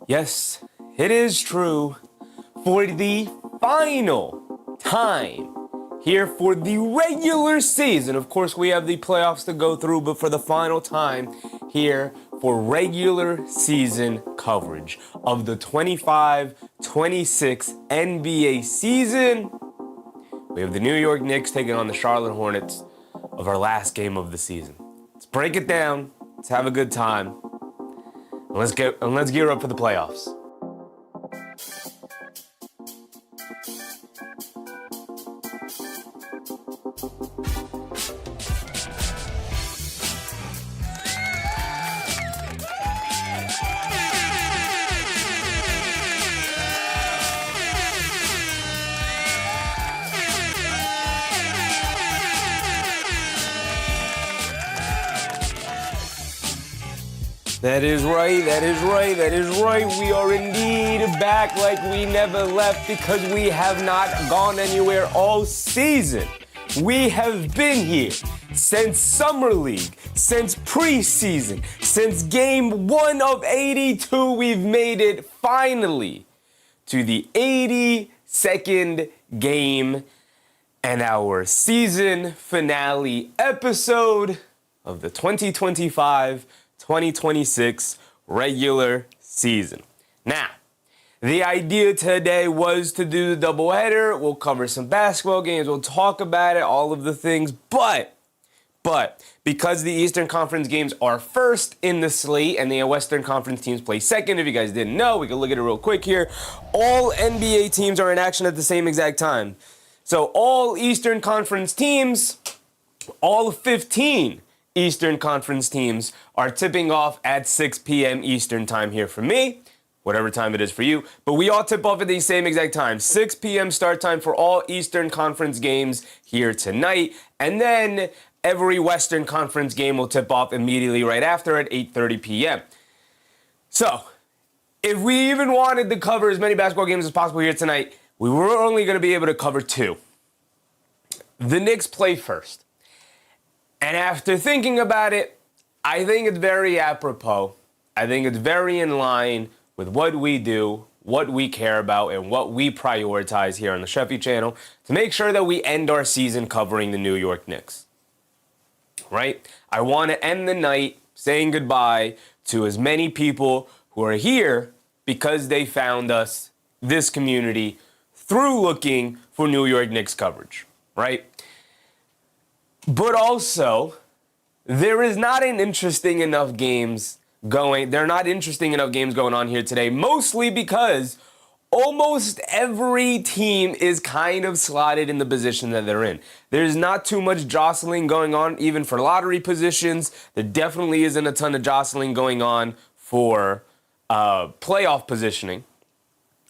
Yes, it is true. For the final time here for the regular season. Of course, we have the playoffs to go through, but for the final time here for regular season coverage of the 25-26 NBA season, we have the New York Knicks taking on the Charlotte Hornets of our last game of the season. Let's break it down. Let's have a good time. And let's gear up for the playoffs. That is right. We are indeed back like we never left because we have not gone anywhere all season. We have been here since Summer League, since preseason, since game 1 of 82. We've made it finally to the 82nd game and our season finale episode of the 2025-2026 regular season. Now, the idea today was to do the doubleheader. We'll cover some basketball games. We'll talk about it, all of the things. But because the Eastern Conference games are first in the slate and the Western Conference teams play second, if you guys didn't know, we can look at it real quick here. All NBA teams are in action at the same exact time. So all Eastern Conference teams, all 15 Eastern Conference teams are tipping off at 6 p.m. Eastern time here for me, whatever time it is for you. But we all tip off at the same exact time, 6 p.m. start time for all Eastern Conference games here tonight. And then every Western Conference game will tip off immediately right after at 8:30 p.m. So if we even wanted to cover as many basketball games as possible here tonight, we were only going to be able to cover 2. The Knicks play first. And after thinking about it, I think it's very apropos. I think it's very in line with what we do, what we care about, and what we prioritize here on the Sheffy channel to make sure that we end our season covering the New York Knicks. Right? I want to end the night saying goodbye to as many people who are here because they found us, this community, through looking for New York Knicks coverage. Right? But also, there are not interesting enough games going on here today, mostly because almost every team is kind of slotted in the position that they're in. There's not too much jostling going on, even for lottery positions. There definitely isn't a ton of jostling going on for playoff positioning,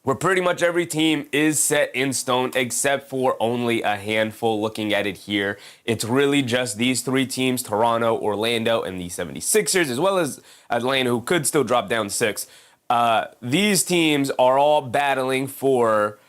where pretty much every team is set in stone except for only a handful. Looking at it here, it's really just these 3 teams, Toronto, Orlando, and the 76ers, as well as Atlanta, who could still drop down to 6. These teams are all battling for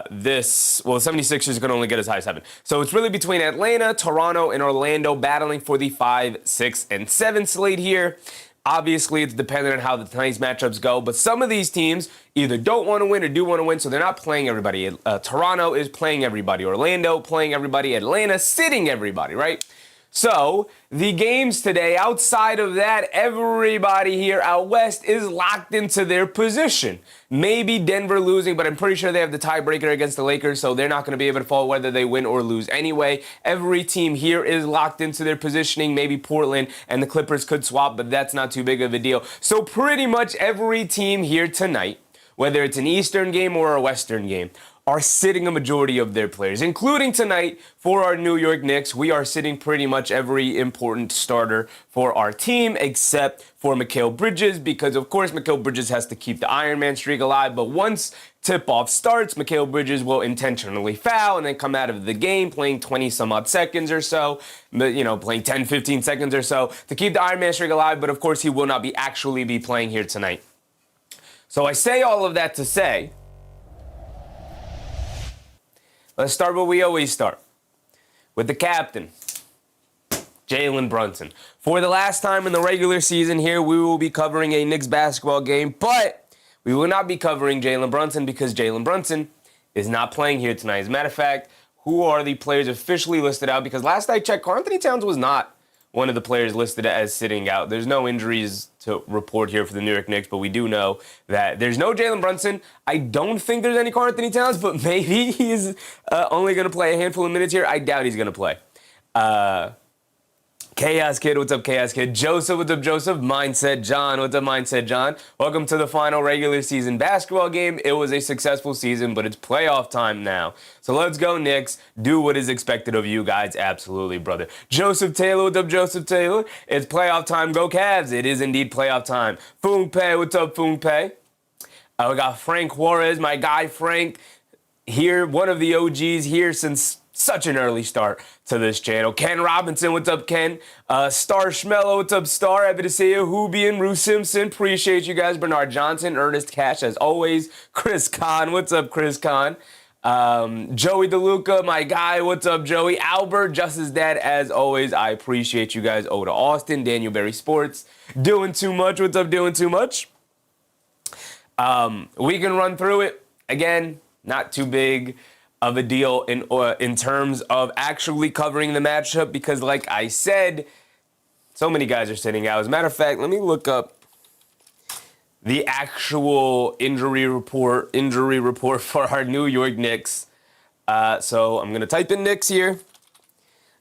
this. Well, the 76ers can only get as high as 7. So it's really between Atlanta, Toronto, and Orlando battling for the 5, 6, and 7 slate here. Obviously, it's dependent on how the tonight's matchups go, but some of these teams either don't want to win or do want to win, so they're not playing everybody. Toronto is playing everybody. Orlando playing everybody. Atlanta sitting everybody, right? So the games today, outside of that, everybody here out west is locked into their position. Maybe Denver losing, but I'm pretty sure they have the tiebreaker against the Lakers, so they're not going to be able to fall whether they win or lose anyway. Every team here is locked into their positioning. Maybe Portland and the Clippers could swap, but that's not too big of a deal. So pretty much every team here tonight, whether it's an Eastern game or a Western game, are sitting a majority of their players, including tonight for our New York Knicks. We are sitting pretty much every important starter for our team except for Mikal Bridges, because of course Mikal Bridges has to keep the Iron Man streak alive, but once tip-off starts, Mikal Bridges will intentionally foul and then come out of the game playing 20-some-odd seconds or so, playing 10, 15 seconds or so to keep the Iron Man streak alive, but of course he will not actually be playing here tonight. So I say all of that to say, let's start where we always start, with the captain, Jalen Brunson. For the last time in the regular season here, we will be covering a Knicks basketball game, but We will not be covering Jalen Brunson because Jalen Brunson is not playing here tonight. As a matter of fact, who are the players officially listed out? Because last I checked, Karl Anthony Towns was not one of the players listed as sitting out. There's no injuries to report here for the New York Knicks, but we do know that there's no Jalen Brunson. I don't think there's any Karl Anthony Towns, but maybe he's only going to play a handful of minutes here. I doubt he's going to play. Chaos Kid, what's up, Chaos Kid? Joseph, what's up, Joseph? Mindset John, what's up, Mindset John? Welcome to the final regular season basketball game. It was a successful season, but it's playoff time now. So let's go, Knicks. Do what is expected of you guys. Absolutely, brother. Joseph Taylor, what's up, Joseph Taylor? It's playoff time. Go Cavs. It is indeed playoff time. Foong Pei, what's up, Foong Pei? We got Frank Juarez, my guy Frank, here, one of the OGs here since such an early start to this channel. Ken Robinson, what's up, Ken? Star Schmello, what's up, Star? Happy to see you. Hubian, Rue Simpson, appreciate you guys. Bernard Johnson, Ernest Cash, as always. Chris Kahn, what's up, Chris Kahn? Joey DeLuca, my guy, what's up, Joey? Albert, Justice Dad, as always. I appreciate you guys. Oda Austin, Daniel Berry Sports, Doing Too Much, what's up, Doing Too Much? We can run through it. Again, not too big of a deal in terms of actually covering the matchup because, like I said, so many guys are sitting out. As a matter of fact, let me look up the actual injury report for our New York Knicks. So I'm going to type in Knicks here,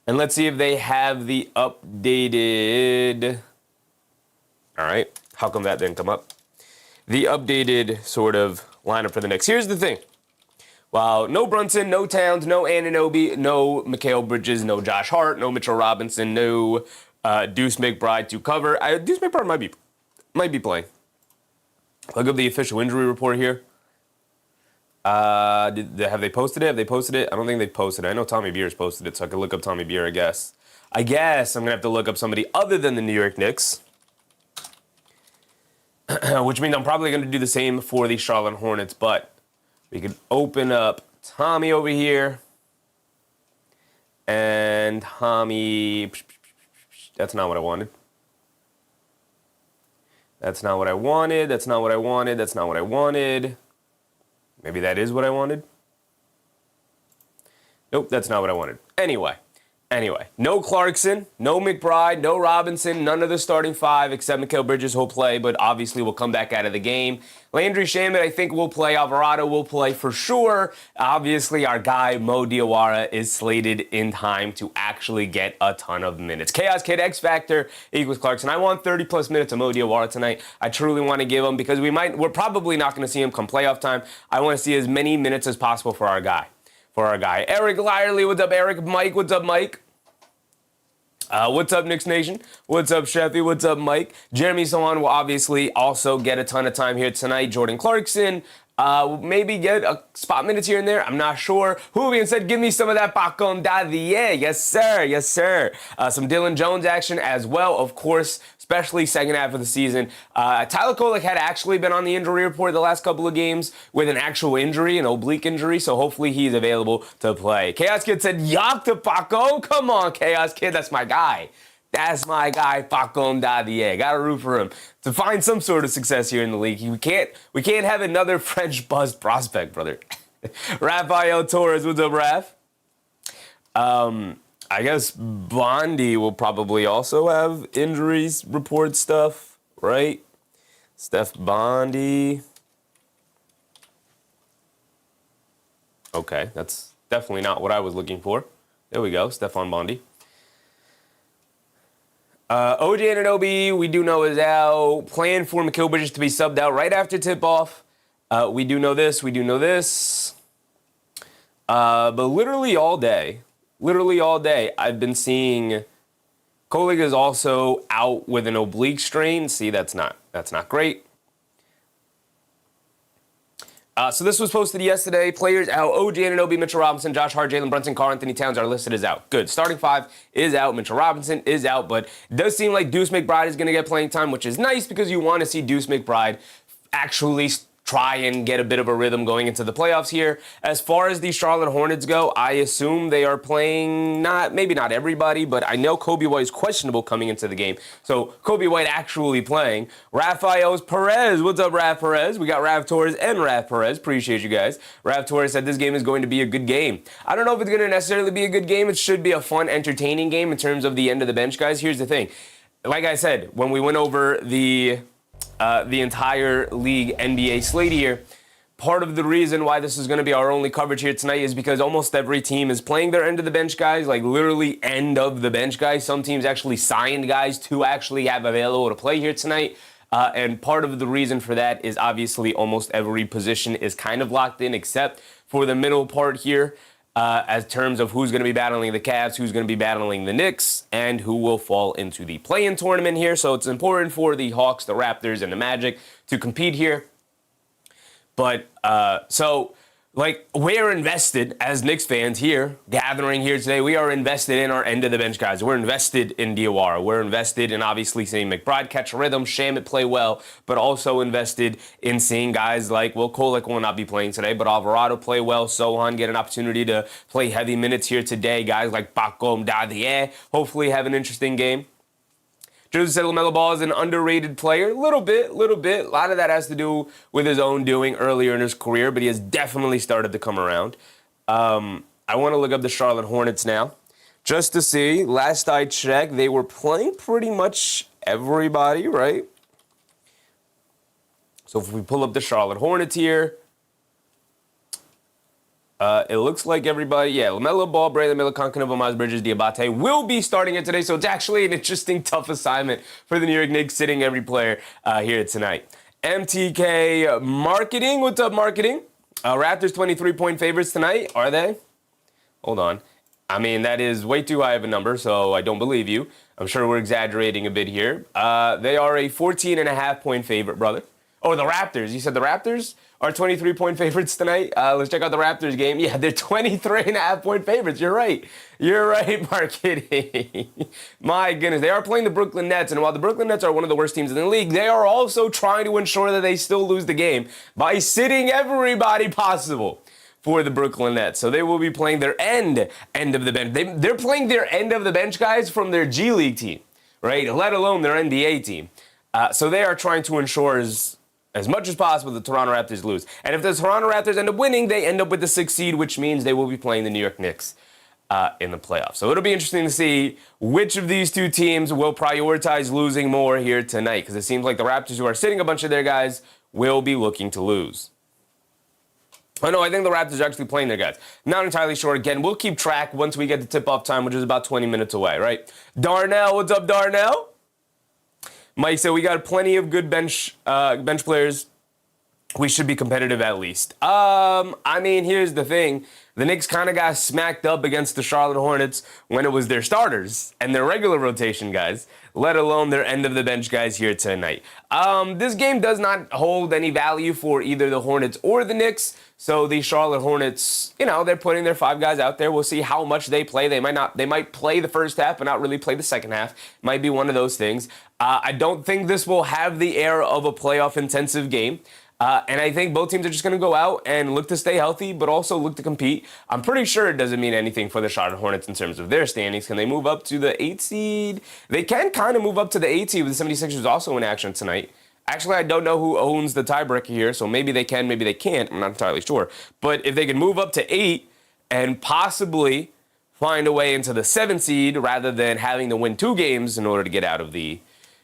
and let's see if they have the updated... All right, how come that didn't come up? The updated sort of lineup for the Knicks. Here's the thing. Well, no Brunson, no Towns, no Anunoby, no Mikal Bridges, no Josh Hart, no Mitchell Robinson, no Deuce McBride to cover. Deuce McBride might be playing. Look up the official injury report here. Have they posted it? Have they posted it? I don't think they posted it. I know Tommy Beer's posted it, so I could look up Tommy Beer, I guess. I guess I'm going to have to look up somebody other than the New York Knicks. Which means I'm probably going to do the same for the Charlotte Hornets, but we could open up Tommy over here. And Tommy... That's not what I wanted. That's not what I wanted. That's not what I wanted. That's not what I wanted. Maybe that is what I wanted. Nope, that's not what I wanted. Anyway, no Clarkson, no McBride, no Robinson, none of the starting five except Mikal Bridges who'll play, but obviously will come back out of the game. Landry Shamet, I think, will play. Alvarado will play for sure. Obviously, our guy, Mo Diawara, is slated in time to actually get a ton of minutes. Chaos Kid X Factor equals Clarkson. I want 30-plus minutes of Mo Diawara tonight. I truly want to give him because we're probably not going to see him come playoff time. I want to see as many minutes as possible for our guy. Eric Lyerly, what's up, Eric? Mike, what's up, Mike? What's up, Knicks Nation? What's up, Sheffy? What's up, Mike? Jeremy Sohan will obviously also get a ton of time here tonight. Jordan Clarkson, maybe get a spot minutes here and there. I'm not sure. Julian said, give me some of that Pacon Dadier. Yes, sir. Yes, sir. Some Dylan Jones action as well, of course, especially second half of the season. Tyler Kolek had actually been on the injury report the last couple of games with an actual injury, an oblique injury, so hopefully he's available to play. Chaos Kid said, yuck to Paco. Come on, Chaos Kid. That's my guy. That's my guy, Pacon Dadier. Gotta root for him to find some sort of success here in the league. We can't have another French buzz prospect, brother. Rafael Torres, what's up, Raf? I guess Bondi will probably also have injuries report stuff, right? Steph Bondi. Okay, that's definitely not what I was looking for. There we go, Stephon Bondi. OG Anunoby, we do know is out. Plan for Mikal Bridges to be subbed out right after tip-off. We do know this. But literally all day, I've been seeing Kolek is also out with an oblique strain. See, that's not great. So this was posted yesterday. Players out. OG Anunoby, Mitchell Robinson, Josh Hart, Jalen Brunson, Karl Anthony Towns are listed as out. Good. Starting five is out. Mitchell Robinson is out, but it does seem like Deuce McBride is going to get playing time, which is nice because you want to see Deuce McBride actually try and get a bit of a rhythm going into the playoffs here. As far as the Charlotte Hornets go, I assume they are playing maybe not everybody, but I know Kobe White is questionable coming into the game. So Kobe White actually playing. Rafael Perez, what's up, Raf Perez? We got Rav Torres and Raf Perez. Appreciate you guys. Rav Torres said this game is going to be a good game. I don't know if it's going to necessarily be a good game. It should be a fun, entertaining game in terms of the end of the bench, guys. Here's the thing. Like I said, when we went over the entire league NBA slate here, part of the reason why this is going to be our only coverage here tonight is because almost every team is playing their end of the bench guys, like literally end of the bench guys. Some teams actually signed guys to actually have available to play here tonight. And part of the reason for that is obviously almost every position is kind of locked in except for the middle part here. As terms of who's going to be battling the Cavs, who's going to be battling the Knicks, and who will fall into the play-in tournament here. So it's important for the Hawks, the Raptors, and the Magic to compete here. But, we're invested as Knicks fans here, gathering here today. We are invested in our end-of-the-bench guys. We're invested in Diawara. We're invested in obviously seeing McBride catch a rhythm, Shamet play well, but also invested in seeing guys like, Kolek will not be playing today, but Alvarado play well, Sohan get an opportunity to play heavy minutes here today. Guys like Bakom Dadie hopefully have an interesting game. Joseph said LaMelo Ball is an underrated player. Little bit. A lot of that has to do with his own doing earlier in his career, but he has definitely started to come around. I want to look up the Charlotte Hornets now just to see. Last I checked, they were playing pretty much everybody, right? So if we pull up the Charlotte Hornets here, it looks like everybody, LaMelo Ball, Braylon Miller, Concanova, Miles Bridges, Diabate will be starting it today. So it's actually an interesting, tough assignment for the New York Knicks, sitting every player here tonight. MTK Marketing, what's up, Marketing? Raptors 23-point favorites tonight, are they? Hold on. I mean, that is way too high of a number, so I don't believe you. I'm sure we're exaggerating a bit here. They are a 14.5-point favorite, brother. Oh, the Raptors. You said the Raptors are 23-point favorites tonight? Let's check out the Raptors game. Yeah, they're 23.5-point favorites. You're right. You're right, Marketing. My goodness. They are playing the Brooklyn Nets, and while the Brooklyn Nets are one of the worst teams in the league, they are also trying to ensure that they still lose the game by sitting everybody possible for the Brooklyn Nets. So they will be playing their end of the bench. They're playing their end of the bench guys from their G League team, right? Let alone their NBA team. So they are trying to ensure as much as possible the Toronto Raptors lose. And if the Toronto Raptors end up winning, they end up with the 6th seed, which means they will be playing the New York Knicks in the playoffs. So it'll be interesting to see which of these two teams will prioritize losing more here tonight, because it seems like the Raptors, who are sitting a bunch of their guys, will be looking to lose. Oh, no, I think the Raptors are actually playing their guys. Not entirely sure. Again, we'll keep track once we get to tip-off time, which is about 20 minutes away, right? Darnell, what's up, Darnell? Mike said we got plenty of good bench players. We should be competitive at least. I mean, here's the thing. The Knicks kind of got smacked up against the Charlotte Hornets when it was their starters and their regular rotation guys, let alone their end-of-the-bench guys here tonight. This game does not hold any value for either the Hornets or the Knicks. So the Charlotte Hornets, they're putting their 5 guys out there. We'll see how much they play. They might play the first half, but not really play the second half. Might be one of those things. I don't think this will have the air of a playoff-intensive game. And I think both teams are just going to go out and look to stay healthy, but also look to compete. I'm pretty sure it doesn't mean anything for the Charlotte Hornets in terms of their standings. Can they move up to the 8th seed? They can kind of move up to the 8th seed with the 76ers also in action tonight. Actually, I don't know who owns the tiebreaker here, so maybe they can, maybe they can't. I'm not entirely sure. But if they can move up to 8 and possibly find a way into the 7th seed rather than having to win 2 games in order to get out of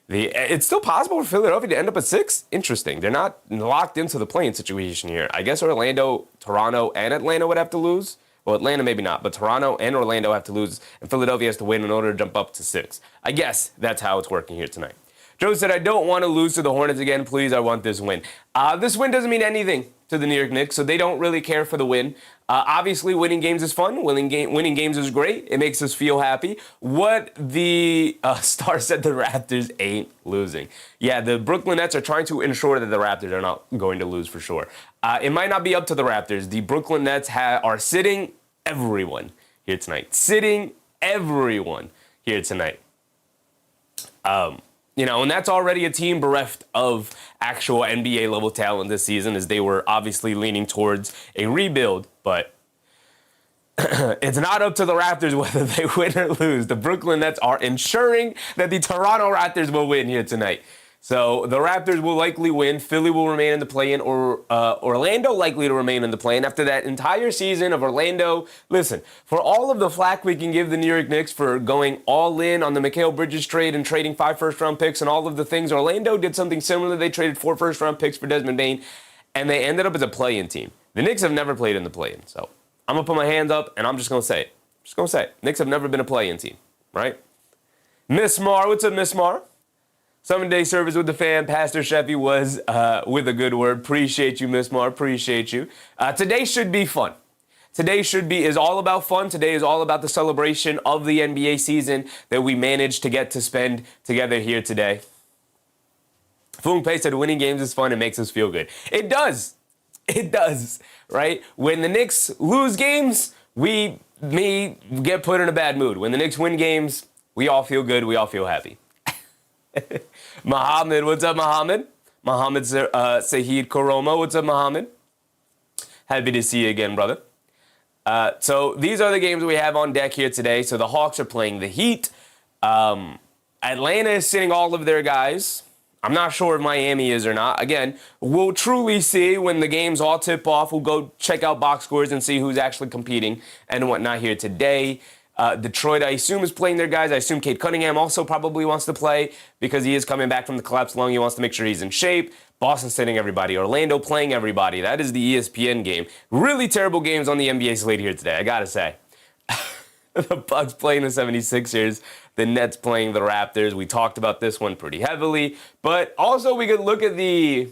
it's still possible for Philadelphia to end up at 6? Interesting. They're not locked into the play-in situation here. I guess Orlando, Toronto, and Atlanta would have to lose. Well, Atlanta maybe not, but Toronto and Orlando have to lose, and Philadelphia has to win in order to jump up to 6. I guess that's how it's working here tonight. Joe said, I don't want to lose to the Hornets again. Please, I want this win. This win doesn't mean anything to the New York Knicks, so they don't really care for the win. Obviously, winning games is fun. Winning games is great. It makes us feel happy. What the star said, the Raptors ain't losing. Yeah, the Brooklyn Nets are trying to ensure that the Raptors are not going to lose for sure. It might not be up to the Raptors. The Brooklyn Nets are sitting everyone here tonight. Sitting everyone here tonight. And that's already a team bereft of actual NBA level talent this season, as they were obviously leaning towards a rebuild. But it's not up to the Raptors whether they win or lose. The Brooklyn Nets are ensuring that the Toronto Raptors will win here tonight. So the Raptors will likely win. Philly will remain in the play-in, or Orlando likely to remain in the play-in. After that entire season of Orlando, listen, for all of the flack we can give the New York Knicks for going all in on the Mikal Bridges trade and trading 5 first-round picks and all of the things, Orlando did something similar. They traded 4 first-round picks for Desmond Bane, and they ended up as a play-in team. The Knicks have never played in the play-in, so I'm going to put my hands up, and I'm just going to say it. Just going to say it. Knicks have never been a play-in team, right? Miss Mar, what's up, Miss Mar? 7-day service with the fan. Pastor Sheffy was with a good word. Appreciate you, Miss Mar. Appreciate you. Today should be fun. Today is all about fun. Today is all about the celebration of the NBA season that we managed to get to spend together here today. Foong Pei said winning games is fun. It makes us feel good. It does. It does, right? When the Knicks lose games, we get put in a bad mood. When the Knicks win games, we all feel good. We all feel happy. Mohammed, what's up, Mohammed? Mohammed Sahid Koroma, what's up, Mohammed? Happy to see you again, brother. So these are the games we have on deck here today. So the Hawks are playing the Heat. Atlanta is sitting all of their guys. I'm not sure if Miami is or not. Again, we'll truly see when the games all tip off. We'll go check out box scores and see who's actually competing and whatnot here today. Detroit, I assume, is playing their guys. I assume Cade Cunningham also probably wants to play because he is coming back from the collapsed lung. He wants to make sure he's in shape. Boston sitting everybody. Orlando playing everybody. That is the ESPN game. Really terrible games on the NBA slate here today, I gotta say. The Bucks playing the 76ers. The Nets playing the Raptors. We talked about this one pretty heavily. But also we could look at the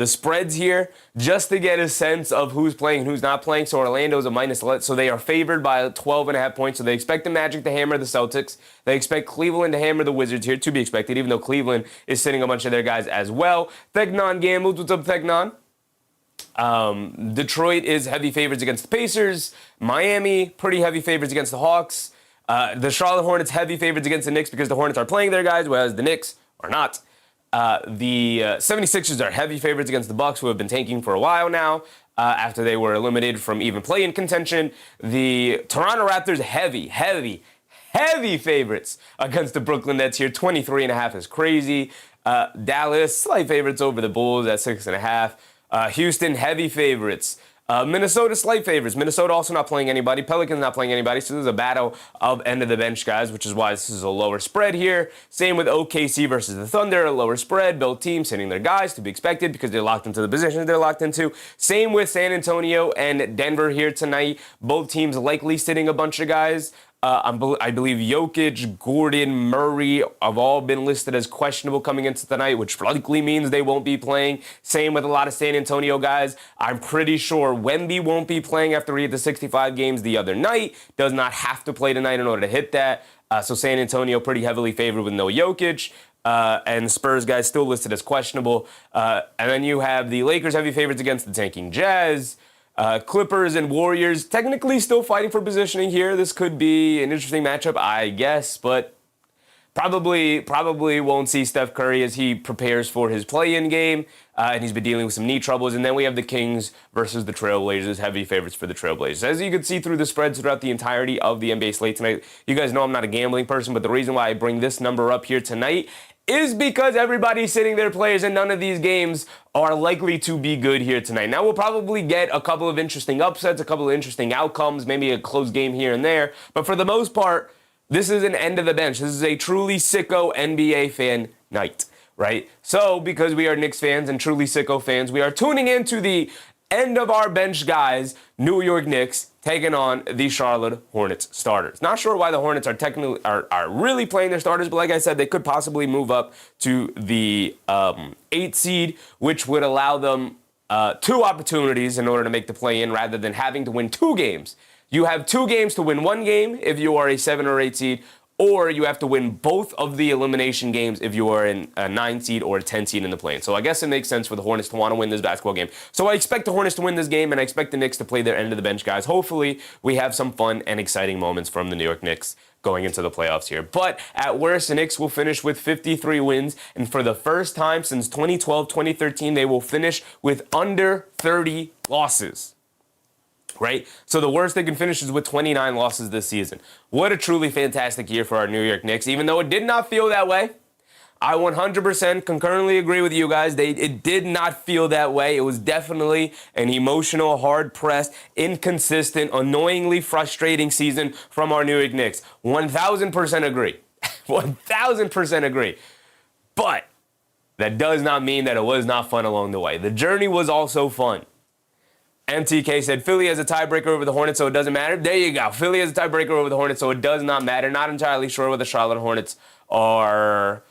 spreads here just to get a sense of who's playing and who's not playing. So Orlando's a minus, so they are favored by 12.5 points. So they expect the Magic to hammer the Celtics. They expect Cleveland to hammer the Wizards here, to be expected, even though Cleveland is sitting a bunch of their guys as well. Thegnon gambles. What's up, Thegnon? Detroit is heavy favorites against the Pacers. Miami, pretty heavy favorites against the Hawks. The Charlotte Hornets, heavy favorites against the Knicks because the Hornets are playing their guys, whereas the Knicks are not. The 76ers are heavy favorites against the Bucks, who have been tanking for a while now after they were eliminated from even play-in contention. The Toronto Raptors, heavy favorites against the Brooklyn Nets here. 23.5 is crazy. Dallas, slight favorites over the Bulls at 6.5. Houston, heavy favorites. Minnesota, slight favorites. Minnesota also not playing anybody. Pelicans not playing anybody. So this is a battle of end-of-the-bench guys, which is why this is a lower spread here. Same with OKC versus the Thunder, a lower spread. Both teams sitting their guys, to be expected because they're locked into the positions they're locked into. Same with San Antonio and Denver here tonight. Both teams likely sitting a bunch of guys. I believe Jokic, Gordon, Murray have all been listed as questionable coming into tonight, which likely means they won't be playing. Same with a lot of San Antonio guys. I'm pretty sure Wemby won't be playing after he hit the 65 games the other night. Does not have to play tonight in order to hit that. So San Antonio pretty heavily favored with no Jokic. And the Spurs guys still listed as questionable. And then you have the Lakers heavy favorites against the tanking Jazz. Clippers and Warriors technically still fighting for positioning here. This could be an interesting matchup, I guess, but probably won't see Steph Curry as he prepares for his play-in game, and he's been dealing with some knee troubles. And then we have the Kings versus the Trailblazers, heavy favorites for the Trailblazers. As you can see through the spreads throughout the entirety of the NBA slate tonight, you guys know I'm not a gambling person, but the reason why I bring this number up here tonight is because everybody's sitting their players and none of these games are likely to be good here tonight. Now, we'll probably get a couple of interesting upsets, a couple of interesting outcomes, maybe a close game here and there. But for the most part, this is an end of the bench. This is a truly sicko NBA fan night, right? So, because we are Knicks fans and truly sicko fans, we are tuning into the end of our bench guys, New York Knicks, taking on the Charlotte Hornets starters. Not sure why the Hornets are really playing their starters, but like I said, they could possibly move up to the 8 seed, which would allow them 2 opportunities in order to make the play-in rather than having to win 2 games. You have 2 games to win 1 game if you are a 7 or 8 seed, or you have to win both of the elimination games if you are in a 9 seed or a 10 seed in the play-in. So I guess it makes sense for the Hornets to want to win this basketball game. So I expect the Hornets to win this game, and I expect the Knicks to play their end of the bench guys. Hopefully, we have some fun and exciting moments from the New York Knicks going into the playoffs here. But at worst, the Knicks will finish with 53 wins, and for the first time since 2012-2013, they will finish with under 30 losses. Right? So the worst they can finish is with 29 losses this season. What a truly fantastic year for our New York Knicks, even though it did not feel that way. I 100% concurrently agree with you guys. It did not feel that way. It was definitely an emotional, hard-pressed, inconsistent, annoyingly frustrating season from our New York Knicks. 1,000% agree. 1,000% agree. But that does not mean that it was not fun along the way. The journey was also fun. MTK said, Philly has a tiebreaker over the Hornets, so it doesn't matter. There you go. Philly has a tiebreaker over the Hornets, so it does not matter. Not entirely sure what the Charlotte Hornets are.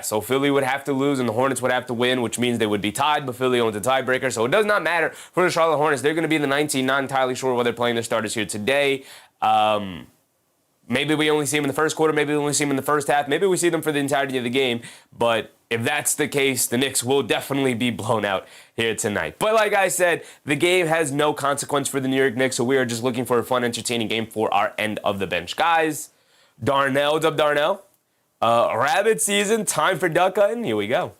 So Philly would have to lose and the Hornets would have to win, which means they would be tied, but Philly owns a tiebreaker, so it does not matter for the Charlotte Hornets. They're going to be in the 19, not entirely sure whether they're playing their starters here today. Maybe we only see them in the first quarter, maybe we only see them in the first half, maybe we see them for the entirety of the game, but if that's the case, the Knicks will definitely be blown out here tonight. But like I said, the game has no consequence for the New York Knicks, so we are just looking for a fun, entertaining game for our end of the bench guys. Darnell, what's up, Darnell? Rabbit season, time for duck hunting. Here we go.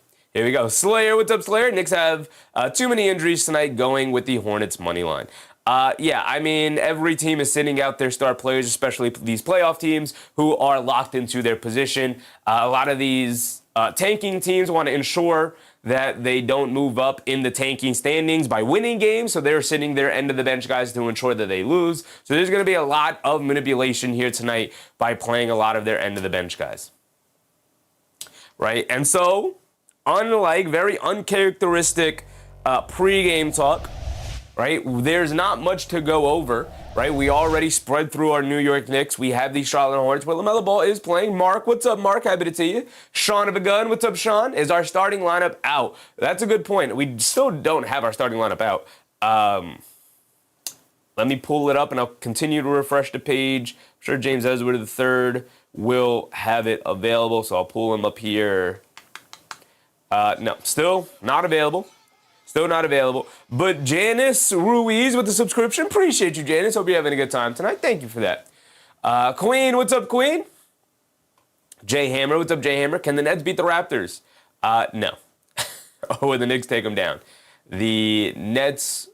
Slayer, what's up, Slayer? Knicks have too many injuries tonight going with the Hornets money line. Every team is sitting out their star players, especially these playoff teams who are locked into their position. A lot of these tanking teams want to ensure that they don't move up in the tanking standings by winning games, so they're sitting their end of the bench guys to ensure that they lose. So there's going to be a lot of manipulation here tonight by playing a lot of their end of the bench guys. Right? And so, unlike very uncharacteristic pregame talk, right, there's not much to go over, right? We already spread through our New York Knicks. We have the Charlotte Hornets, but LaMelo Ball is playing. Mark, what's up, Mark? Happy to see you. Sean of a gun, what's up, Sean? Is our starting lineup out? That's a good point. We still don't have our starting lineup out. Let me pull it up, and I'll continue to refresh the page. I'm sure James Edward III will have it available, so I'll pull him up here. No, still not available. But Janice Ruiz with the subscription. Appreciate you, Janice. Hope you're having a good time tonight. Thank you for that. Queen, what's up, Queen? Jay Hammer, what's up, Jay Hammer? Can the Nets beat the Raptors? No. Or the Knicks take them down. The Nets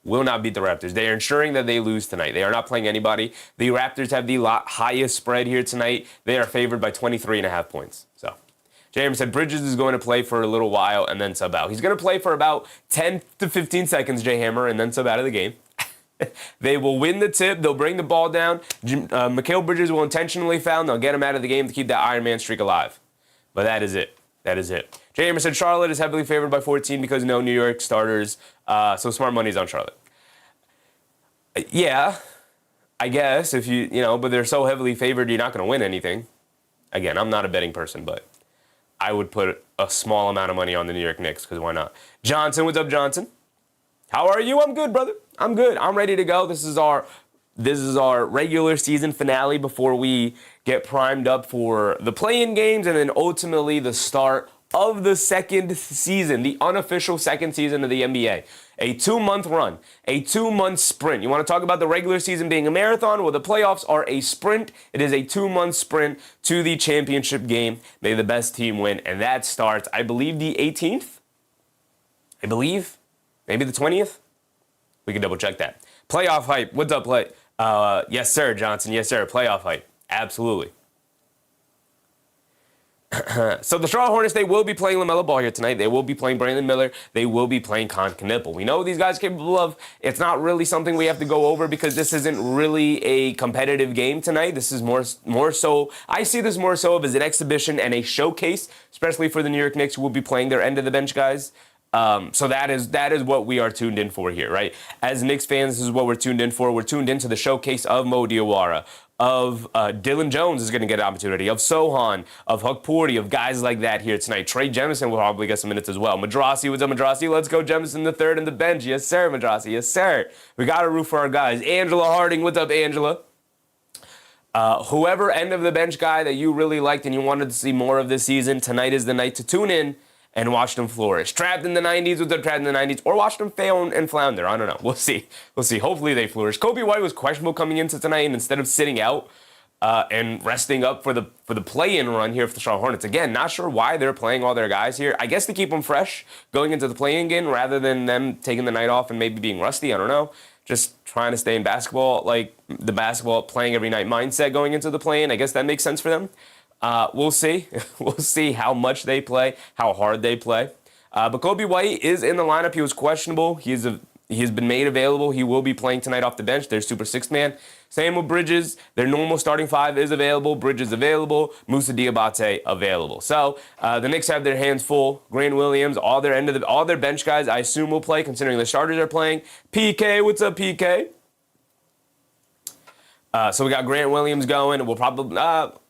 will not beat the Raptors. They are ensuring that they lose tonight. They are not playing anybody. The Raptors have the highest spread here tonight. They are favored by 23.5 points. So, James said Bridges is going to play for a little while and then sub out. He's going to play for about 10 to 15 seconds, Jay Hammer, and then sub out of the game. They will win the tip. They'll bring the ball down. Mikal Bridges will intentionally foul, and they'll get him out of the game to keep that Iron Man streak alive. But that is it. Jay Hammer said Charlotte is heavily favored by 14 because no New York starters, so smart money's on Charlotte. Yeah, I guess if but they're so heavily favored, you're not going to win anything. Again, I'm not a betting person, but I would put a small amount of money on the New York Knicks because why not? Johnson, what's up, Johnson? How are you? I'm good, brother. I'm good. I'm ready to go. This is our regular season finale before we get primed up for the play-in games and then ultimately the start of the second season, the unofficial second season of the NBA. A 2-month run, a 2-month sprint. You want to talk about the regular season being a marathon? Well, the playoffs are a sprint. It is a 2-month sprint to the championship game. May the best team win. And that starts, I believe, the 18th? Maybe the 20th? We can double check that. Playoff hype. What's up, play? Yes, sir, Johnson. Yes, sir. Playoff hype. Absolutely. So the Charlotte Hornets, they will be playing LaMelo Ball here tonight. They will be playing Brandon Miller. They will be playing Con Knipple. We know what these guys are capable of. It's not really something we have to go over because this isn't really a competitive game tonight. This is more so, I see this more so as an exhibition and a showcase, especially for the New York Knicks who will be playing their end of the bench guys. So that is what we are tuned in for here, right? As Knicks fans, this is what we're tuned in for. We're tuned into the showcase of Mo Diawara, of Dylan Jones is going to get an opportunity, of Sohan, of Hukporti, of guys like that here tonight. Trey Jemison will probably get some minutes as well. Madrasi, what's up, Madrasi? Let's go, Jemison the third in the bench. Yes, sir, Madrasi. Yes, sir. We got to root for our guys. Angela Harding, what's up, Angela? Whoever end of the bench guy that you really liked and you wanted to see more of this season, tonight is the night to tune in and watch them flourish. Trapped in the 90s with them trapped in the 90s, or watch them fail and flounder. I don't know. We'll see. Hopefully they flourish. Kobe White was questionable coming into tonight, and instead of sitting out and resting up for the play-in run here for the Charlotte Hornets. Again, not sure why they're playing all their guys here. I guess to keep them fresh going into the play-in game rather than them taking the night off and maybe being rusty. I don't know. Just trying to stay in basketball, like the basketball playing every night mindset going into the play-in. I guess that makes sense for them. We'll see. We'll see how much they play, how hard they play. But Kobe White is in the lineup. He was questionable. He has been made available. He will be playing tonight off the bench. Their super sixth man. Same with Bridges. Their normal starting five is available. Bridges available. Moussa Diabate available. So the Knicks have their hands full. Grant Williams, all their bench guys, I assume will play, considering the starters are playing. PK, what's up, PK? So we got Grant Williams going. We'll probably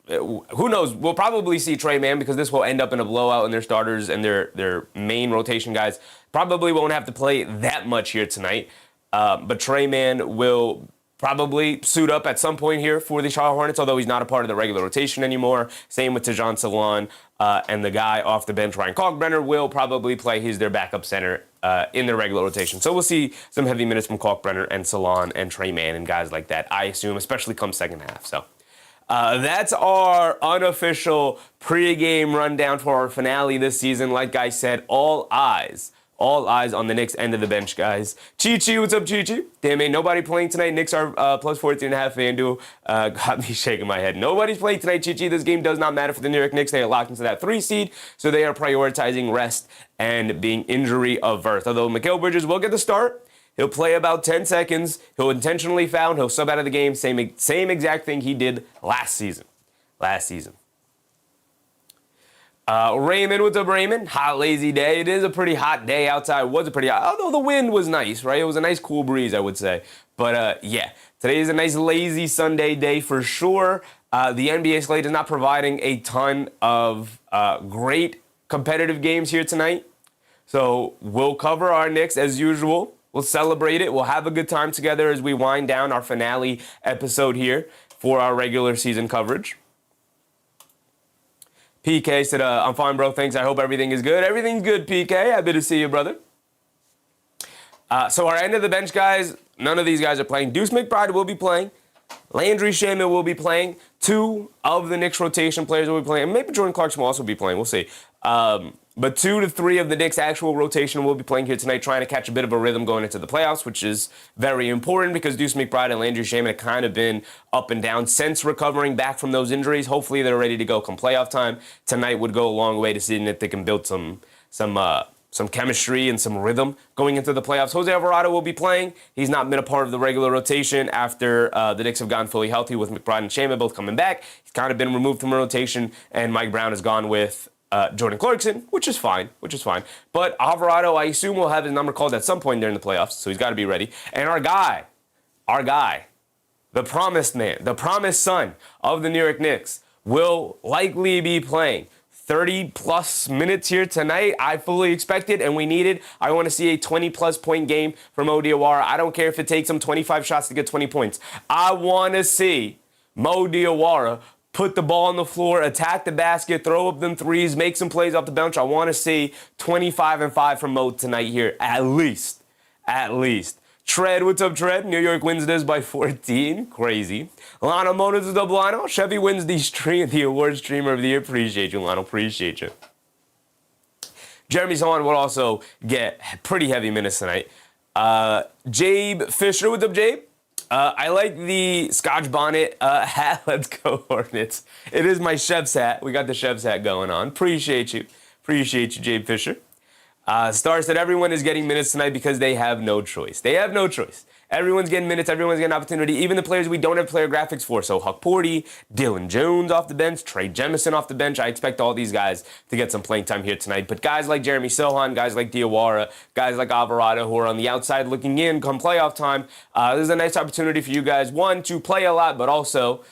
who knows? We'll probably see Trey Mann, because this will end up in a blowout, and their starters and their main rotation guys probably won't have to play that much here tonight. But Trey Mann will probably suit up at some point here for the Charlotte Hornets, although he's not a part of the regular rotation anymore. Same with Tajon Salon, and the guy off the bench, Ryan Kalkbrenner, will probably play. He's their backup center in their regular rotation. So we'll see some heavy minutes from Kalkbrenner and Salon and Trey Mann and guys like that, I assume, especially come second half. So that's our unofficial pregame rundown for our finale this season. Like I said, all eyes on the Knicks end of the bench, guys. Chi-Chi, what's up, Chi-Chi? Damn, ain't nobody playing tonight. Knicks are plus 14.5 FanDuel. Got me shaking my head. Nobody's playing tonight, Chi-Chi. This game does not matter for the New York Knicks. They are locked into that 3 seed, so they are prioritizing rest and being injury averse. Although Mikal Bridges will get the start. He'll play about 10 seconds. He'll intentionally foul. He'll sub out of the game. Same exact thing he did last season. Raymond, what's up, Raymond? Hot, lazy day. It is a pretty hot day outside. It was a pretty hot, although the wind was nice, right? It was a nice cool breeze, I would say. But yeah, today is a nice lazy Sunday day for sure. The NBA slate is not providing a ton of great competitive games here tonight. So we'll cover our Knicks as usual. We'll celebrate it. We'll have a good time together as we wind down our finale episode here for our regular season coverage. PK said, I'm fine, bro. Thanks. I hope everything is good. Everything's good, PK. Happy to see you, brother. So our end of the bench guys, none of these guys are playing. Deuce McBride will be playing. Landry Shamet will be playing. 2 of the Knicks rotation players will be playing. Maybe Jordan Clarkson will also be playing. We'll see. But 2 to 3 of the Knicks' actual rotation will be playing here tonight, trying to catch a bit of a rhythm going into the playoffs, which is very important because Deuce McBride and Landry Shamet have kind of been up and down since recovering back from those injuries. Hopefully they're ready to go come playoff time. Tonight would go a long way to seeing if they can build some chemistry and some rhythm going into the playoffs. Jose Alvarado will be playing. He's not been a part of the regular rotation after the Knicks have gotten fully healthy with McBride and Shamet both coming back. He's kind of been removed from the rotation, and Mike Brown has gone with Jordan Clarkson, which is fine. But Alvarado, I assume, will have his number called at some point during the playoffs, so he's got to be ready. And our guy, the promised man, the promised son of the New York Knicks, will likely be playing 30-plus minutes here tonight. I fully expect it, and we need it. I want to see a 20-plus point game from Mo Diawara. I don't care if it takes him 25 shots to get 20 points. I want to see Mo Diawara put the ball on the floor, attack the basket, throw up them threes, make some plays off the bench. I want to see 25 and 5 from Mo tonight here, at least. Tread, what's up, Tread? New York wins this by 14. Crazy. Lano Mona is up, Lano. Chevy wins the award streamer of the year. Appreciate you, Lano. Appreciate you. Jeremy Sohan will also get pretty heavy minutes tonight. Jabe Fisher, what's up, Jabe? I like the Scotch bonnet hat. Let's go, Hornets. It is my chef's hat. We got the chef's hat going on. Appreciate you, Jabe Fisher. Star said everyone is getting minutes tonight because they have no choice. Everyone's getting minutes. Everyone's getting opportunity. Even the players we don't have player graphics for. So Huck Porty, Dylan Jones off the bench, Trey Jemison off the bench. I expect all these guys to get some playing time here tonight. But guys like Jeremy Sohan, guys like Diawara, guys like Alvarado who are on the outside looking in come playoff time, this is a nice opportunity for you guys, one, to play a lot, but also,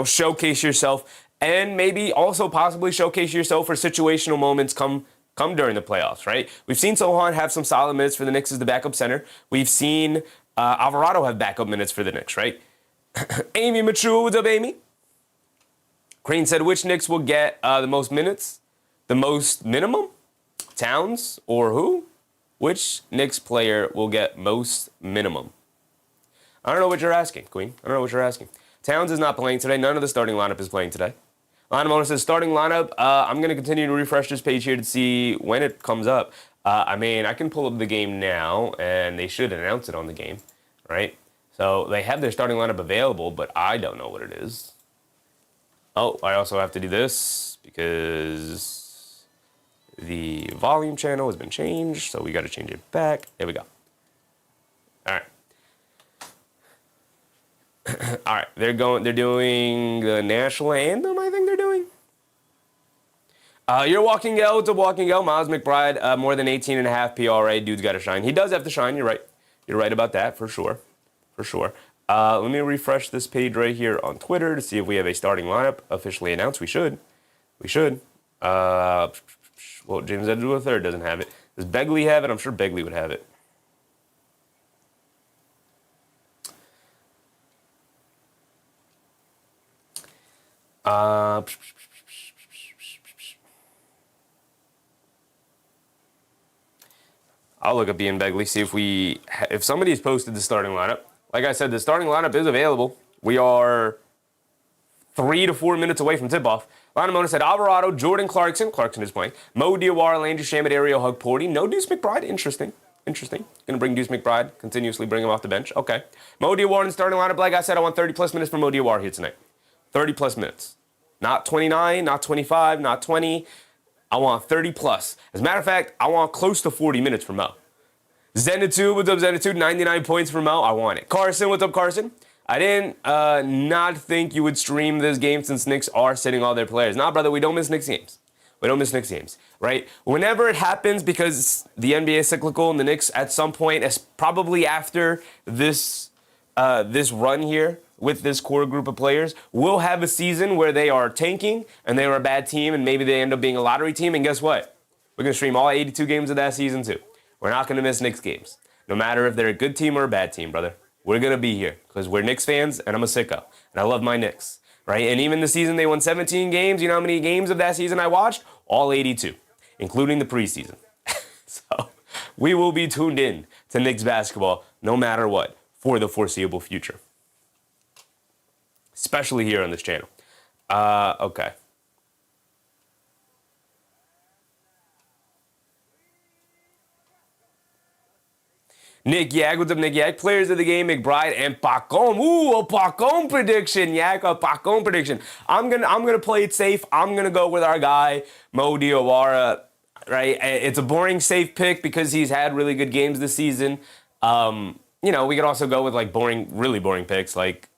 showcase yourself and maybe also possibly showcase yourself for situational moments come during the playoffs, right? We've seen Sohan have some solid minutes for the Knicks as the backup center. We've seen Alvarado have backup minutes for the Knicks, right? Amy Mature, what's up, Amy? Crane said, which Knicks will get the most minutes? The most minimum? Towns or who? Which Knicks player will get most minimum? I don't know what you're asking, Queen. I don't know what you're asking. Towns is not playing today. None of the starting lineup is playing today. Lana says, starting lineup. I'm going to continue to refresh this page here to see when it comes up. I mean, I can pull up the game now, and they should announce it on the game, right? So they have their starting lineup available, but I don't know what it is. Oh, I also have to do this because the volume channel has been changed, so we got to change it back. There we go. All right. All right, they're doing the national anthem, I think they're doing. You're walking out to walking out. Miles McBride, more than 18.5 PRA. Dude's got to shine. He does have to shine. You're right. You're right about that, for sure. For sure. Let me refresh this page right here on Twitter to see if we have a starting lineup officially announced. We should. We should. Well, James Edwards III doesn't have it. Does Begley have it? I'm sure Begley would have it. I'll look up Ian Begley, see if somebody's posted the starting lineup. Like I said, the starting lineup is available. We are 3 to 4 minutes away from tip-off. Lana Mona said Alvarado, Jordan Clarkson is playing. Mo Diawara, Landry Shamet, Ariel Hugporty. No Deuce McBride. Interesting. Going to bring Deuce McBride, continuously bring him off the bench. Okay. Mo Diawara in the starting lineup. Like I said, I want 30-plus minutes for Mo Diawara here tonight. 30-plus minutes. Not 29, not 25, not 20. I want 30-plus. As a matter of fact, I want close to 40 minutes for Mo. Zenitude, what's up, Zenitude? 99 points for Mo. I want it. Carson, what's up, Carson? I didn't not think you would stream this game since Knicks are sitting all their players. Nah, brother, we don't miss Knicks games. We don't miss Knicks games, right? Whenever it happens, because the NBA is cyclical and the Knicks at some point, probably after this run here with this core group of players, will have a season where they are tanking and they are a bad team and maybe they end up being a lottery team. And guess what? We're going to stream all 82 games of that season too. We're not going to miss Knicks games, no matter if they're a good team or a bad team, brother. We're going to be here because we're Knicks fans and I'm a sicko and I love my Knicks, right? And even the season they won 17 games, you know how many games of that season I watched? All 82, including the preseason. So we will be tuned in to Knicks basketball no matter what for the foreseeable future, especially here on this channel. Okay. Nick Yag, what's up, Nick Yag? Players of the game, McBride and Pacom. Ooh, a Pacom prediction, Yag, a Pacom prediction. I'm gonna play it safe. I'm gonna go with our guy, Mo Diawara, right? It's a boring, safe pick because he's had really good games this season. You know, we could also go with like really boring picks like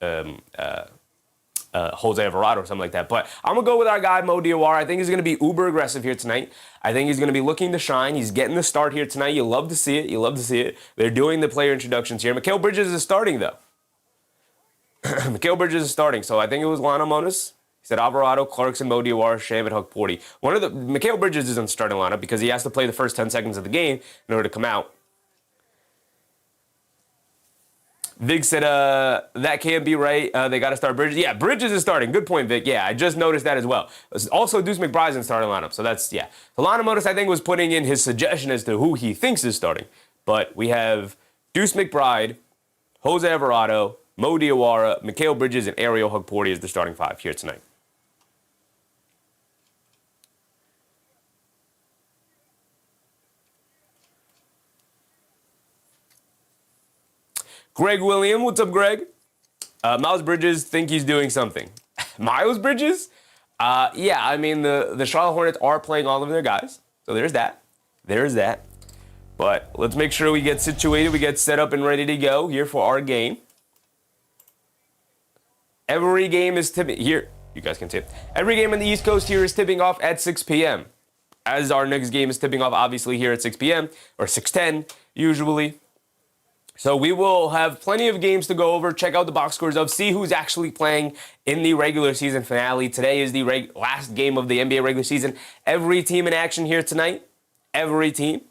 Jose Alvarado or something like that. But I'm going to go with our guy, Mo Diawara. I think he's going to be uber aggressive here tonight. I think he's going to be looking to shine. He's getting the start here tonight. You love to see it. They're doing the player introductions here. Mikal Bridges is starting, though. Mikal Bridges is starting. So I think it was Lana Monas. He said Alvarado, Clarkson, Mo Diawara, Shamet, Hugporty. Mikal Bridges is on the starting lineup because he has to play the first 10 seconds of the game in order to come out. Vig said, that can't be right. They got to start Bridges. Yeah, Bridges is starting. Good point, Vic. Yeah, I just noticed that as well. Also, Deuce McBride's in the starting lineup. So that's, yeah. Solana Modus, I think, was putting in his suggestion as to who he thinks is starting. But we have Deuce McBride, Jose Alvarado, Mo Diawara, Mikal Bridges, and Ariel Hugporty as the starting five here tonight. Greg William, what's up, Greg? Miles Bridges think he's doing something. Miles Bridges? Yeah, I mean, the Charlotte Hornets are playing all of their guys. So there's that. But let's make sure we get situated, we get set up and ready to go here for our game. Every game is tipping here. You guys can tip. Every game on the East Coast here is tipping off at 6 p.m. As our next game is tipping off, obviously, here at 6 p.m. or 6:10, usually. So we will have plenty of games to go over, check out the box scores of, see who's actually playing in the regular season finale. Today is the last game of the NBA regular season. Every team in action here tonight. Every team.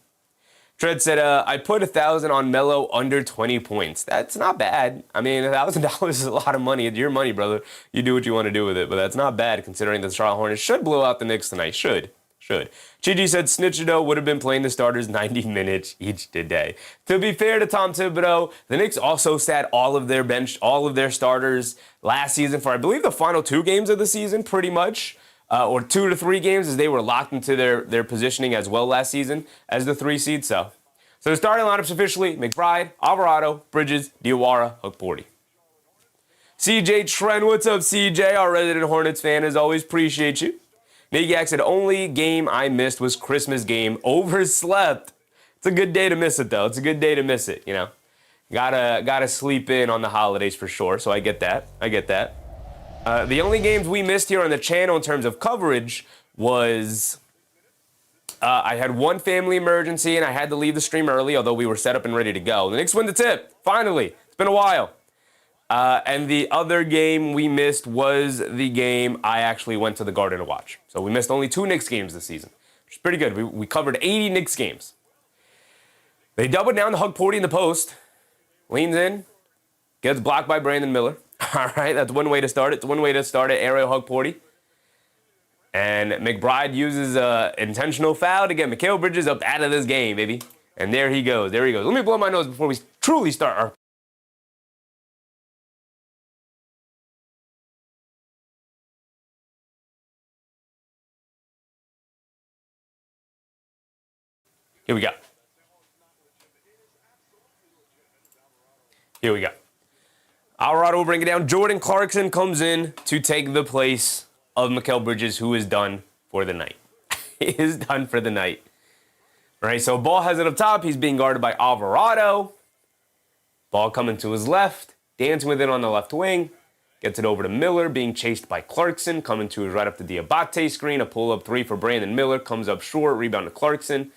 Tread said, I put 1,000 on Melo under 20 points. That's not bad. I mean, $1,000 is a lot of money. It's your money, brother. You do what you want to do with it, but that's not bad considering the Charlotte Hornets should blow out the Knicks tonight. Should. Gigi said Snitchado would have been playing the starters 90 minutes each today. To be fair to Tom Thibodeau, the Knicks also sat all of their starters last season for, I believe, the final 2 games of the season, pretty much. Or 2 to 3 games, as they were locked into their positioning as well last season as the 3 seed. So the starting lineups officially: McBride, Alvarado, Bridges, Diawara, Hukporti. CJ Trent, what's up, CJ? Our resident Hornets fan, as always, appreciate you. Nagyak said, only game I missed was Christmas game. Overslept. It's a good day to miss it, though. It's a good day to miss it, you know. Gotta sleep in on the holidays for sure, so I get that. The only games we missed here on the channel in terms of coverage was I had one family emergency and I had to leave the stream early, although we were set up and ready to go. The Knicks win the tip, finally. It's been a while. And the other game we missed was the game I actually went to the Garden to watch. So we missed only 2 Knicks games this season, which is pretty good. We covered 80 Knicks games. They doubled down to Hukporti in the post, leans in, gets blocked by Brandon Miller. All right, that's one way to start it. It's one way to start it, aerial Hukporti. And McBride uses an intentional foul to get Mikal Bridges up out of this game, baby. And there he goes. Let me blow my nose before we truly start our... Here we go. Alvarado will bring it down. Jordan Clarkson comes in to take the place of Mikal Bridges, who is done for the night. He is done for the night. All right, so Ball has it up top. He's being guarded by Alvarado. Ball coming to his left. Dancing with it on the left wing. Gets it over to Miller, being chased by Clarkson. Coming to his right up the Diabate screen. A pull-up 3 for Brandon Miller. Comes up short. Rebound to Clarkson.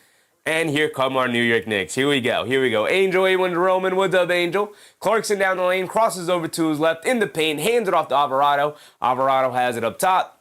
And here come our New York Knicks. Here we go. Angel A1 to Roman. What's up, Angel? Clarkson down the lane, crosses over to his left in the paint, hands it off to Alvarado. Alvarado has it up top.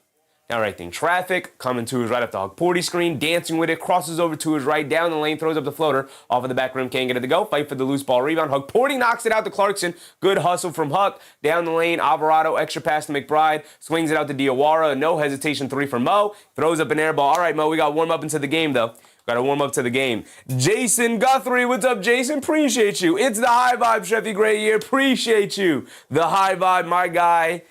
Now directing traffic, coming to his right up the Hukporti screen, dancing with it, crosses over to his right, down the lane, throws up the floater, off of the back rim, can't get it to go. Fight for the loose ball rebound. Hukporti knocks it out to Clarkson. Good hustle from Huck. Down the lane, Alvarado, extra pass to McBride, swings it out to Diawara. No hesitation 3 for Mo. Throws up an air ball. All right, Mo, we got to warm up into the game, though. Got to warm up to the game. Jason Guthrie, what's up, Jason? Appreciate you. It's the high vibe, Sheffy Gray here. Appreciate you. The high vibe, my guy.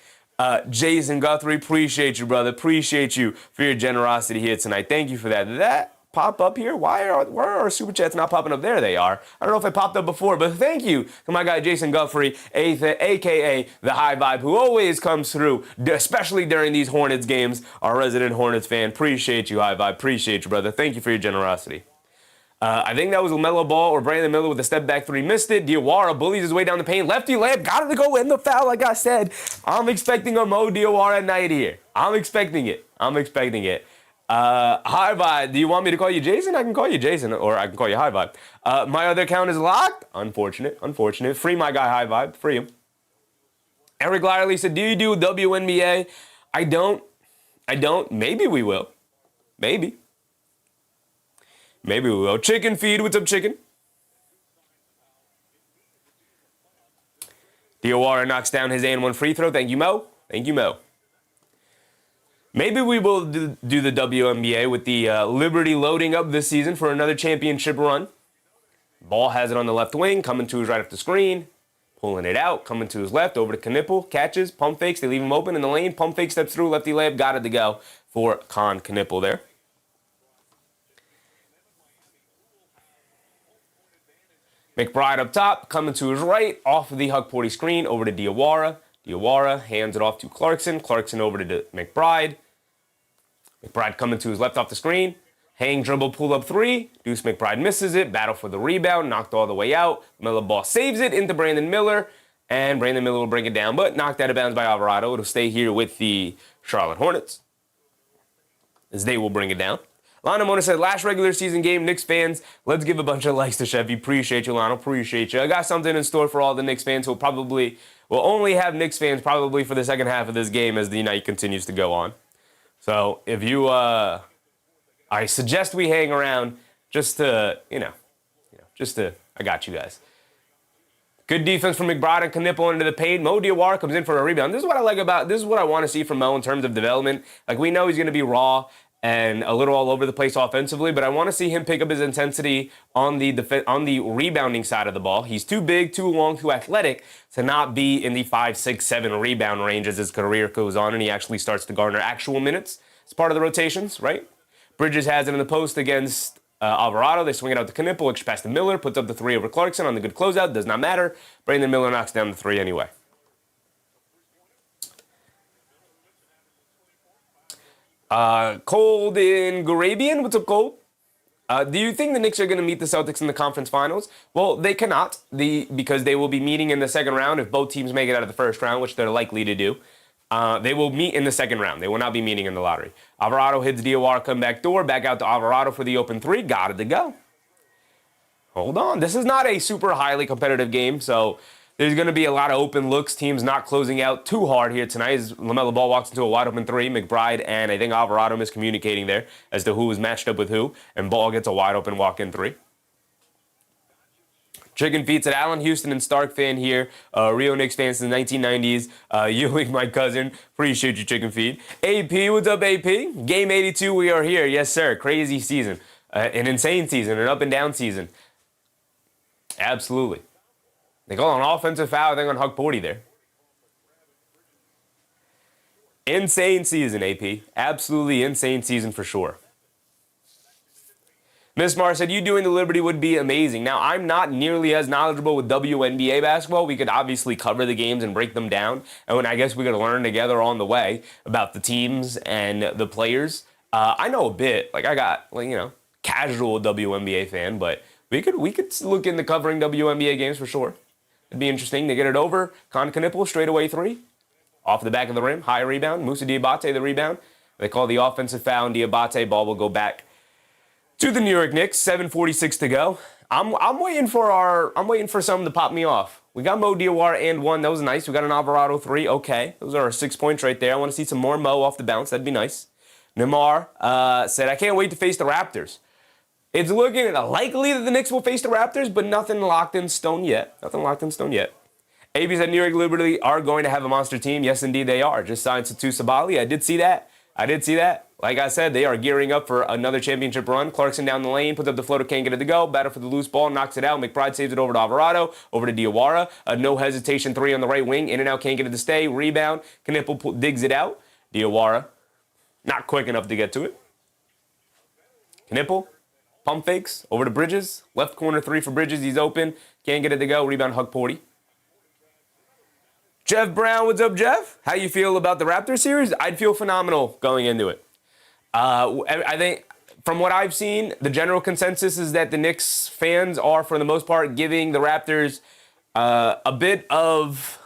Jason Guthrie, appreciate you, brother. Appreciate you for your generosity here tonight. Thank you for that. Did that pop up here? Why are our super chats not popping up? There they are. I don't know if I popped up before, but thank you to my guy Jason Guthrie, a.k.a. the high vibe, who always comes through, especially during these Hornets games. Our resident Hornets fan. Appreciate you, high vibe. Appreciate you, brother. Thank you for your generosity. I think that was LaMelo Ball or Brandon Miller with a step back 3. Missed it. Diawara bullies his way down the paint. Lefty layup. Got it to go in the foul, like I said. I'm expecting a Mo Diawara night here. I'm expecting it. High vibe. Do you want me to call you Jason? I can call you Jason, or I can call you high vibe. My other account is locked. Unfortunate. Free my guy high vibe. Free him. Eric Lyerly said, do you do WNBA? I don't. Maybe we will. Maybe we will. Chicken feed. What's up, chicken? Diawara knocks down his and-one free throw. Thank you, Mo. Maybe we will do the WNBA with the Liberty loading up this season for another championship run. Ball has it on the left wing, coming to his right off the screen. Pulling it out, coming to his left, over to Knipple. Catches, pump fakes. They leave him open in the lane. Pump fake steps through, lefty layup. Got it to go for Con Knipple there. McBride up top, coming to his right, off of the Hukporti screen, over to Diawara. Diawara hands it off to Clarkson. Clarkson over to McBride. McBride coming to his left off the screen. Hang dribble, pull up 3. Deuce McBride misses it. Battle for the rebound, knocked all the way out. Miller Ball saves it into Brandon Miller. And Brandon Miller will bring it down, but knocked out of bounds by Alvarado. It'll stay here with the Charlotte Hornets, as they will bring it down. Lana Mona said, last regular season game, Knicks fans, let's give a bunch of likes to Chevy. Appreciate you, Lana. Appreciate you. I got something in store for all the Knicks fans who will only have Knicks fans probably for the second half of this game as the night continues to go on. So if you, I suggest we hang around just to, I got you guys. Good defense from McBride and Knipple into the paint. Mo Diawara comes in for a rebound. This is what I want to see from Mo in terms of development. Like, we know he's going to be raw and a little all over the place offensively, but I want to see him pick up his intensity on the rebounding side of the ball. He's too big, too long, too athletic to not be in the 5, 6, 7 rebound range as his career goes on and he actually starts to garner actual minutes. It's part of the rotations, right? Bridges has it in the post against Alvarado. They swing it out to Knipple, which pass to Miller, puts up the 3 over Clarkson on the good closeout. Does not matter. Brandon Miller knocks down the 3 anyway. Cold in Garabian. What's up, Cold? Do you think the Knicks are going to meet the Celtics in the conference finals? Well, they cannot, because they will be meeting in the second round if both teams make it out of the first round, which they're likely to do. They will meet in the second round. They will not be meeting in the lottery. Alvarado hits Diawara, come back door, back out to Alvarado for the open 3. Got it to go. Hold on. This is not a super highly competitive game, so there's going to be a lot of open looks. Teams not closing out too hard here tonight as LaMelo Ball walks into a wide open 3. McBride and I think Alvarado miscommunicating there as to who was matched up with who, and Ball gets a wide open walk-in 3. Chicken Feet's at Allen Houston and Stark fan here. Rio Knicks fan since the 1990s. Ewing, my cousin. Appreciate you, Chicken Feet. AP, what's up, AP? Game 82, we are here. Yes, sir. Crazy season. An insane season. An up and down season. Absolutely. They call an offensive foul. I think on Huck Porty there. Insane season, AP. Absolutely insane season for sure. Miss Mar said, you doing the Liberty would be amazing. Now, I'm not nearly as knowledgeable with WNBA basketball. We could obviously cover the games and break them down. And I guess we could learn together on the way about the teams and the players. I know a bit. Like, I got, casual WNBA fan. But we could look into covering WNBA games for sure. It'd be interesting to get it over. Knipple, straightaway 3. Off the back of the rim. High rebound. Musa Diabate, the rebound. They call the offensive foul, and Diabate ball will go back to the New York Knicks, 7:46 to go. I'm waiting for something to pop me off. We got Mo Diawara and 1. That was nice. We got an Alvarado 3. Okay. Those are our 6 points right there. I want to see some more Mo off the bounce. That'd be nice. Neymar said, I can't wait to face the Raptors. It's looking likely that the Knicks will face the Raptors, but nothing locked in stone yet. AB said New York Liberty are going to have a monster team. Yes, indeed they are. Just signed Satu Sabali. I did see that. Like I said, they are gearing up for another championship run. Clarkson down the lane, puts up the floater, can't get it to go. Battle for the loose ball, knocks it out. McBride saves it over to Alvarado, over to Diawara. No hesitation 3 on the right wing. In and out, can't get it to stay. Rebound. Knipple digs it out. Diawara, not quick enough to get to it. Knipple, pump fakes, over to Bridges. Left corner 3 for Bridges. He's open. Can't get it to go. Rebound, Huck Porty. Jeff Brown, what's up, Jeff? How you feel about the Raptors series? I'd feel phenomenal going into it. I think from what I've seen, the general consensus is that the Knicks fans are, for the most part, giving the Raptors a bit of,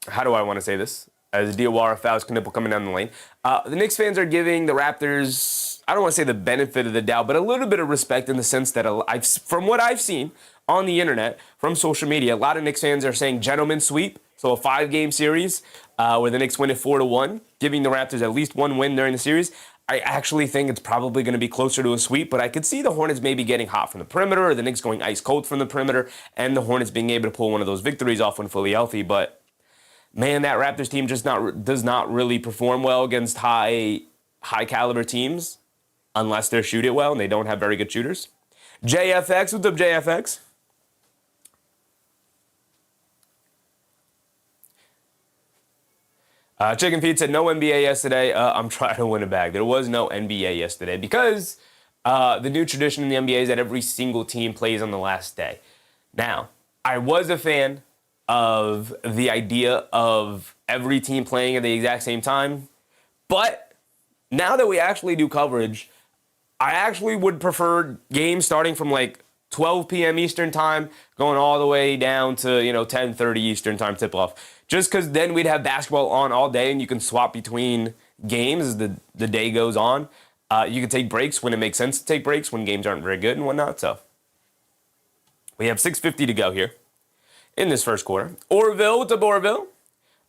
how do I want to say this? As Diawara fouls Knipple coming down the lane. The Knicks fans are giving the Raptors, I don't want to say the benefit of the doubt, but a little bit of respect in the sense that from what I've seen on the internet, from social media, a lot of Knicks fans are saying gentleman sweep. So a 5-game series where the Knicks win it 4-1, giving the Raptors at least 1 win during the series. I actually think it's probably going to be closer to a sweep, but I could see the Hornets maybe getting hot from the perimeter, or the Knicks going ice cold from the perimeter, and the Hornets being able to pull one of those victories off when fully healthy. But man, that Raptors team just does not really perform well against high caliber teams unless they shoot it well, and they don't have very good shooters. JFX, what's up, JFX? Chicken Feet said no NBA yesterday. I'm trying to win a bag. There was no NBA yesterday because the new tradition in the NBA is that every single team plays on the last day. Now, I was a fan of the idea of every team playing at the exact same time, but now that we actually do coverage, I actually would prefer games starting from 12 p.m. Eastern time, going all the way down to 10:30 Eastern time tip-off. Just because then we'd have basketball on all day and you can swap between games as the day goes on. You can take breaks when it makes sense to take breaks, when games aren't very good and whatnot. So we have 6:50 to go here in this first quarter. Orville, what's up, Orville?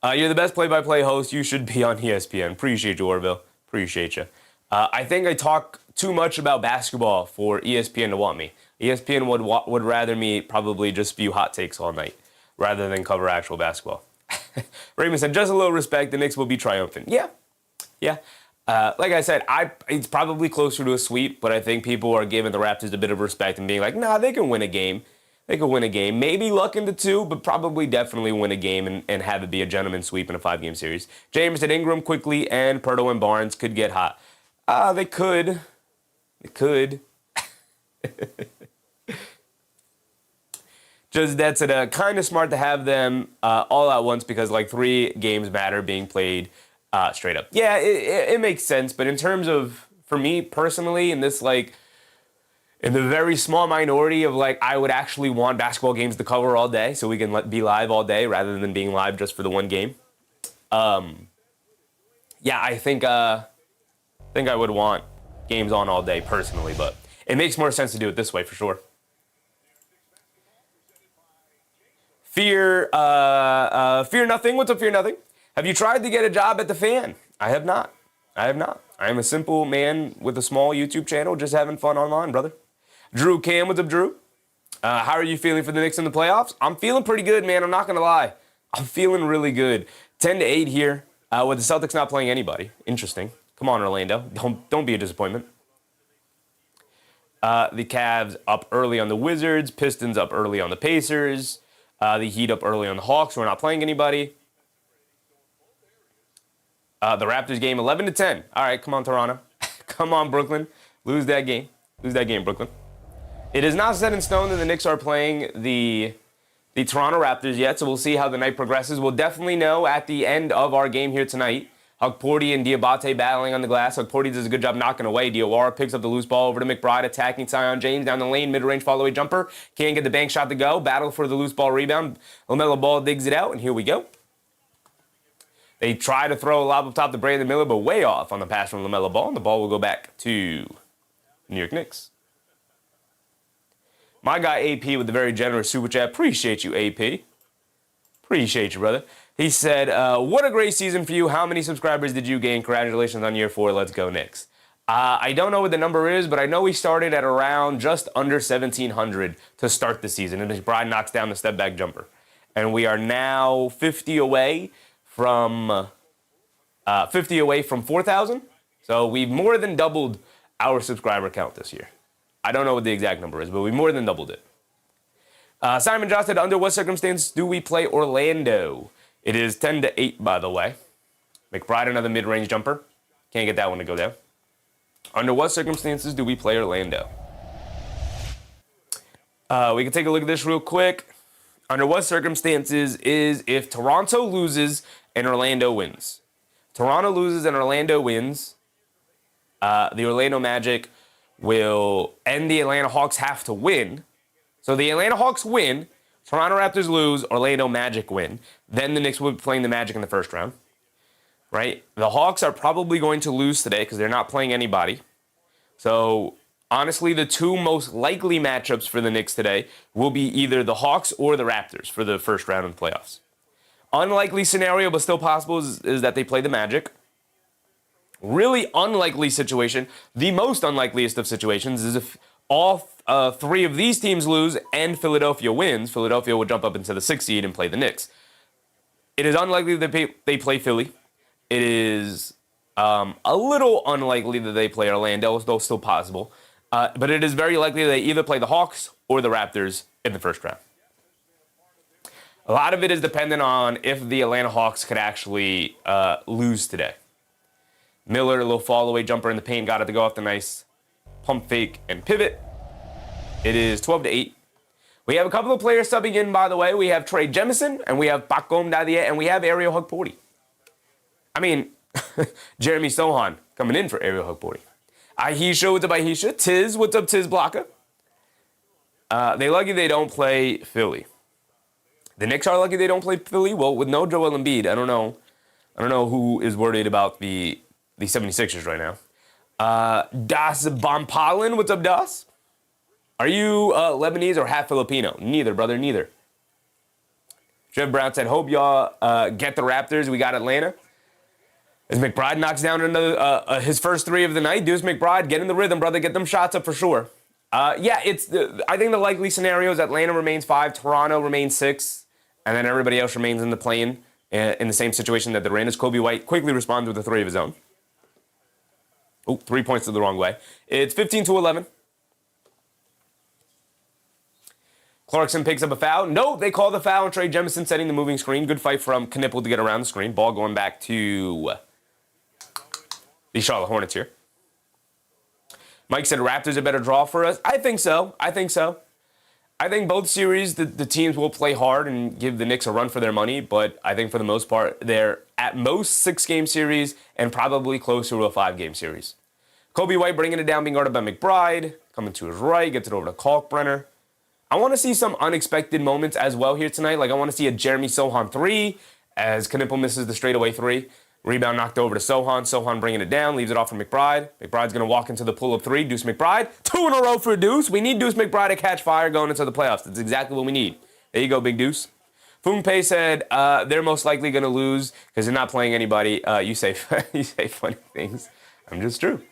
You're the best play-by-play host. You should be on ESPN. Appreciate you, Orville. Appreciate you. I think I talk too much about basketball for ESPN to want me. ESPN would rather me probably just spew hot takes all night rather than cover actual basketball. Raymond said, just a little respect, the Knicks will be triumphant. Yeah. Like I said, it's probably closer to a sweep, but I think people are giving the Raptors a bit of respect and being like, nah, they can win a game. They could win a game. Maybe luck into two, but probably definitely win a game and have it be a gentleman's sweep in a 5-game series. James said Ingram, quickly, and Perto and Barnes could get hot. They could. They could. Just that's it. Kind of smart to have them all at once because like 3 games matter being played straight up. Yeah, it makes sense. But in terms of, for me personally, in this like, in the very small minority of like, I would actually want basketball games to cover all day so we can be live all day rather than being live just for the one game. Yeah, I think I would want games on all day personally, but it makes more sense to do it this way for sure. Fear nothing. What's up, Fear Nothing? Have you tried to get a job at the Fan? I have not. I am a simple man with a small YouTube channel, just having fun online, brother. Drew Cam, what's up, Drew? How are you feeling for the Knicks in the playoffs? I'm feeling pretty good, man. I'm not going to lie. I'm feeling really good. 10-8 here with the Celtics not playing anybody. Interesting. Come on, Orlando. Don't be a disappointment. The Cavs up early on the Wizards. Pistons up early on the Pacers. The Heat up early on the Hawks. We're not playing anybody. The Raptors game, 11-10. All right, come on, Toronto. Come on, Brooklyn. Lose that game. Lose that game, Brooklyn. It is not set in stone that the Knicks are playing the Toronto Raptors yet, so we'll see how the night progresses. We'll definitely know at the end of our game here tonight. Hukporti and Diabate battling on the glass. Hukporti does a good job knocking away. Diawara picks up the loose ball over to McBride, attacking Zion James down the lane, mid-range follow-away jumper. Can't get the bank shot to go. Battle for the loose ball rebound. LaMelo Ball digs it out, and here we go. They try to throw a lob up top to Brandon Miller, but way off on the pass from LaMelo Ball, and the ball will go back to New York Knicks. My guy AP with the very generous super chat. Appreciate you, AP. Appreciate you, brother. He said, what a great season for you. How many subscribers did you gain? Congratulations on year 4. Let's go, Knicks. I don't know what the number is, but I know we started at around just under 1,700 to start the season. And McBride knocks down the step-back jumper. And we are now 50 away from 4,000. So we've more than doubled our subscriber count this year. I don't know what the exact number is, but we more than doubled it. Simon Josh said, under what circumstance do we play Orlando? It is 10-8, by the way. McBride, another mid-range jumper. Can't get that one to go down. Under what circumstances do we play Orlando? We can take a look at this real quick. Under what circumstances is if Toronto loses and Orlando wins? Toronto loses and Orlando wins. The Orlando Magic and the Atlanta Hawks have to win. So the Atlanta Hawks win, Toronto Raptors lose, Orlando Magic win. Then the Knicks will be playing the Magic in the first round, right? The Hawks are probably going to lose today because they're not playing anybody. So honestly, the 2 most likely matchups for the Knicks today will be either the Hawks or the Raptors for the first round of the playoffs. Unlikely scenario, but still possible, is that they play the Magic. Really unlikely situation, the most unlikeliest of situations, is if all 3 of these teams lose and Philadelphia wins. Philadelphia would jump up into the 6th seed and play the Knicks. It is unlikely that they play Philly. It is a little unlikely that they play Orlando, though still possible. But it is very likely that they either play the Hawks or the Raptors in the first round. A lot of it is dependent on if the Atlanta Hawks could actually lose today. Miller, a little fall-away jumper in the paint, got it to go off the nice pump fake and pivot. It is 12-8. We have a couple of players subbing in, by the way. We have Trey Jemison, and we have Pacom Dadia, and we have Ariel Hukporti. I mean, Jeremy Sohan coming in for Ariel Hukporti. Ahisha, what's up, Ahisha? Tiz, what's up, Tiz Blocka? They lucky they don't play Philly. The Knicks are lucky they don't play Philly. Well, with no Joel Embiid, I don't know who is worried about the 76ers right now. Das Bompalin, what's up, Das? Are you Lebanese or half Filipino? Neither, brother, neither. Trev Brown said, hope y'all get the Raptors. We got Atlanta. As McBride knocks down another his first 3 of the night, Deuce McBride, get in the rhythm, brother. Get them shots up for sure. Yeah, I think the likely scenario is Atlanta remains 5, Toronto remains 6, and then everybody else remains in the play-in in the same situation that they're in. As Kobe White quickly responds with a 3 of his own. Oh, 3 points to the wrong way. It's 15-11. Clarkson picks up a foul. No, they call the foul. Trey Jemison setting the moving screen. Good fight from Knipple to get around the screen. Ball going back to the Charlotte Hornets here. Mike said Raptors a better draw for us. I think so. I think both series, the teams will play hard and give the Knicks a run for their money, but I think for the most part, they're at most 6-game series and probably closer to a 5-game series. Kobe White bringing it down, being guarded by McBride. Coming to his right, gets it over to Kalkbrenner. I want to see some unexpected moments as well here tonight. Like, I want to see a Jeremy Sohan 3 as Knipple misses the straightaway 3. Rebound knocked over to Sohan. Sohan bringing it down, leaves it off for McBride. McBride's going to walk into the pull-up 3. Deuce McBride, 2 in a row for Deuce. We need Deuce McBride to catch fire going into the playoffs. That's exactly what we need. There you go, Big Deuce. Foongpei said they're most likely going to lose because they're not playing anybody. You say funny things. I'm just true.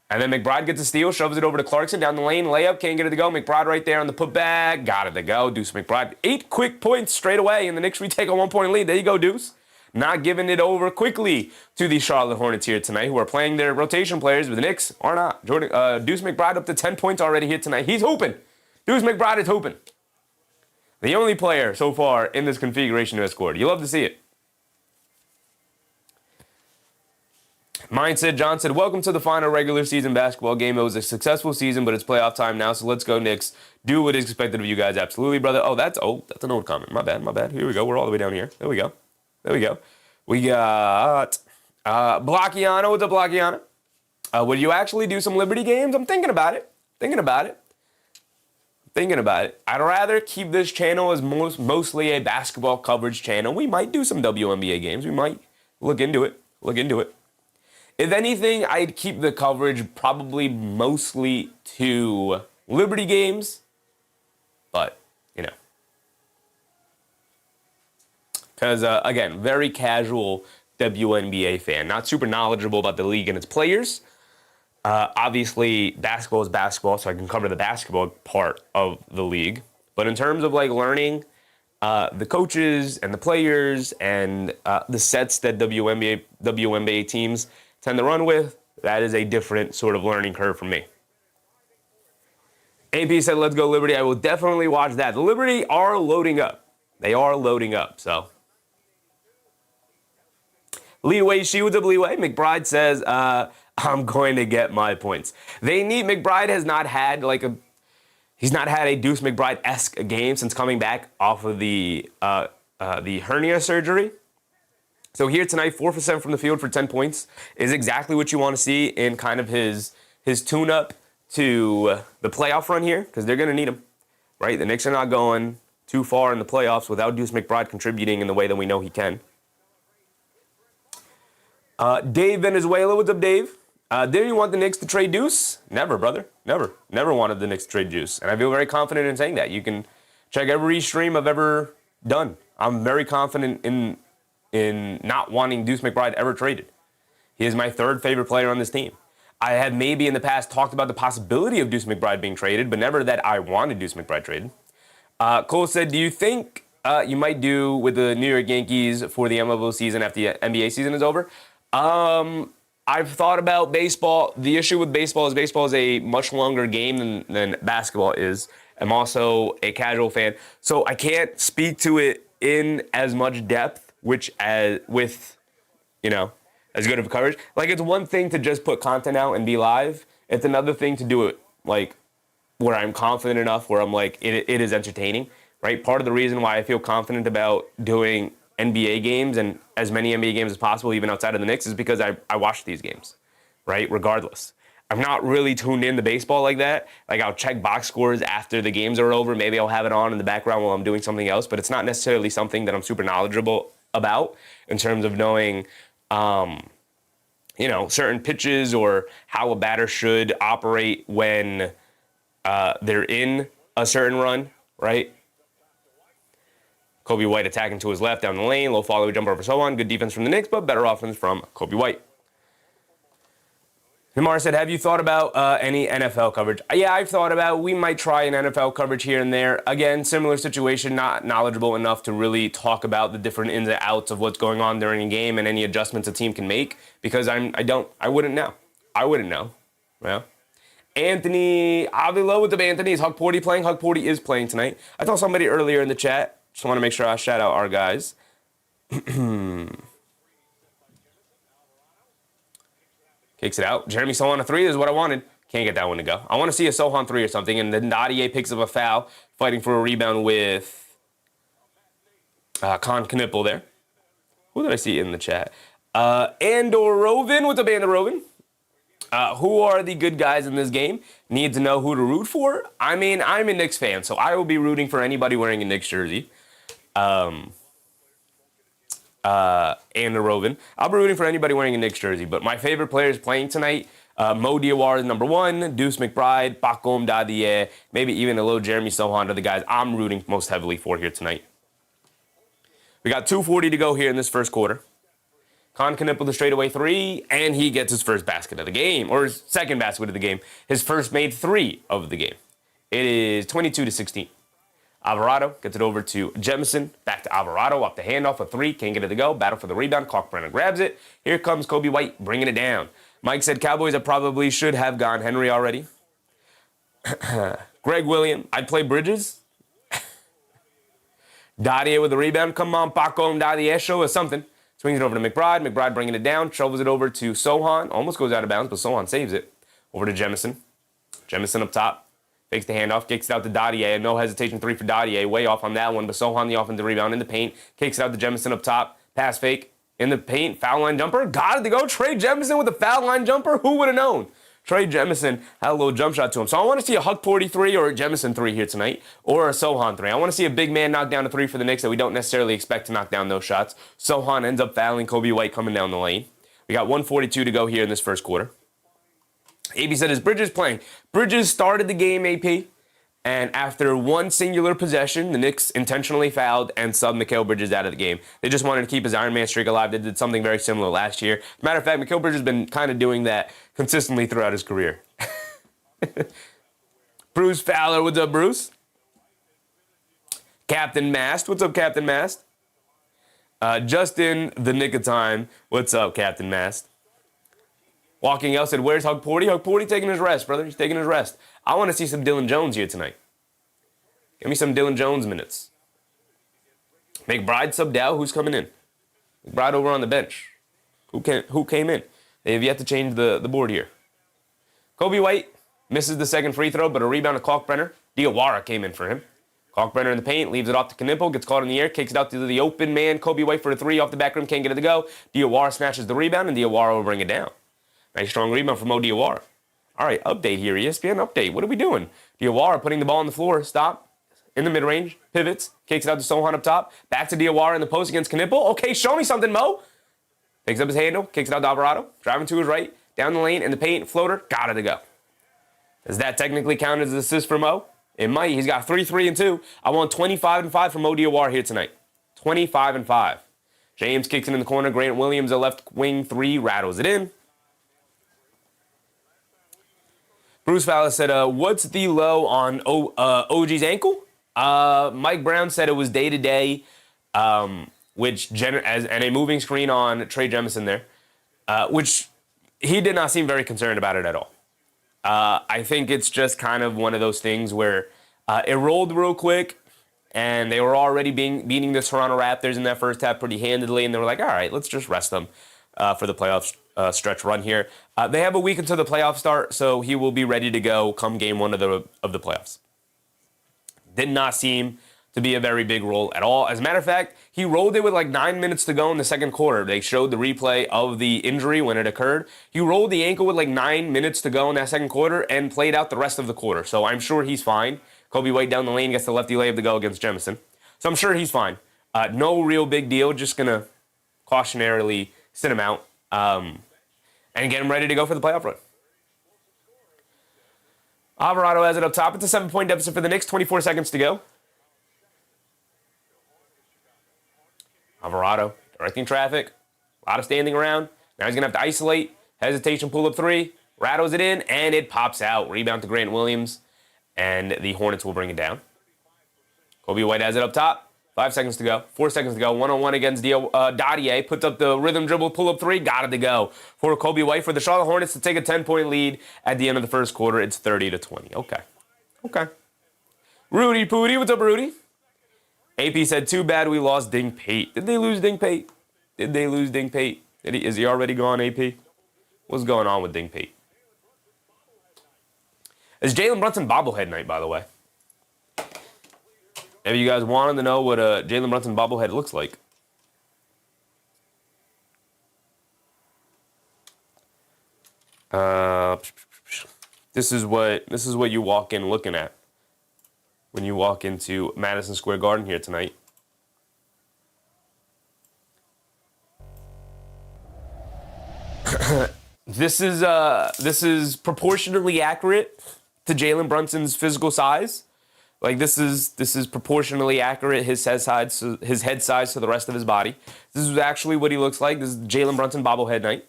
And then McBride gets a steal, shoves it over to Clarkson down the lane. Layup, can't get it to go. McBride right there on the putback. Got it to go. Deuce McBride. 8 quick points straight away, and the Knicks retake a 1-point lead. There you go, Deuce. Not giving it over quickly to the Charlotte Hornets here tonight, who are playing their rotation players, but the Knicks are not. Deuce McBride up to 10 points already here tonight. He's hooping. Deuce McBride is hooping. The only player so far in this configuration who has scored. You love to see it. Mindset John said, welcome to the final regular season basketball game. It was a successful season, but it's playoff time now, so let's go Knicks. Do what is expected of you guys. Absolutely, brother. That's an old comment. My bad. Here we go. We're all the way down here. There we go. We got Blockiano. What's up, Blockiano? Would you actually do some Liberty games? I'm thinking about it. I'd rather keep this channel as mostly a basketball coverage channel. We might do some WNBA games. We might look into it. If anything, I'd keep the coverage probably mostly to Liberty games. But, because, again, very casual WNBA fan. Not super knowledgeable about the league and its players. Obviously, basketball is basketball, so I can cover the basketball part of the league. But in terms of, learning the coaches and the players and the sets that WNBA teams tend to run with, that is a different sort of learning curve for me. AP said, let's go Liberty. I will definitely watch that. The Liberty are loading up. They are loading up, so. Leeway Shields of Leeway. McBride says, I'm going to get my points. McBride has not had he's not had a Deuce McBride-esque game since coming back off of the hernia surgery. So here tonight, 4 for 7 from the field for 10 points is exactly what you want to see in kind of his tune-up to the playoff run here, because they're going to need him, right? The Knicks are not going too far in the playoffs without Deuce McBride contributing in the way that we know he can. Dave Venezuela, what's up, Dave? Didn't you want the Knicks to trade Deuce? Never, brother. Never wanted the Knicks to trade Deuce. And I feel very confident in saying that. You can check every stream I've ever done. I'm very confident in not wanting Deuce McBride ever traded. He is my 3rd favorite player on this team. I had maybe in the past talked about the possibility of Deuce McBride being traded, but never that I wanted Deuce McBride traded. Cole said, do you think you might do with the New York Yankees for the MLB season after the NBA season is over? I've thought about baseball. The issue with baseball is a much longer game than basketball is. I'm also a casual fan, so I can't speak to it in as much depth, as good of a coverage. It's one thing to just put content out and be live. It's another thing to do it where I'm confident enough, where I'm it is entertaining, right? Part of the reason why I feel confident about doing NBA games and as many NBA games as possible, even outside of the Knicks, is because I watch these games, right? Regardless. I'm not really tuned in to baseball like that. I'll check box scores after the games are over. Maybe I'll have it on in the background while I'm doing something else, but it's not necessarily something that I'm super knowledgeable about in terms of knowing, certain pitches or how a batter should operate when they're in a certain run, right? Kobe White attacking to his left down the lane, low follow jumper over so on. Good defense from the Knicks, but better offense from Kobe White. Namar said, have you thought about any NFL coverage? Yeah, I've thought about we might try an NFL coverage here and there. Again, similar situation, not knowledgeable enough to really talk about the different ins and outs of what's going on during a game and any adjustments a team can make because I wouldn't know. I wouldn't know. Well, Anthony Avila, what's up, Anthony? Is Hug Porty playing? Hug Porty is playing tonight. I saw somebody earlier in the chat. Just want to make sure I shout out our guys. Kicks it out. Jeremy Sohan a three is what I wanted. Can't get that one to go. I want to see a Sohan three or something. And then Nadia picks up a foul, fighting for a rebound with Con Knipple there. Who did I see in the chat? Andor Rovin. What's up, Andor Rovin? Who are the good guys in this game? Need to know who to root for? I mean, I'm a Knicks fan, so I will be rooting for anybody wearing a Knicks jersey. And the Rovin. I'll be rooting for anybody wearing a Knicks jersey, but my favorite players playing tonight, Mo Diawara is number one, Deuce McBride, Pakom Dadie, maybe even a little Jeremy Sohan are the guys I'm rooting most heavily for here tonight. We got 2:40 to go here in this first quarter. Con Knipple the straightaway three, and he gets his first basket of the game, or his second basket of the game. His first made three of the game. It is 22-16. Alvarado gets it over to Jemison. Back to Alvarado. Off the handoff, a three. Can't get it to go. Battle for the rebound. Kalkbrenner grabs it. Here comes Kobe White bringing it down. Mike said Cowboys probably should have gone Henry already. Greg William. I'd play Bridges. Dadie with the rebound. Come on, Paco and Dadie. Show us something. Swings it over to McBride. McBride bringing it down. Shovels it over to Sohan. Almost goes out of bounds, but Sohan saves it. Over to Jemison. Jemison up top. Fakes the handoff, kicks it out to Dadie. No hesitation, three for Dadie. Way off on that one, but Sohan the offensive rebound in the paint. Kicks it out to Jemison up top. Pass fake in the paint. Foul line jumper. Got it to go. Trey Jemison with a foul line jumper. Who would have known? Trey Jemison had a little jump shot to him. So I want to see a Huck Porty three or a Jemison three here tonight, or a Sohan three. I want to see a big man knock down a three for the Knicks that we don't necessarily expect to knock down those shots. Sohan ends up fouling Kobe White coming down the lane. We got 1:42 to go here in this first quarter. AB said, is Bridges playing? Bridges started the game, AP. And after one singular possession, the Knicks intentionally fouled and subbed Mikal Bridges out of the game. They just wanted to keep his Iron Man streak alive. They did something very similar last year. Matter of fact, Mikal Bridges has been kind of doing that consistently throughout his career. Bruce Fowler, what's up, Bruce? Captain Mast, what's up, Captain Mast? Just in the nick of time, what's up, Captain Mast? Walking out said, where's Hug Porty? Hug Porty taking his rest, brother. He's taking his rest. I want to see some Dylan Jones here tonight. Give me some Dylan Jones minutes. McBride subbed out. Who's coming in? McBride over on the bench. Who came in? They have yet to change the board here. Kobe White misses the second free throw, but a rebound to Kalkbrenner. Diawara came in for him. Kalkbrenner in the paint, leaves it off to Knipple, gets caught in the air, kicks it out to the open man. Kobe White for a three off the back rim, can't get it to go. Diawara snatches the rebound, and Diawara will bring it down. Nice strong rebound from Mo Diawara. All right, update here, ESPN update. What are we doing? Diawara putting the ball on the floor. Stop. In the mid-range. Pivots. Kicks it out to Sohan up top. Back to Diawara in the post against Knipple. Okay, show me something, Mo. Picks up his handle. Kicks it out to Alvarado. Driving to his right. Down the lane in the paint. Floater. Got it to go. Does that technically count as an assist for Mo? It might. He's got 3, 3, and 2. I want 25 and 5 from Mo Diawara here tonight. 25 and 5. James kicks it in the corner. Grant Williams, a left wing three, rattles it in. Bruce Fowler said, what's the low on OG's ankle? Mike Brown said it was day-to-day, and a moving screen on Trey Jemison there, which he did not seem very concerned about it at all. I think it's just kind of one of those things where it rolled real quick, and they were already beating the Toronto Raptors in that first half pretty handedly, and they were like, all right, let's just rest them for the playoffs. Stretch run here. They have a week until the playoffs start, so he will be ready to go come game one of the playoffs. Did not seem to be a very big roll at all. As a matter of fact, he rolled it with like 9 minutes to go in the second quarter. They showed the replay of the injury when it occurred. He rolled the ankle with like 9 minutes to go in that second quarter and played out the rest of the quarter. So I'm sure he's fine. Kobe White down the lane gets the lefty layup to go against Jemison. So I'm sure he's fine. No real big deal. Just going to cautionarily sit him out. And get him ready to go for the playoff run. Alvarado has it up top. It's a 7-point deficit for the Knicks. 24 seconds to go. Alvarado directing traffic. A lot of standing around. Now he's going to have to isolate. Hesitation, pull up three. rattles it in, and it pops out. Rebound to Grant Williams, and the Hornets will bring it down. Kobe White has it up top. 5 seconds to go. 4 seconds to go. One-on-one against Dadier. Puts up the rhythm dribble, pull-up three. Got it to go for Kobe White for the Charlotte Hornets to take a 10-point lead at the end of the first quarter. It's 30-20. Okay. Rudy Pooty. What's up, Rudy? AP said, too bad we lost Ding Pate. Did they lose Ding Pate? Is he already gone, AP? What's going on with Ding Pate? It's Jalen Brunson bobblehead night, by the way. If you guys wanted to know what a Jalen Brunson bobblehead looks like. This is what you walk in looking at when you walk into Madison Square Garden here tonight. This is proportionally accurate to Jalen Brunson's physical size. Like this is proportionally accurate, his head size to the rest of his body. This is actually what he looks like. This is Jalen Brunson bobblehead night.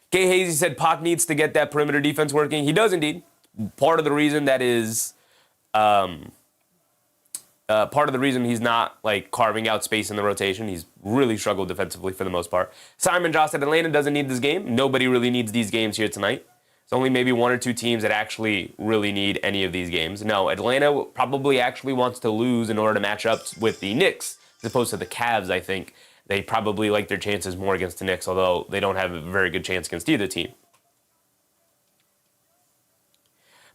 Gay Hazy said Pac needs to get that perimeter defense working. He does indeed. Part of the reason he's not like carving out space in the rotation. He's really struggled defensively for the most part. Simon Joss said Atlanta doesn't need this game. Nobody really needs these games here tonight. It's only maybe one or two teams that actually really need any of these games. No, Atlanta probably actually wants to lose in order to match up with the Knicks, as opposed to the Cavs, I think. They probably like their chances more against the Knicks, although they don't have a very good chance against either team.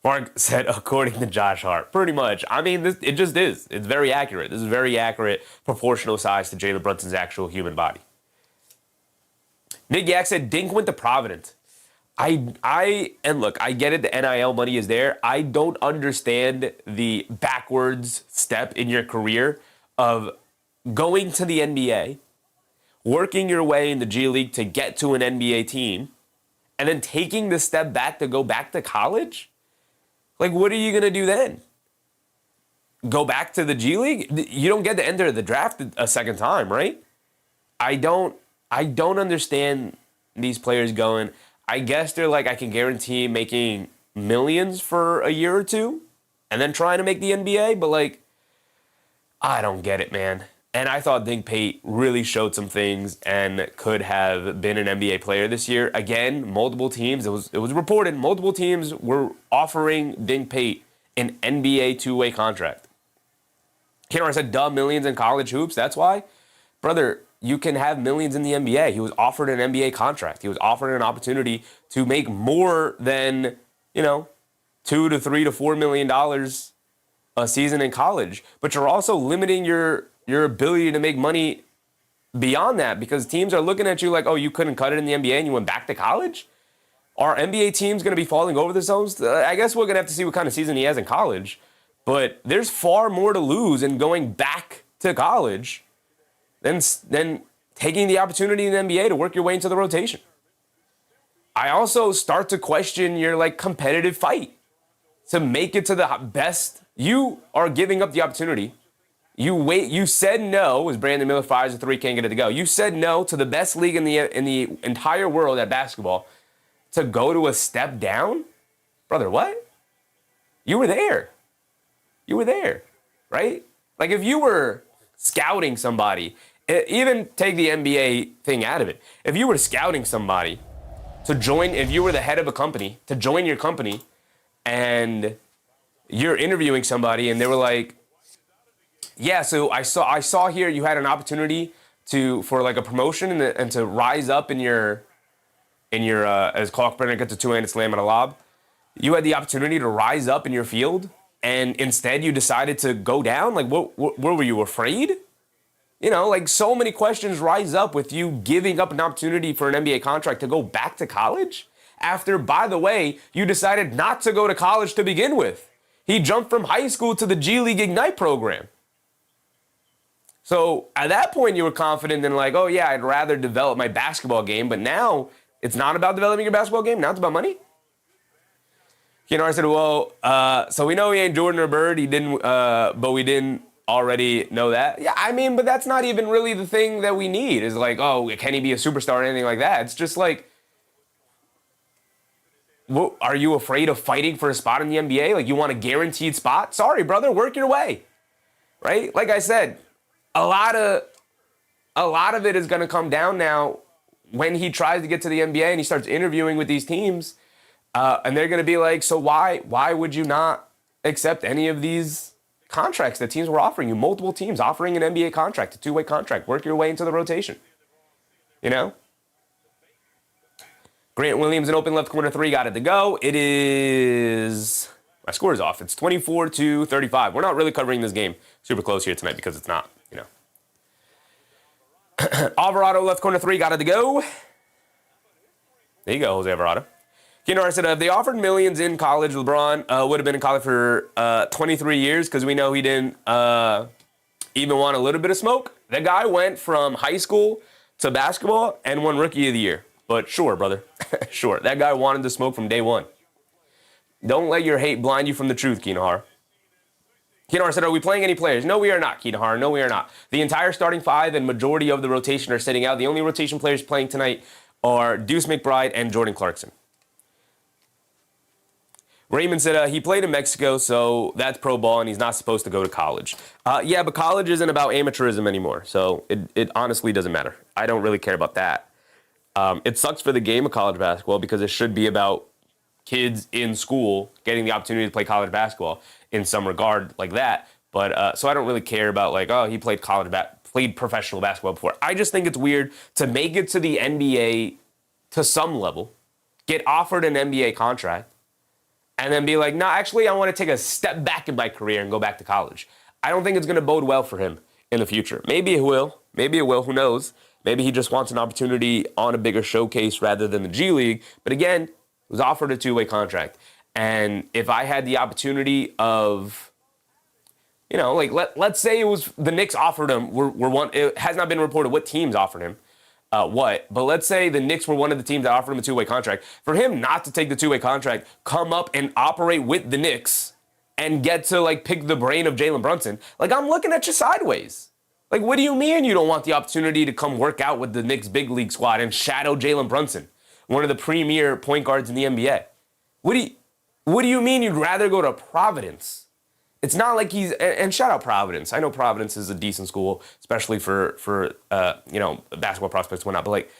Mark said, according to Josh Hart. Pretty much. I mean, it just is. It's very accurate. This is very accurate proportional size to Jalen Brunson's actual human body. Nick Yak said, Dink went to Providence. And look, I get it, the NIL money is there. I don't understand the backwards step in your career of going to the NBA, working your way in the G League to get to an NBA team, and then taking the step back to go back to college? Like, what are you going to do then? Go back to the G League? You don't get to enter the draft a second time, right? I don't understand these players going, I guess they're like, I can guarantee making millions for a year or two and then trying to make the NBA, but like, I don't get it, man. And I thought Dink Pate really showed some things and could have been an NBA player this year. Again, multiple teams, it was reported, multiple teams were offering Dink Pate an NBA two-way contract. Kenner said, duh, millions in college hoops, that's why? Brother, you can have millions in the NBA. He was offered an NBA contract. He was offered an opportunity to make more than, $2 to $3 to $4 million a season in college. But you're also limiting your ability to make money beyond that because teams are looking at you like, oh, you couldn't cut it in the NBA and you went back to college? Are NBA teams going to be falling over the zones? I guess we're going to have to see what kind of season he has in college. But there's far more to lose in going back to college than taking the opportunity in the NBA to work your way into the rotation. I also start to question your competitive fight to make it to the best. You are giving up the opportunity. You said no as Brandon Miller fires a three, can't get it to go. You said no to the best league in the entire world at basketball to go to a step down? Brother, what? You were there. Right? Like if you were scouting somebody, even take the NBA thing out of it. If you were scouting somebody to join, if you were the head of a company, to join your company, and you're interviewing somebody and they were like, yeah, so I saw here you had an opportunity for a promotion and to rise up in your as Kalkbrenner gets a two-handed slam at a lob. You had the opportunity to rise up in your field, and instead you decided to go down. Like, what were you afraid? So many questions rise up with you giving up an opportunity for an NBA contract to go back to college after, by the way, you decided not to go to college to begin with. He jumped from high school to the G League Ignite program. So at that point, you were confident in oh, yeah, I'd rather develop my basketball game. But now it's not about developing your basketball game. Now it's about money. I said, well, so we know he ain't Jordan or Bird. He didn't, but we didn't already know that. Yeah, I mean, but that's not even really the thing that we need is oh, can he be a superstar or anything like that? It's just Are you afraid of fighting for a spot in the NBA? Like, you want a guaranteed spot? Sorry, brother, work your way, right? Like I said, a lot of it is going to come down now when he tries to get to the NBA and he starts interviewing with these teams, and they're going to be like, so why would you not accept any of these contracts that teams were offering you? Multiple teams offering an NBA contract, a two-way contract. Work your way into the rotation, you know? Grant Williams in open left corner 3 got it to go. It is... My score is off. It's 24-35. We're not really covering this game super close here tonight because it's not, you know. Alvarado left corner 3 got it to go. There you go, Jose Alvarado. Keenar said, if they offered millions in college, LeBron would have been in college for 23 years because we know he didn't even want a little bit of smoke. The guy went from high school to basketball and won Rookie of the Year. But sure, brother. Sure. That guy wanted to smoke from day one. Don't let your hate blind you from the truth, Keenahar. Keenahar said, are we playing any players? No, we are not, Keenahar. No, we are not. The entire starting 5 and majority of the rotation are sitting out. The only rotation players playing tonight are Deuce McBride and Jordan Clarkson. Raymond said he played in Mexico, so that's pro ball, and he's not supposed to go to college. Yeah, but college isn't about amateurism anymore, so it honestly doesn't matter. I don't really care about that. It sucks for the game of college basketball because it should be about kids in school getting the opportunity to play college basketball in some regard like that. But so I don't really care about like, oh, he played played professional basketball before. I just think it's weird to make it to the NBA to some level, get offered an NBA contract, and then be like, no, actually, I want to take a step back in my career and go back to college. I don't think it's going to bode well for him in the future. Maybe it will. Maybe it will. Who knows? Maybe he just wants an opportunity on a bigger showcase rather than the G League. But again, was offered a two-way contract. And if I had the opportunity of, you know, like let's say it was the Knicks offered him. It has not been reported what teams offered him but let's say the Knicks were one of the teams that offered him a two-way contract. For him not to take the two-way contract, come up and operate with the Knicks and get to like pick the brain of Jalen Brunson, like I'm looking at you sideways. Like, what do you mean you don't want the opportunity to come work out with the Knicks big league squad and shadow Jalen Brunson, one of the premier point guards in the NBA? What do you mean you'd rather go to Providence? It's not like he's, and shout out Providence. I know Providence is a decent school, especially for you know, basketball prospects and whatnot, but like,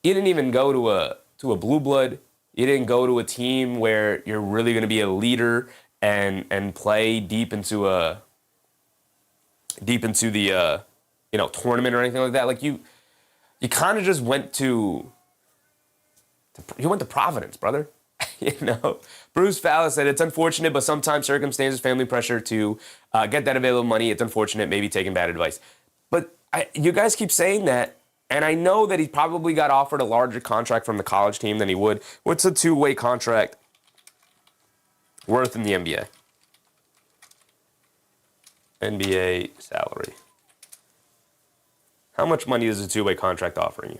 you didn't even go to a blue blood. You didn't go to a team where you're really going to be a leader and play deep into the you know, tournament or anything like that. Like you kind of just went to Providence, brother. You know, Bruce Fowler said it's unfortunate, but sometimes circumstances, family pressure to get that available money. It's unfortunate, maybe taking bad advice. But you guys keep saying that, and I know that he probably got offered a larger contract from the college team than he would. What's a two-way contract worth in the NBA? NBA salary. How much money is a two-way contract offering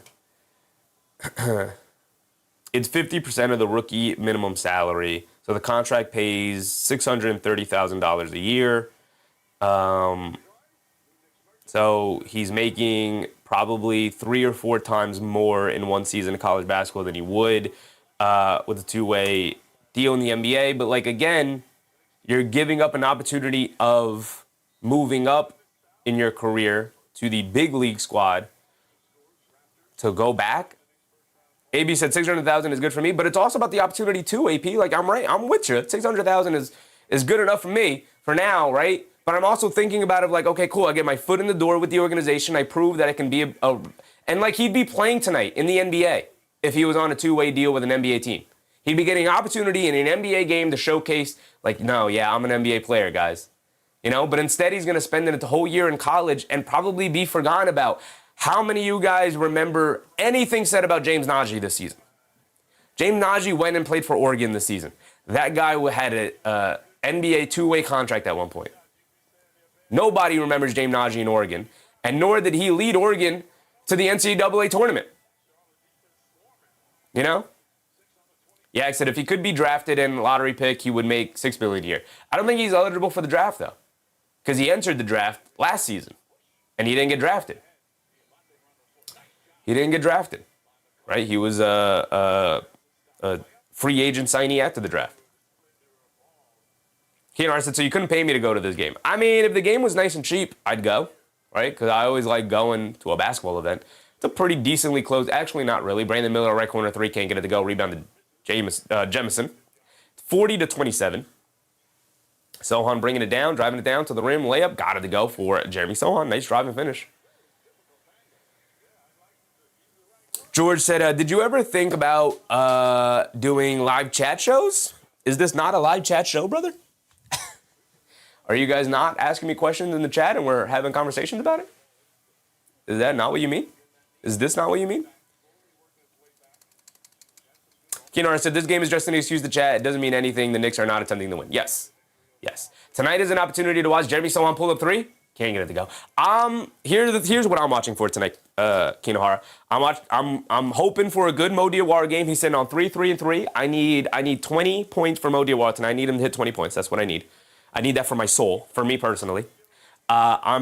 you? It's 50% of the rookie minimum salary. So the contract pays $630,000 a year. So he's making probably 3 or 4 times more in one season of college basketball than he would with a two-way deal in the NBA. But like, again, you're giving up an opportunity of moving up in your career to the big league squad to go back. AB said 600,000 is good for me, but it's also about the opportunity too, AP. Like, I'm right. I'm with you. 600,000 is good enough for me for now, right? But I'm also thinking about it like, okay, cool. I get my foot in the door with the organization. I prove that I can be and like he'd be playing tonight in the NBA if he was on a two-way deal with an NBA team. He'd be getting an opportunity in an NBA game to showcase like, no, yeah, I'm an NBA player, guys. You know, but instead he's going to spend the whole year in college and probably be forgotten about. How many of you guys remember anything said about James Najee this season? James Najee went and played for Oregon this season. That guy had an NBA two-way contract at one point. Nobody remembers James Najee in Oregon, and nor did he lead Oregon to the NCAA tournament. You know? Yeah, I said if he could be drafted and lottery pick, he would make $6 million a year. I don't think he's eligible for the draft, though, because he entered the draft last season, and he didn't get drafted. He didn't get drafted, right? He was a free agent signee after the draft. Keenar said, so you couldn't pay me to go to this game. I mean, if the game was nice and cheap, I'd go, right? Because I always like going to a basketball event. It's a pretty decently close. Actually, not really. Brandon Miller, right corner three, can't get it to go. Rebound to Jemison. 40-27. Sohan bringing it down, driving it down to the rim, layup. Got it to go for Jeremy Sohan. Nice drive and finish. George said, did you ever think about doing live chat shows? Is this not a live chat show, brother? Are you guys not asking me questions in the chat and we're having conversations about it? Is that not what you mean? Is this not what you mean? Keenar said, this game is just an excuse to chat. It doesn't mean anything. The Knicks are not attempting to win. Yes. Yes. Tonight is an opportunity to watch Jeremy Sohan pull up three. Can't get it to go. Here's what I'm watching for tonight, Kinohara. I'm hoping for a good Mo Diawara game. He's sitting on 3-3-3. I need 20 points for Mo Diawara tonight. I need him to hit 20 points. That's what I need. I need that for my soul, for me personally. I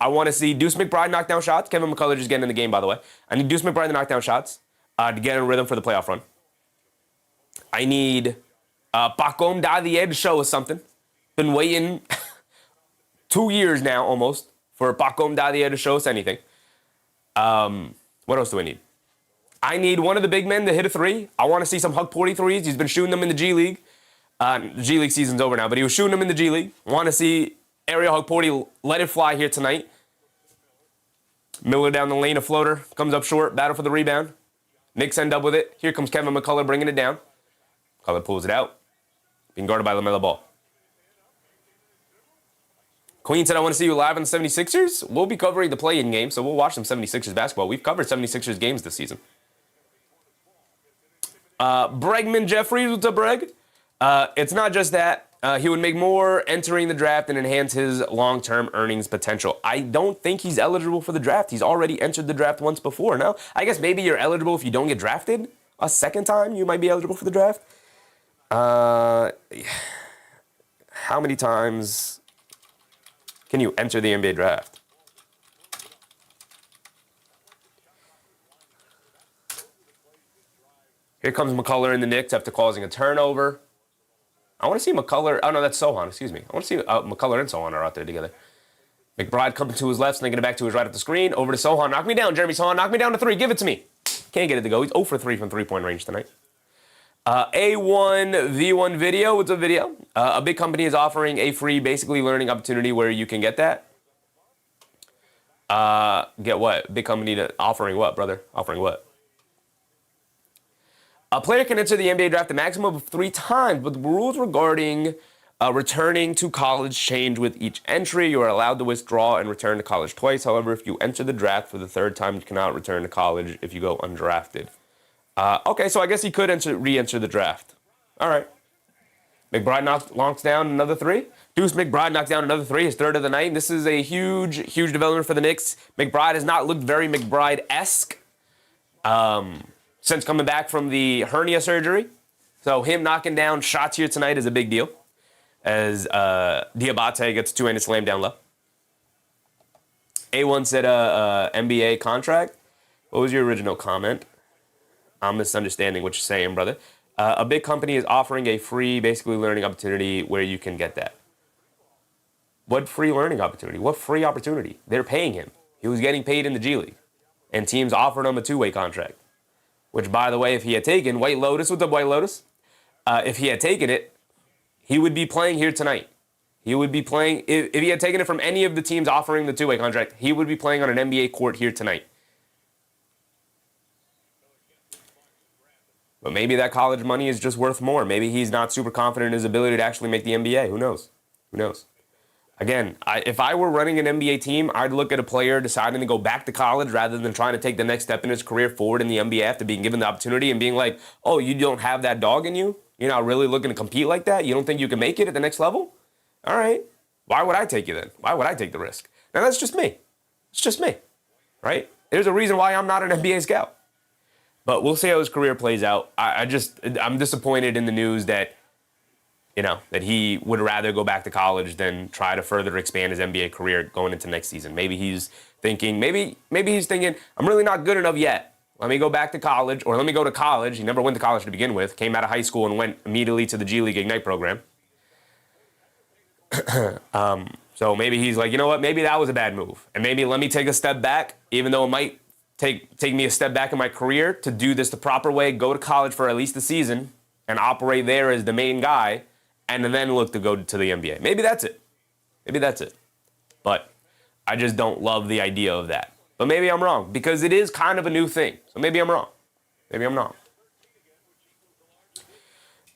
want to see Deuce McBride knock down shots. Kevin McCullough just getting in the game, by the way. I need Deuce McBride to knock down shots to get in rhythm for the playoff run. I need Pacom Dadier to show us something. Been waiting 2 years now almost for Pacom Dadier to show us anything. What else do I need? I need one of the big men to hit a three. I want to see some Huck Porty threes. He's been shooting them in the G League. The G League season's over now, but he was shooting them in the G League. Want to see Ariel Huck Porty let it fly here tonight. Miller down the lane, a floater. Comes up short, battle for the rebound. Knicks end up with it. Here comes Kevin McCullough bringing it down. McCullough pulls it out. Being guarded by LaMelo Ball. Queen said, I want to see you live on the 76ers. We'll be covering the play-in game, so we'll watch some 76ers basketball. We've covered 76ers games this season. Bregman Jeffries, what's up, Breg? It's not just that. He would make more entering the draft and enhance his long-term earnings potential. I don't think he's eligible for the draft. He's already entered the draft once before. No, I guess maybe you're eligible if you don't get drafted. A second time, you might be eligible for the draft. How many times can you enter the NBA draft? Here comes McCullough in the Knicks after causing a turnover. I want to see McCullough. Oh, no, that's Sohan. Excuse me. I want to see McCullough and Sohan are out there together. McBride coming to his left, snaking it back to his right at the screen. Over to Sohan. Knock me down, Jeremy Sohan. Knock me down to three. Give it to me. Can't get it to go. He's 0 for 3 from three-point range tonight. A1V1 Video. What's a video? A big company is offering a free, basically, learning opportunity where you can get that. Get what? Big company offering what, brother? Offering what? A player can enter the NBA draft a maximum of 3 times, but the rules regarding returning to college change with each entry. You are allowed to withdraw and return to college twice. However, if you enter the draft for the 3rd time, you cannot return to college if you go undrafted. Okay, so I guess he could re-enter the draft. All right. McBride knocks down another 3. Deuce McBride knocks down another 3, his 3rd of the night. This is a huge development for the Knicks. McBride has not looked very McBride-esque since coming back from the hernia surgery. So him knocking down shots here tonight is a big deal, as Diabate gets a 2-handed slam down low. A1 said NBA contract. What was your original comment? I'm misunderstanding what you're saying, brother. A big company is offering a free, basically, learning opportunity where you can get that. What free learning opportunity? What free opportunity? They're paying him. He was getting paid in the G League. And teams offered him a 2-way contract. Which, by the way, if he had taken White Lotus, what's up, White Lotus? If he had taken it, he would be playing here tonight. He would be playing, if he had taken it from any of the teams offering the 2-way contract, he would be playing on an NBA court here tonight. But maybe that college money is just worth more. Maybe he's not super confident in his ability to actually make the NBA. Who knows? Who knows? Again, if I were running an NBA team, I'd look at a player deciding to go back to college rather than trying to take the next step in his career forward in the NBA after being given the opportunity and being like, oh, you don't have that dog in you? You're not really looking to compete like that? You don't think you can make it at the next level? All right. Why would I take you then? Why would I take the risk? Now, that's just me. It's just me, right? There's a reason why I'm not an NBA scout. But we'll see how his career plays out. I'm disappointed in the news that, that he would rather go back to college than try to further expand his NBA career going into next season. Maybe he's thinking, I'm really not good enough yet. Let me go back to college, or let me go to college. He never went to college to begin with. Came out of high school and went immediately to the G League Ignite program. So maybe he's like, you know what? Maybe that was a bad move. And maybe let me take a step back, even though it might take me a step back in my career to do this the proper way, go to college for at least a season and operate there as the main guy, and then look to go to the NBA. Maybe that's it. Maybe that's it. But I just don't love the idea of that. But maybe I'm wrong, because it is kind of a new thing. So maybe I'm wrong. Maybe I'm wrong.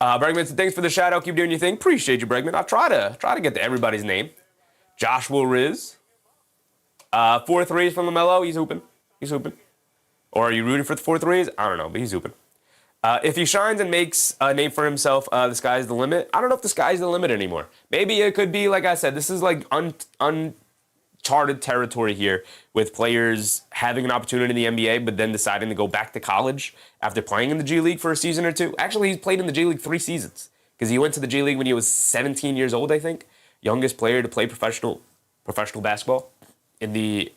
Bregman said, thanks for the shout out. Keep doing your thing. Appreciate you, Bregman. I'll try to get to everybody's name. Joshua Riz. 4 threes from LaMelo. He's hooping. He's hooping. Or are you rooting for the 4 threes? I don't know, but he's hooping. If he shines and makes a name for himself, the sky's the limit. I don't know if the sky's the limit anymore. Maybe it could be, like I said, this is like uncharted territory here with players having an opportunity in the NBA, but then deciding to go back to college after playing in the G League for a season or two. Actually, he's played in the G League 3 seasons because he went to the G League when he was 17 years old, I think. Youngest player to play professional basketball in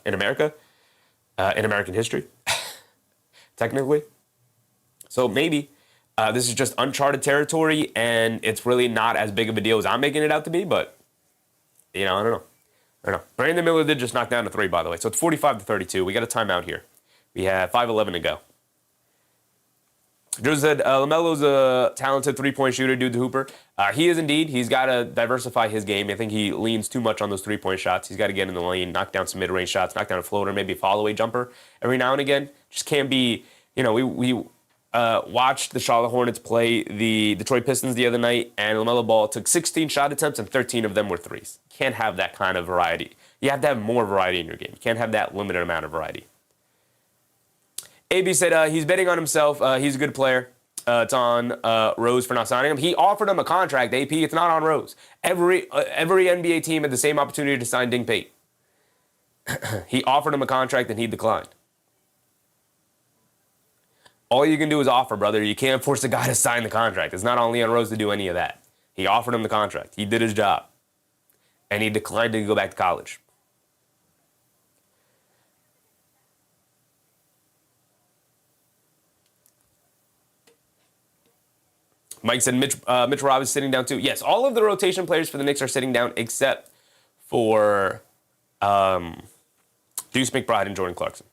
America, in American history, technically. So maybe this is just uncharted territory, and it's really not as big of a deal as I'm making it out to be. But I don't know. Brandon Miller did just knock down a 3, by the way. So it's 45-32. We got a timeout here. We have 5:11 to go. Drew said, LaMelo's a talented three-point shooter, dude, the hooper. He is indeed. He's got to diversify his game. I think he leans too much on those three-point shots. He's got to get in the lane, knock down some mid-range shots, knock down a floater, maybe a fall-away jumper every now and again. Just can't be, we watched the Charlotte Hornets play the Detroit Pistons the other night, and LaMelo Ball took 16 shot attempts, and 13 of them were threes. You can't have that kind of variety. You have to have more variety in your game. You can't have that limited amount of variety. AB said he's betting on himself. He's a good player. It's on Rose for not signing him. He offered him a contract, AP. It's not on Rose. Every NBA team had the same opportunity to sign Ding Pate. He offered him a contract and he declined. All you can do is offer, brother. You can't force a guy to sign the contract. It's not on Leon Rose to do any of that. He offered him the contract. He did his job. And he declined to go back to college. Mike said Mitch Rob is sitting down too. Yes, all of the rotation players for the Knicks are sitting down except for Deuce McBride and Jordan Clarkson.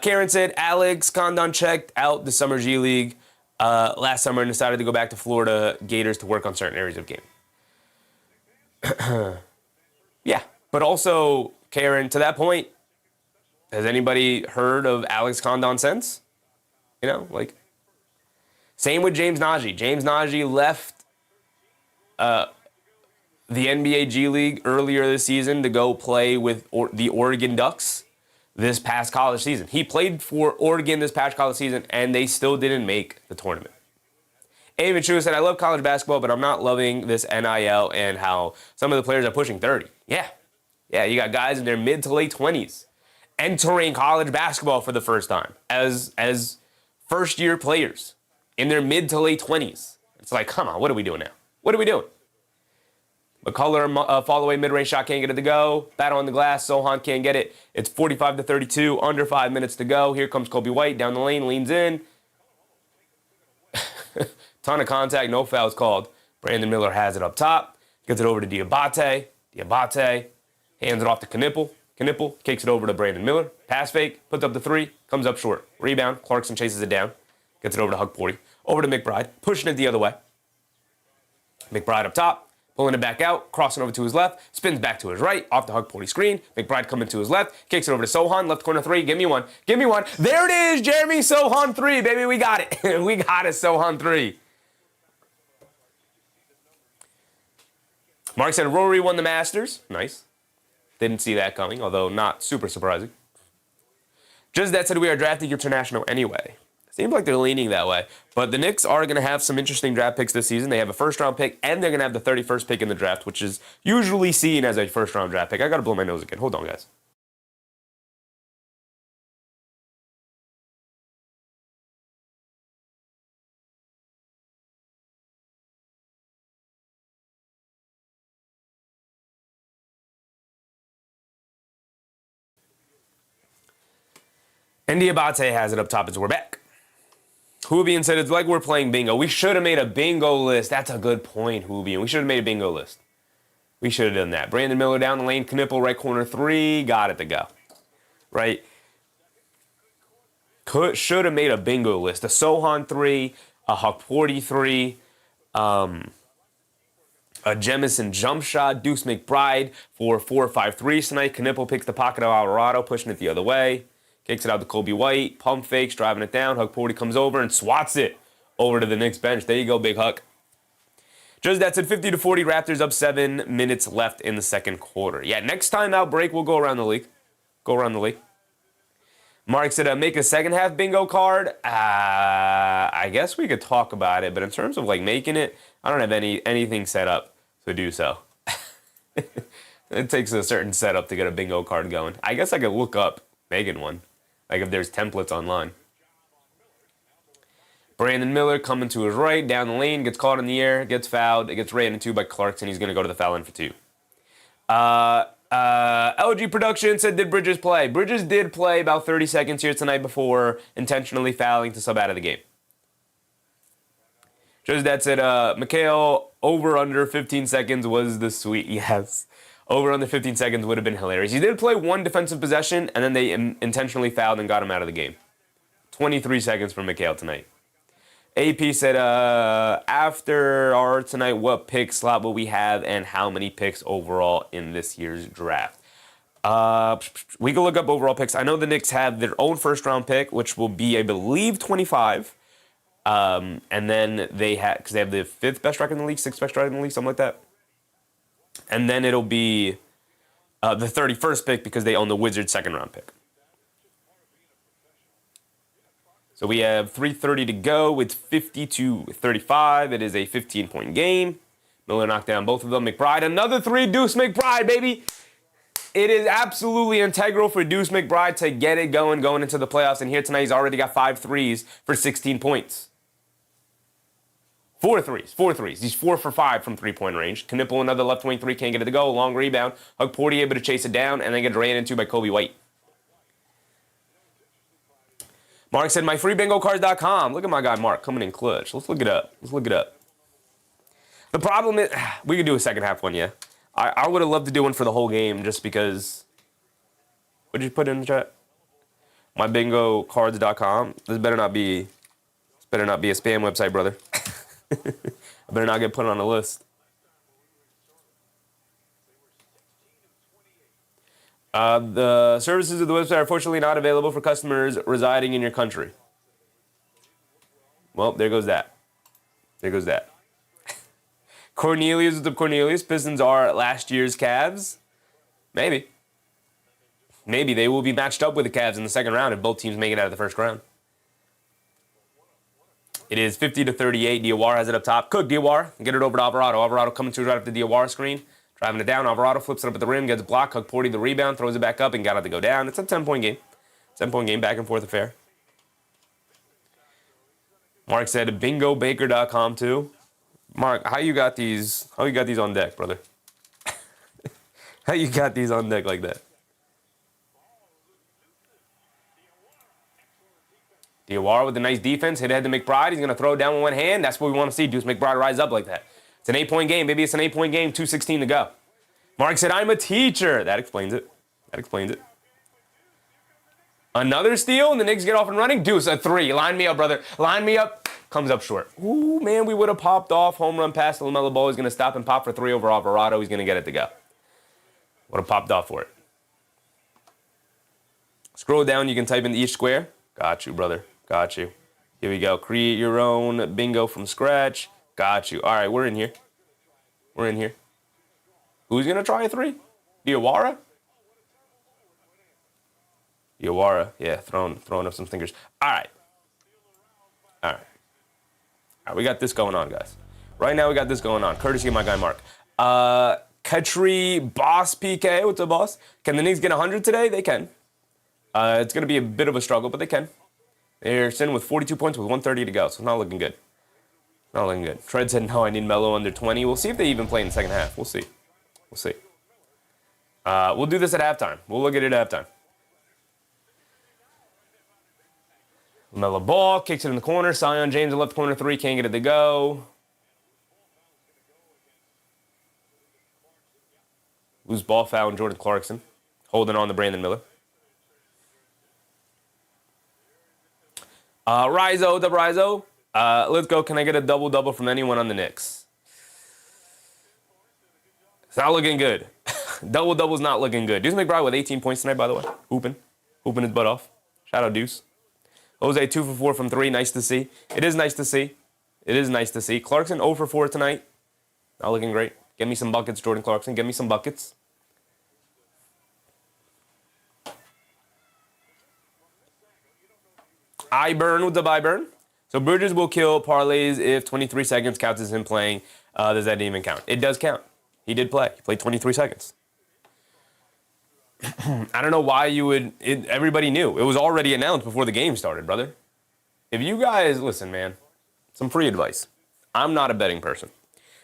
Karen said Alex Condon checked out the Summer G League last summer and decided to go back to Florida Gators to work on certain areas of game. Yeah, but also, Karen, to that point, has anybody heard of Alex Condon since? Same with James Najee. James Najee left the NBA G League earlier this season to go play with the Oregon Ducks this past college season. He played for Oregon this past college season, and they still didn't make the tournament. Amy Chu said, I love college basketball, but I'm not loving this NIL and how some of the players are pushing 30. Yeah, you got guys in their mid to late 20s entering college basketball for the first time as first-year players in their mid to late 20s. It's like, come on, what are we doing now? What are we doing? McCullough, fall away mid-range shot, can't get it to go. Battle on the glass, Sohan can't get it. It's 45-32, under 5 minutes to go. Here comes Kobe White down the lane, leans in. Ton of contact, no fouls called. Brandon Miller has it up top, gets it over to Diabate. Diabate hands it off to Knipple. Knipple kicks it over to Brandon Miller. Pass fake, puts up the 3, comes up short. Rebound, Clarkson chases it down. Gets it over to Hug Porty. Over to McBride, pushing it the other way. McBride up top, pulling it back out, crossing over to his left, spins back to his right, off the Hug Porty screen. McBride coming to his left, kicks it over to Sohan, left corner 3. Give me one. Give me one. There it is, Jeremy Sohan 3, baby. We got it. We got it, Sohan 3. Mark said Rory won the Masters. Nice. Didn't see that coming, although not super surprising. Just that said we are drafting international anyway. Seems like they're leaning that way. But the Knicks are going to have some interesting draft picks this season. They have a first-round pick, and they're going to have the 31st pick in the draft, which is usually seen as a first-round draft pick. I got to blow my nose again. Hold on, guys. And Diabate has it up top as we're back. Hoobian said, it's like we're playing bingo. We should have made a bingo list. That's a good point, Hoobian. We should have made a bingo list. We should have done that. Brandon Miller down the lane. Knipple, right corner 3. Got it to go. Right? Should have made a bingo list. A Sohan 3. A Hukporty 3. A Jemison jump shot. Deuce McBride for 4-5-3 tonight. Knipple picks the pocket of Alvarado, pushing it the other way. Kicks it out to Kobe White. Pump fakes, driving it down. Hukporty comes over and swats it over to the Knicks bench. There you go, Big Huck. Just that's at 50-40. Raptors up 7 minutes left in the second quarter. Yeah, next time out break, we'll go around the league. Go around the league. Mark said, make a second half bingo card. I guess we could talk about it, but in terms of like making it, I don't have anything set up to do so. It takes a certain setup to get a bingo card going. I guess I could look up making one, like if there's templates online. Brandon Miller coming to his right, down the lane, gets caught in the air, gets fouled. It gets ran into by Clarkson. He's going to go to the foul line for 2. LG Production said, did Bridges play? Bridges did play about 30 seconds here tonight before intentionally fouling to sub out of the game. Just that said, Mikhail, over under 15 seconds was the sweet. Yes. Over under 15 seconds would have been hilarious. He did play 1 defensive possession, and then they intentionally fouled and got him out of the game. 23 seconds for Mikhail tonight. AP said, after our tonight, what pick slot will we have and how many picks overall in this year's draft? We can look up overall picks. I know the Knicks have their own first-round pick, which will be, I believe, 25. And then they have, because they have the 5th best record in the league, 6th best record in the league, something like that. And then it'll be the 31st pick because they own the Wizards' second-round pick. So we have 3:30 to go. It's 50-35. It is a 15-point game. Miller knocked down both of them. McBride, another 3. Deuce McBride, baby. It is absolutely integral for Deuce McBride to get it going into the playoffs. And here tonight, he's already got 5 threes for 16 points. 4 threes. He's 4 for 5 from three-point range. Knipple, another left wing 3, can't get it to go. Long rebound. Hukporty able to chase it down and then get ran into by Kobe White. Mark said, myfreebingocards.com. Look at my guy Mark coming in clutch. Let's look it up. The problem is, we could do a second half one, yeah. I would have loved to do one for the whole game just because. What did you put in the chat? Mybingocards.com. This better not be a spam website, brother. I better not get put on a list. The services of the website are unfortunately not available for customers residing in your country. Well, there goes that. Cornelius, what's up, Cornelius? Pistons are last year's Cavs. Maybe they will be matched up with the Cavs in the second round if both teams make it out of the first round. It is 50-38. Diawara has it up top. Cook, Diawara. Get it over to Alvarado. Alvarado coming to right up the Diawara screen. Driving it down. Alvarado flips it up at the rim. Gets blocked. Hukporty the rebound. Throws it back up and got it to go down. It's a 10-point game. 10-point game. Back and forth affair. Mark said bingobaker.com too. Mark, how you got these on deck, brother? How you got these on deck like that? Diawara with a nice defense. Hit ahead to McBride. He's going to throw it down with one hand. That's what we want to see. Deuce McBride rise up like that. It's an 8-point game. Maybe it's an 8-point game. 2:16 to go. Mark said, I'm a teacher. That explains it. Another steal, and the Knicks get off and running. Deuce, a 3. Line me up, brother. Line me up. Comes up short. Ooh, man, we would have popped off. Home run pass to LaMelo Ball. He's going to stop and pop for 3 over Alvarado. He's going to get it to go. Would have popped off for it. Scroll down. You can type in each square. Got you, brother. Got you. Here we go. Create your own bingo from scratch. Got you. All right, we're in here. Who's going to try a 3? Diawara? Yeah, throwing up some fingers. All right, we got this going on, guys. Right now, we got this going on. Courtesy of my guy, Mark. Katri Boss PK. What's up, boss? Can the Knicks get 100 today? They can. It's going to be a bit of a struggle, but they can. They're sitting with 42 points with 1:30 to go, so it's not looking good. Fred said, no, I need Melo under 20. We'll see if they even play in the second half. We'll see. We'll do this at halftime. We'll look at it at halftime. LaMelo Ball kicks it in the corner. Zion James in left corner 3, can't get it to go. Loose ball foul on Jordan Clarkson. Holding on to Brandon Miller. Rizzo. Let's go. Can I get a double-double from anyone on the Knicks? It's not looking good. Double-double's not looking good. Deuce McBride with 18 points tonight, by the way. Hooping his butt off. Shout out Deuce. Jose 2 for 4 from 3. Nice to see. It is nice to see. Clarkson 0 for 4 tonight. Not looking great. Get me some buckets, Jordan Clarkson. Get me some buckets. I burn with the buy burn. So Bridges will kill parlays if 23 seconds counts as him playing. Does that even count? It does count. He did play. He played 23 seconds. I don't know why you would... everybody knew. It was already announced before the game started, brother. If you guys... Listen, man. Some free advice. I'm not a betting person.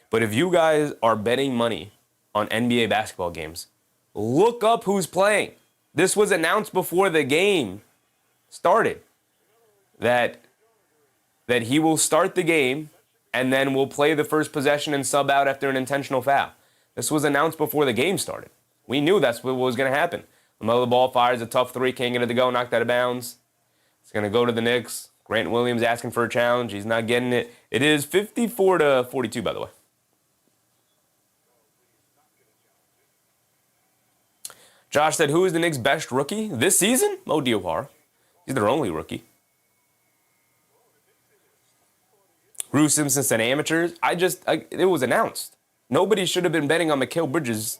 But if you guys are betting money on NBA basketball games, look up who's playing. This was announced before the game started. That he will start the game and then will play the first possession and sub out after an intentional foul. This was announced before the game started. We knew that's what was going to happen. LaMelo Ball fires a tough 3, can't get it to go, knocked out of bounds. It's going to go to the Knicks. Grant Williams asking for a challenge. He's not getting it. It is 54-42, by the way. Josh said, who is the Knicks' best rookie this season? Mo Diawara. He's their only rookie. Bruce Simpson said amateurs. It was announced. Nobody should have been betting on Mikal Bridges'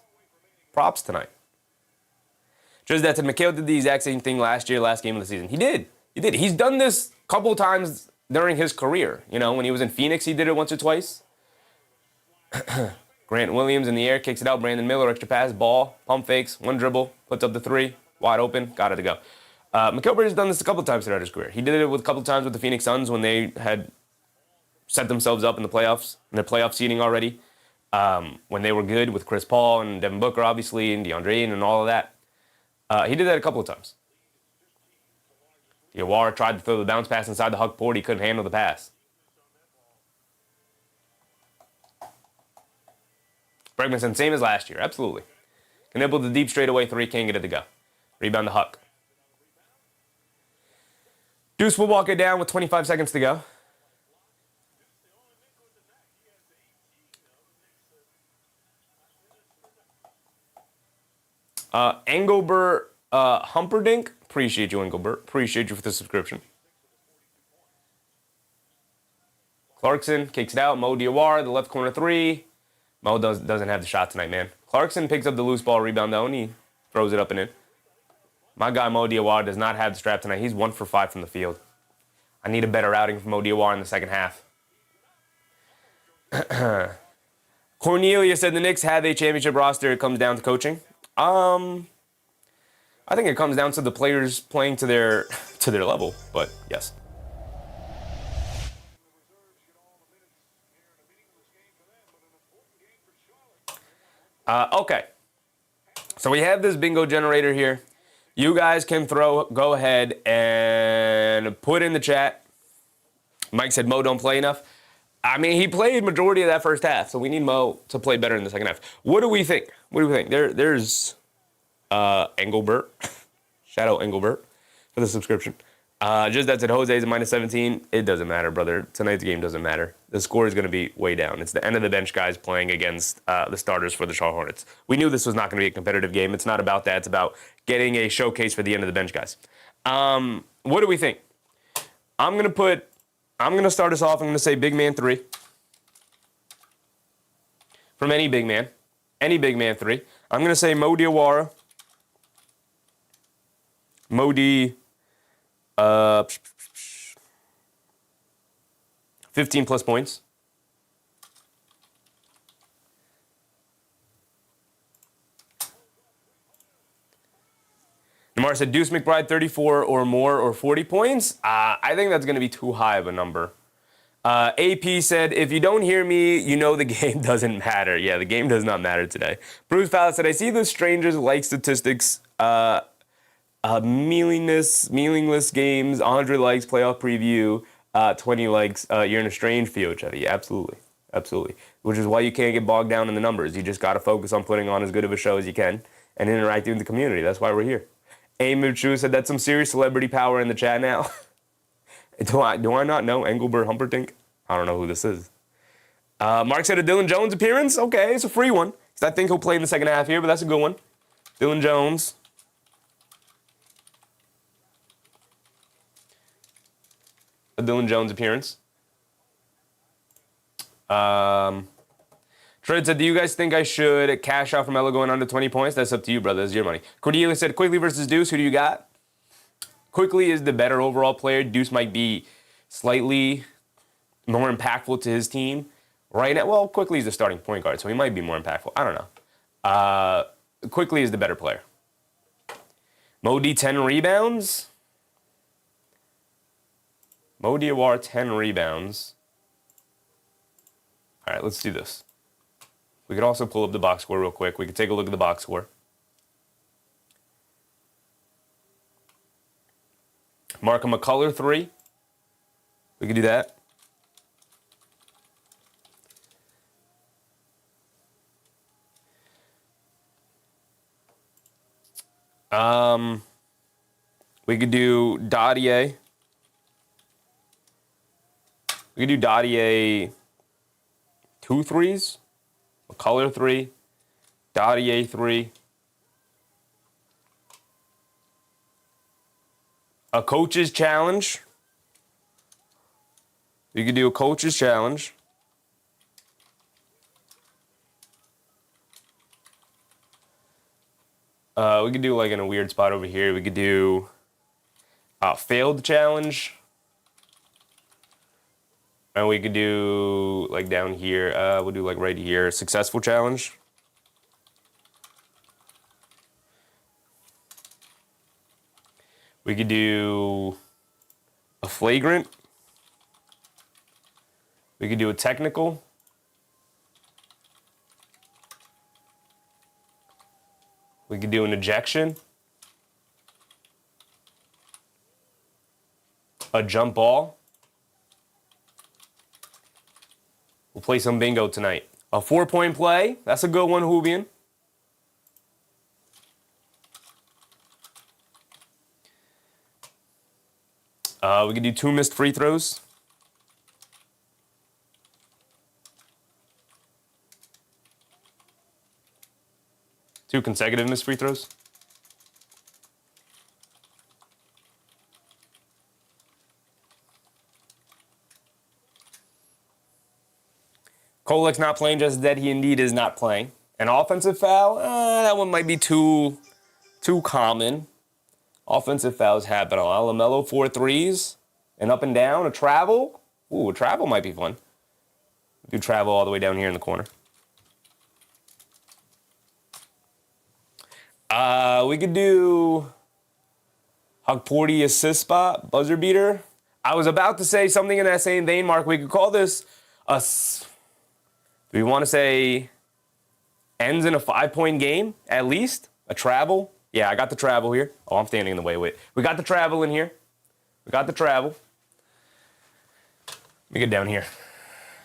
props tonight. Just that said, Mikal did the exact same thing last year, last game of the season. He did. He's done this a couple of times during his career. You know, when he was in Phoenix, he did it once or twice. Grant Williams in the air, kicks it out. Brandon Miller, extra pass, ball, pump fakes, one dribble, puts up the 3, wide open, got it to go. Mikal Bridges has done this a couple of times throughout his career. He did it a couple of times with the Phoenix Suns when they had set themselves up in the playoffs, in their playoff seeding already. When they were good with Chris Paul and Devin Booker, obviously, and DeAndre Ayton and all of that. He did that a couple of times. Diawara tried to throw the bounce pass inside the Huck board. He couldn't handle the pass. Pregame said same as last year. Absolutely. Can nibble the deep straightaway 3, can't get it to go. Rebound the Huck. Deuce will walk it down with 25 seconds to go. Engelbert Humperdinck. Appreciate you, Engelbert. Appreciate you for the subscription. Clarkson kicks it out. Mo Diawara, the left corner 3. Mo doesn't have the shot tonight, man. Clarkson picks up the loose ball rebound, though, and he throws it up and in. My guy, Mo Diawara, does not have the strap tonight. He's 1 for 5 from the field. I need a better outing from Mo Diawara in the second half. Cornelia said the Knicks have a championship roster. It comes down to coaching. I think it comes down to the players playing to their level, but yes. Okay. So we have this bingo generator here. You guys can go ahead and put in the chat. Mike said Mo don't play enough. I mean, he played majority of that first half, so we need Mo to play better in the second half. What do we think? There's Engelbert. Shout out Engelbert for the subscription. Just that said, Jose's a -17. It doesn't matter, brother. Tonight's game doesn't matter. The score is going to be way down. It's the end of the bench guys playing against the starters for the Charlotte Hornets. We knew this was not going to be a competitive game. It's not about that. It's about getting a showcase for the end of the bench guys. What do we think? I'm going to start us off. I'm going to say big man 3. From any big man. Any big man 3. I'm going to say Mo Diawara. Mo D. 15 plus points. Namar said Deuce McBride 34 or more or 40 points. I think that's going to be too high of a number. AP said, if you don't hear me, you know the game doesn't matter. Yeah, the game does not matter today. Bruce Fowler said, I see the strangers like statistics Meaningless games, 100 likes, playoff preview, 20 likes. You're in a strange field, Chevy. Absolutely. Absolutely. Which is why you can't get bogged down in the numbers. You just got to focus on putting on as good of a show as you can and interacting with the community. That's why we're here. Amy Chu said that's some serious celebrity power in the chat now. Do I not know Engelbert Humperdinck? I don't know who this is. Mark said a Dylan Jones appearance. Okay, it's a free one. I think he'll play in the second half here, but that's a good one. Dylan Jones. A Dylan Jones appearance. Fred said, do you guys think I should cash out from LaMelo going under 20 points? That's up to you, brother. That's your money. Cordelia said, Quickly versus Deuce. Who do you got? Quickly is the better overall player. Deuce might be slightly more impactful to his team right now. Well, Quickly is the starting point guard, so he might be more impactful. I don't know. Quickly is the better player. Modi, 10 rebounds. Modi Awar, 10 rebounds. All right, let's do this. We could also pull up the box score real quick. We could take a look at the box score. Markham McCullough, 3. We could do that. We could do Dottier. We could do Dottier 2 threes. McCullough 3. Dottier 3. A coach's challenge. You could do a coach's challenge. We could do like in a weird spot over here. We could do failed challenge. And we could do like down here. We'll do like right here, successful challenge. We could do a flagrant. We could do a technical. We could do an ejection. A jump ball. We'll play some bingo tonight. A 4-point play. That's a good one, Hubian. We could do 2 missed free throws. Two consecutive missed free throws. Kolek's not playing just that he indeed is not playing. An offensive foul? That one might be too common. Offensive fouls happen a lot. LaMelo 4 threes. And up and down. A travel. Ooh, a travel might be fun. Do travel all the way down here in the corner. We could do Hugporty assist spot, buzzer beater. I was about to say something in that same vein, Mark. We could call this a... Do we want to say ends in a 5-point game, at least? A travel? Yeah, I got the travel here. Oh, I'm standing in the way. Wait. We got the travel in here. We got the travel. Let me get down here.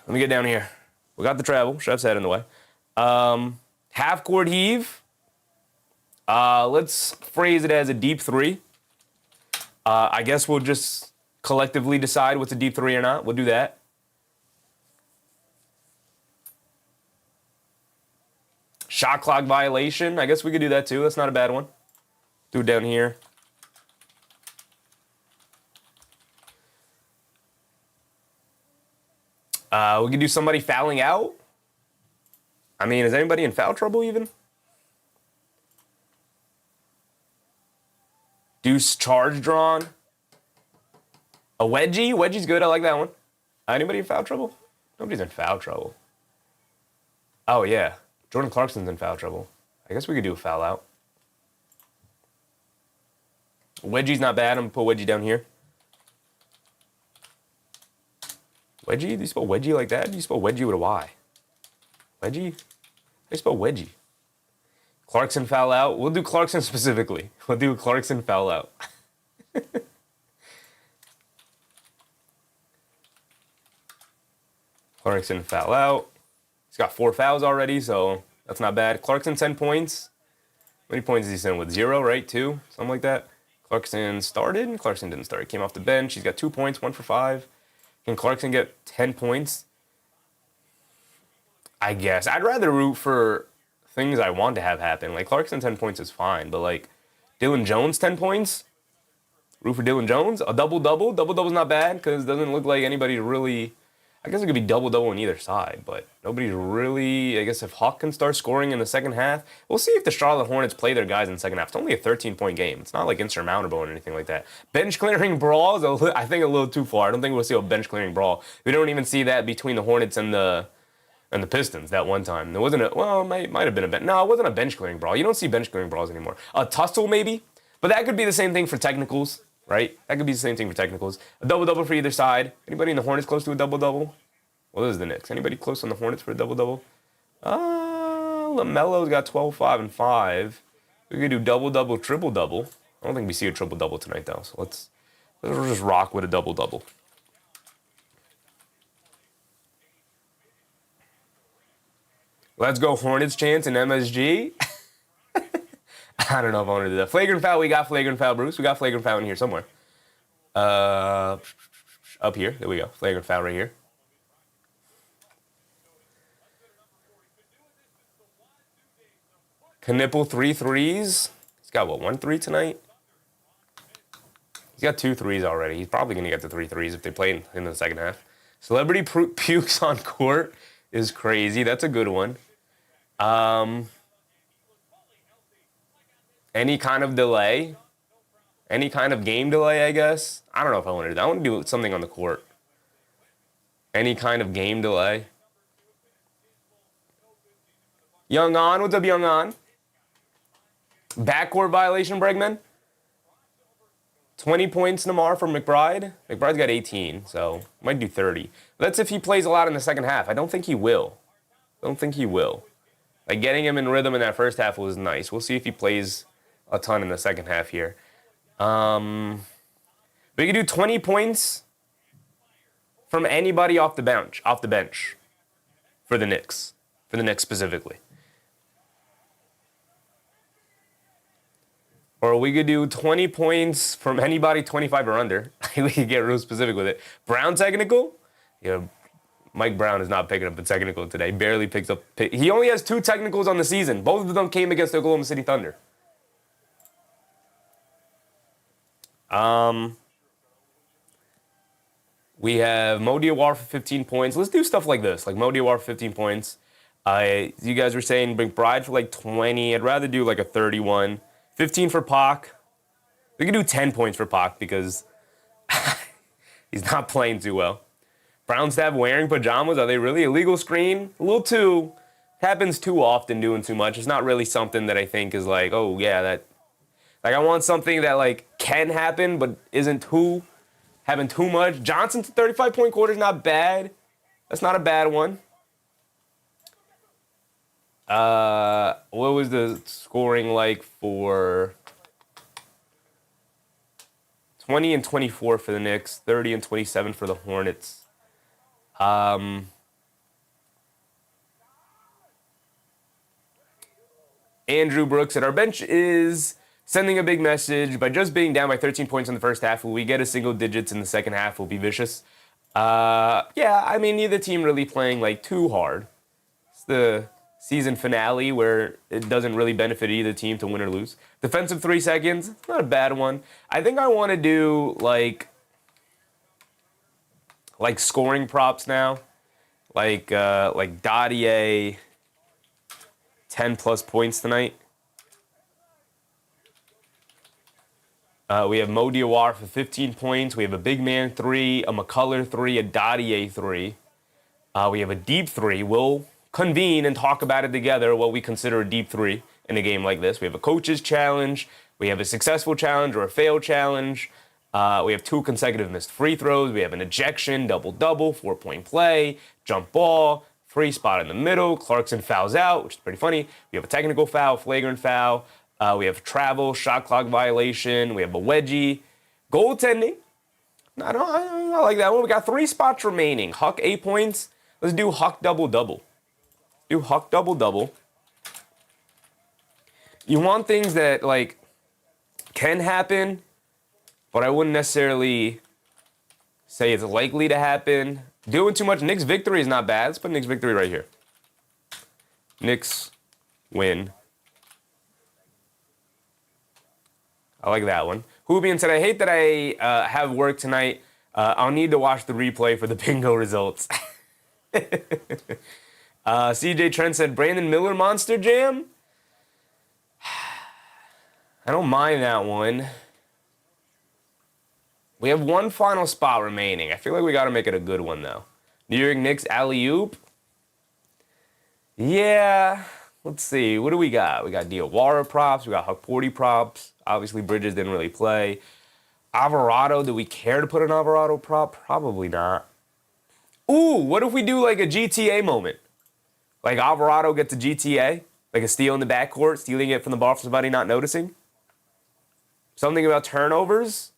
Let me get down here. We got the travel. Chef's head in the way. Half-court heave. Let's phrase it as a deep 3. I guess we'll just collectively decide what's a deep 3 or not. We'll do that. Shot clock violation. I guess we could do that too. That's not a bad one. Do it down here. We could do somebody fouling out. I mean, is anybody in foul trouble even? Deuce charge drawn. A wedgie. Wedgie's good. I like that one. Anybody in foul trouble? Nobody's in foul trouble. Oh, yeah. Jordan Clarkson's in foul trouble. I guess we could do a foul out. Wedgie's not bad. I'm going to put wedgie down here. Wedgie? Do you spell wedgie like that? Do you spell wedgie with a Y? Wedgie? How do you spell wedgie? Clarkson foul out. We'll do Clarkson specifically. We'll do Clarkson foul out. Clarkson foul out. He's got 4 fouls already, so that's not bad. Clarkson 10 points. How many points is he sitting with? 0, right? 2? Something like that. Clarkson started. Clarkson didn't start. He came off the bench. He's got 2 points, 1 for 5. Can Clarkson get 10 points? I guess. I'd rather root for things I want to have happen. Like, Clarkson 10 points is fine, but, like, Dylan Jones 10 points? Root for Dylan Jones? A double-double? Double-double's not bad because it doesn't look like anybody's really... I guess it could be double-double on either side, but nobody's really... I guess if Hawk can start scoring in the second half, we'll see if the Charlotte Hornets play their guys in the second half. It's only a 13-point game. It's not like insurmountable or anything like that. Bench-clearing brawl is, I think, a little too far. I don't think we'll see a bench-clearing brawl. We don't even see that between the Hornets and the Pistons that one time. There wasn't a... Well, it might have been a bench... No, it wasn't a bench-clearing brawl. You don't see bench-clearing brawls anymore. A tussle, maybe? But that could be the same thing for technicals, right? That could be the same thing for technicals. A double-double for either side. Anybody in the Hornets close to a double-double? Well, this is the Knicks. Anybody close on the Hornets for a double-double? LaMelo's got 12, 5, and 5. We could do double-double, triple-double. I don't think we see a triple-double tonight, though. So let's just rock with a double-double. Let's go Hornets chance in MSG. I don't know if I want to do that. Flagrant foul. We got flagrant foul, Bruce. We got flagrant foul in here somewhere. Up here. There we go. Flagrant foul right here. Knipple 3 threes. He's got, what, 1 3 tonight? He's got 2 threes already. He's probably going to get the 3 threes if they play in the second half. Celebrity pukes on court is crazy. That's a good one. Any kind of delay. Any kind of game delay, I guess. I don't know if I want to do that. I want to do something on the court. Any kind of game delay. Young On. What's up, Young On? Backcourt violation, Pregame. 20 points Namar for McBride. McBride's got 18, so might do 30. That's if he plays a lot in the second half. I don't think he will. Like, getting him in rhythm in that first half was nice. We'll see if he plays a ton in the second half here. We could do 20 points from anybody off the bench for the Knicks. For the Knicks specifically. Or we could do 20 points from anybody 25 or under. We could get real specific with it. Brown technical? Yeah, Mike Brown is not picking up the technical today. Barely picks up. He only has 2 technicals on the season. Both of them came against the Oklahoma City Thunder. We have Mo Diawara for 15 points. Let's do stuff like this, like Mo Diawara for 15 points. You guys were saying McBride for like 20. I'd rather do like a 31. 15 for Pac. We could do 10 points for Pac because he's not playing too well. Brown staff wearing pajamas. Are they really illegal screen? A little too. Happens too often doing too much. It's not really something that I think is like, oh, yeah, that. Like, I want something that, like, can happen but isn't having too much. Johnson's 35-point quarter is not bad. That's not a bad one. What was the scoring like for 20 and 24 for the Knicks, 30 and 27 for the Hornets? Andrew Brooks at our bench is sending a big message. By just being down by 13 points in the first half, will we get a single digits in the second half? Will be vicious. Yeah, I mean, neither team really playing like too hard. It's the season finale where it doesn't really benefit either team to win or lose. Defensive 3 seconds, not a bad one. I think I want to do like scoring props now, like Dottier 10 plus points tonight. We have Mo Diawara for 15 points. We have a big man 3, a McCullough 3, a Dottier 3. We have a deep 3. We'll convene and talk about it together, what we consider a deep 3 in a game like this. We have a coach's challenge. We have a successful challenge or a failed challenge. We have 2 consecutive missed free throws. We have an ejection, double-double, 4-point play, jump ball, free spot in the middle. Clarkson fouls out, which is pretty funny. We have a technical foul, flagrant foul. We have travel, shot clock violation. We have a wedgie. Goaltending. I like that one. We got 3 spots remaining. Huck 8 points. Let's do Huck double-double. Do Huck double-double. You want things that, like, can happen, but I wouldn't necessarily say it's likely to happen. Doing too much. Knicks victory is not bad. Let's put Knicks victory right here. Knicks win. I like that one. Hoobian said, I hate that I have work tonight. I'll need to watch the replay for the bingo results. CJ Trent said, Brandon Miller Monster Jam? I don't mind that one. We have 1 final spot remaining. I feel like we got to make it a good one, though. New York Knicks alley-oop. Yeah. Let's see. What do we got? We got Diawara props. We got Huckporty props. Obviously, Bridges didn't really play. Alvarado. Do we care to put an Alvarado prop? Probably not. Ooh, what if we do like a GTA moment? Like Alvarado gets a GTA? Like a steal in the backcourt, stealing it from the ball from somebody not noticing? Something about turnovers?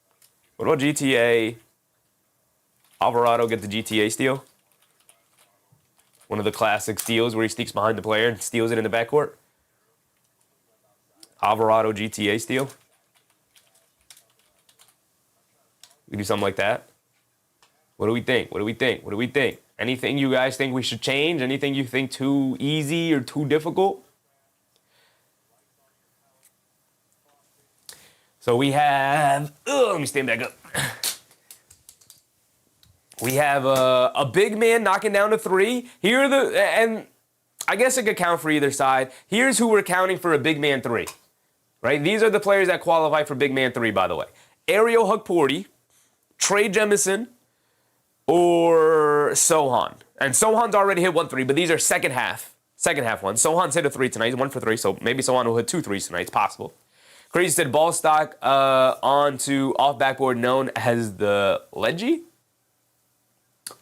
What about GTA? Alvarado gets the GTA steal? One of the classic steals where he sneaks behind the player and steals it in the backcourt? Alvarado GTA steal? We do something like that? What do we think? What do we think? What do we think? Anything you guys think we should change? Anything you think too easy or too difficult? So we have, let me stand back up. We have a big man knocking down a 3. Here are the, and I guess it could count for either side. Here's who we're counting for a big man 3, right? These are the players that qualify for big man 3, by the way. Ariel Huckporty, Trey Jemison, or Sohan. And Sohan's already hit 1 3, but these are second half ones. Sohan's hit a 3 tonight. He's 1 for 3, so maybe Sohan will hit 2 threes tonight. It's possible. Crazy said ball stock onto off backboard known as the Leggy.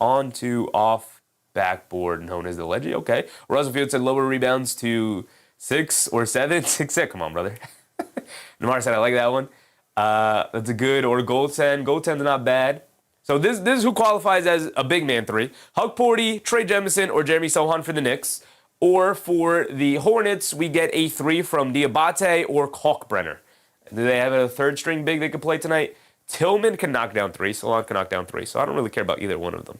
Onto off backboard known as the Leggy. Okay. Russellfield said lower rebounds to 6 or 7. 6. Come on, brother. Namar said I like that one. That's a good or goaltend. Goaltend's not bad. So this is who qualifies as a big man 3. Huckporty, Trey Jemison, or Jeremy Sohan for the Knicks. Or for the Hornets, we get a 3 from Diabate or Kalkbrenner. Do they have a third string big they could play tonight? Tillman can knock down 3. Sohan can knock down 3. So I don't really care about either one of them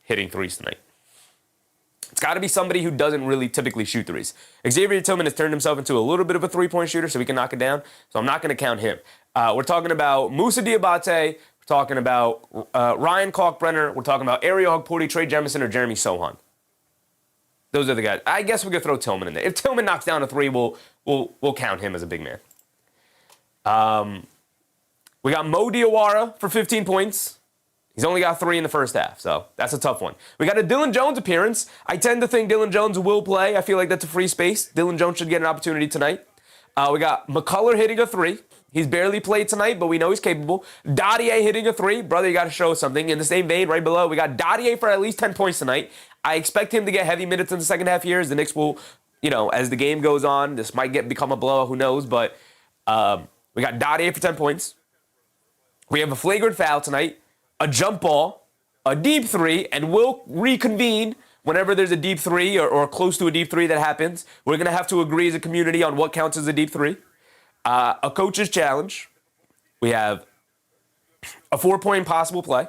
hitting 3s tonight. It's got to be somebody who doesn't really typically shoot 3s. Xavier Tillman has turned himself into a little bit of a 3-point shooter, so he can knock it down. So I'm not going to count him. We're talking about Moussa Diabate. We're talking about Ryan Kalkbrenner. We're talking about Ariel Huckporty, Trey Jemison, or Jeremy Sohan. Those are the guys. I guess we could throw Tillman in there. If Tillman knocks down a 3, we'll count him as a big man. We got Mo Diawara for 15 points. He's only got 3 in the first half, so that's a tough one. We got a Dylan Jones appearance. I tend to think Dylan Jones will play. I feel like that's a free space. Dylan Jones should get an opportunity tonight. We got McCullough hitting a 3. He's barely played tonight, but we know he's capable. Dadier hitting a 3. Brother, you got to show us something. In the same vein, right below, we got Dadier for at least 10 points tonight. I expect him to get heavy minutes in the second half here as the Knicks will, as the game goes on, this might become a blowout, who knows, but we got Dadier for 10 points. We have a flagrant foul tonight, a jump ball, a deep 3, and we'll reconvene whenever there's a deep 3 or close to a deep 3 that happens. We're going to have to agree as a community on what counts as a deep 3. A coach's challenge. We have a 4-point possible play,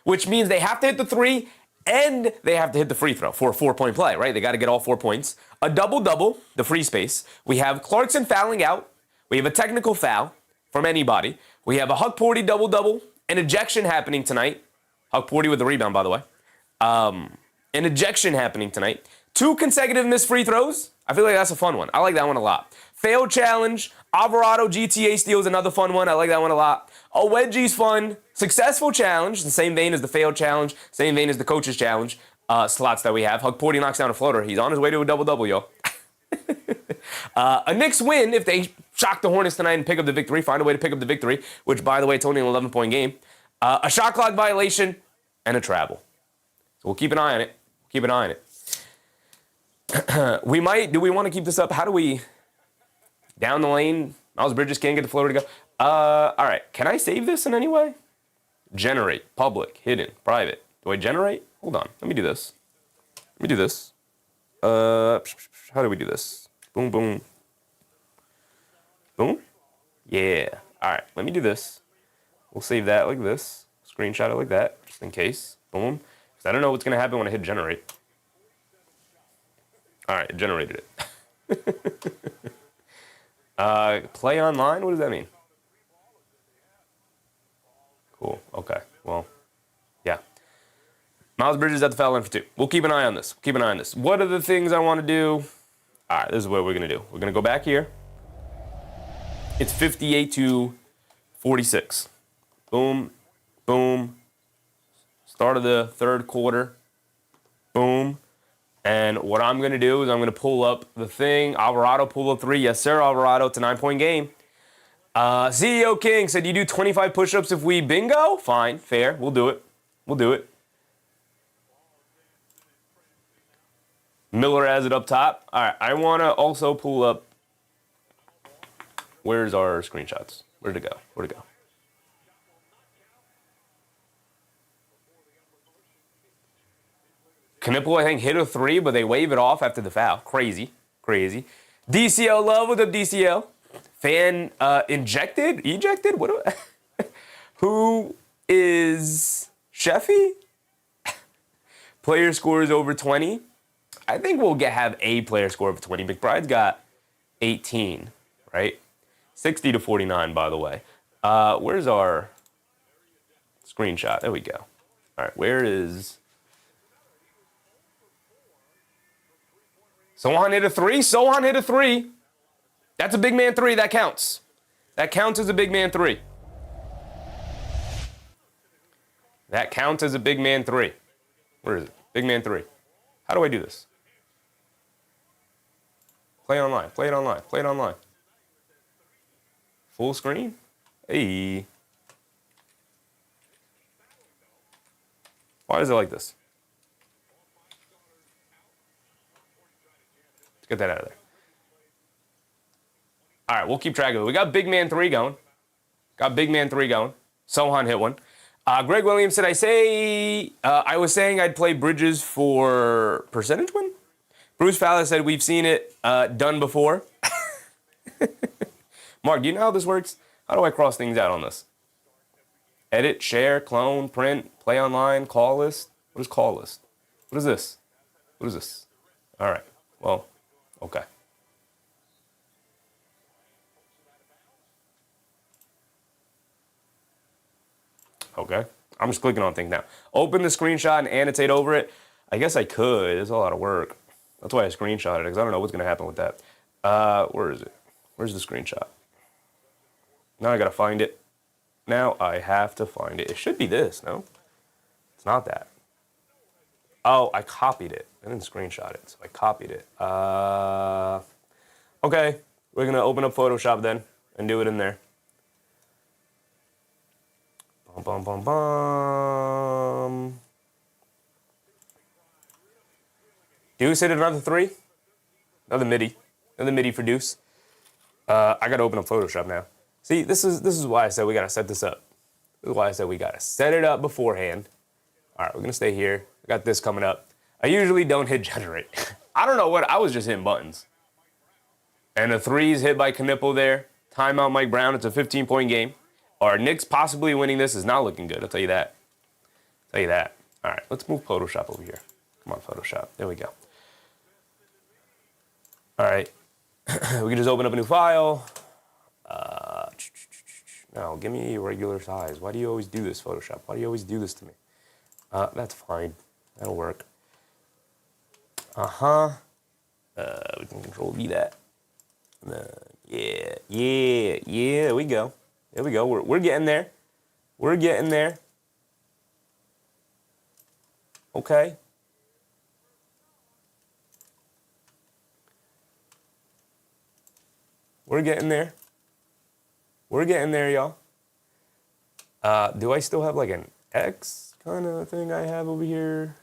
which means they have to hit the 3 and they have to hit the free throw for a 4-point play, right? They got to get all 4 points. A double-double, the free space. We have Clarkson fouling out. We have a technical foul from anybody. We have a Huckporty double-double, an ejection happening tonight. Huckporty with the rebound, by the way. An ejection happening tonight. 2 consecutive missed free throws. I feel like that's a fun one. I like that one a lot. Failed challenge. Alvarado GTA steal is another fun one. I like that one a lot. A wedgie's fun. Successful challenge, the same vein as the failed challenge, same vein as the coach's challenge slots that we have. Huckporty knocks down a floater. He's on his way to a double-double, yo. A Knicks win if they shock the Hornets tonight and pick up the victory, find a way to pick up the victory, which, by the way, it's only an 11-point game. A shot clock violation and a travel. So we'll keep an eye on it. Keep an eye on it. We might. Do we want to keep this up? How do we... Down the lane. Miles Bridges can't get the floater to go. All right. Can I save this in any way? Generate. Public. Hidden. Private. Do I generate? Hold on. Let me do this. Let me do this. How do we do this? Boom, boom. Boom? Yeah. All right. Let me do this. We'll save that like this. Screenshot it like that, just in case. Boom. Because I don't know what's going to happen when I hit generate. All right. It generated it. Play online? What does that mean? Cool. Okay. Well, yeah. Miles Bridges at the foul line for 2. We'll keep an eye on this. Keep an eye on this. What are the things I want to do? All right. This is what we're going to do. We're going to go back here. It's 58-46. Boom. Boom. Start of the third quarter. Boom. And what I'm going to do is I'm going to pull up the thing. Alvarado pull up 3. Yes, sir, Alvarado. It's a 9-point game. CEO King said, you do 25 push-ups if we bingo? Fine. Fair. We'll do it. We'll do it. Miller has it up top. All right. I want to also pull up. Where's our screenshots? Where'd it go? Where'd it go? Knipple, I think, hit a 3, but they wave it off after the foul. Crazy. Crazy. DCL Love, what's up, DCL? Fan ejected? What do I... Who is Sheffy? Player scores over 20. I think we'll have a player score over 20. McBride's got 18, right? 60-49, by the way. Where's our screenshot? There we go. All right, where is... Sohan hit a 3. Sohan hit a 3. That's a big man 3. That counts. That counts as a big man 3. That counts as a big man 3. Where is it? Big man 3. How do I do this? Play online. Play it online. Play it online. Full screen? Hey. Why is it like this? Get that out of there. All right, we'll keep track of it. We got big man 3 going. Got big man 3 going. Sohan hit one. Greg Williams said, I was saying I'd play Bridges for percentage win? Bruce Fowler said, we've seen it done before. Mark, do you know how this works? How do I cross things out on this? Edit, share, clone, print, play online, call list. What is call list? What is this? What is this? All right, well... Okay. Okay. I'm just clicking on things now. Open the screenshot and annotate over it. I guess I could. It's a lot of work. That's why I screenshotted it, because I don't know what's going to happen with that. Where is it? Where's the screenshot? Now I got to find it. Now I have to find it. It should be this, no? It's not that. Oh, I copied it. I didn't screenshot it, so I copied it. Okay, we're going to open up Photoshop then and do it in there. Bum, bum, bum, bum. Deuce hit another 3. Another midi for Deuce. I got to open up Photoshop now. See, this is why I said we got to set this up. This is why I said we got to set it up beforehand. All right, we're going to stay here. I got this coming up. I usually don't hit generate. I don't know what, I was just hitting buttons. And the 3's hit by Knipple there. Timeout Mike Brown, it's a 15-point game. Our Knicks possibly winning this is not looking good, I'll tell you that. All right, let's move Photoshop over here. Come on, Photoshop, there we go. All right, we can just open up a new file. No, give me a regular size. Why do you always do this, Photoshop? Why do you always do this to me? That's fine. That'll work. We can control V that. Yeah. There we go. We're getting there. We're getting there. Okay. We're getting there. We're getting there, y'all. Do I still have like an X kind of thing I have over here?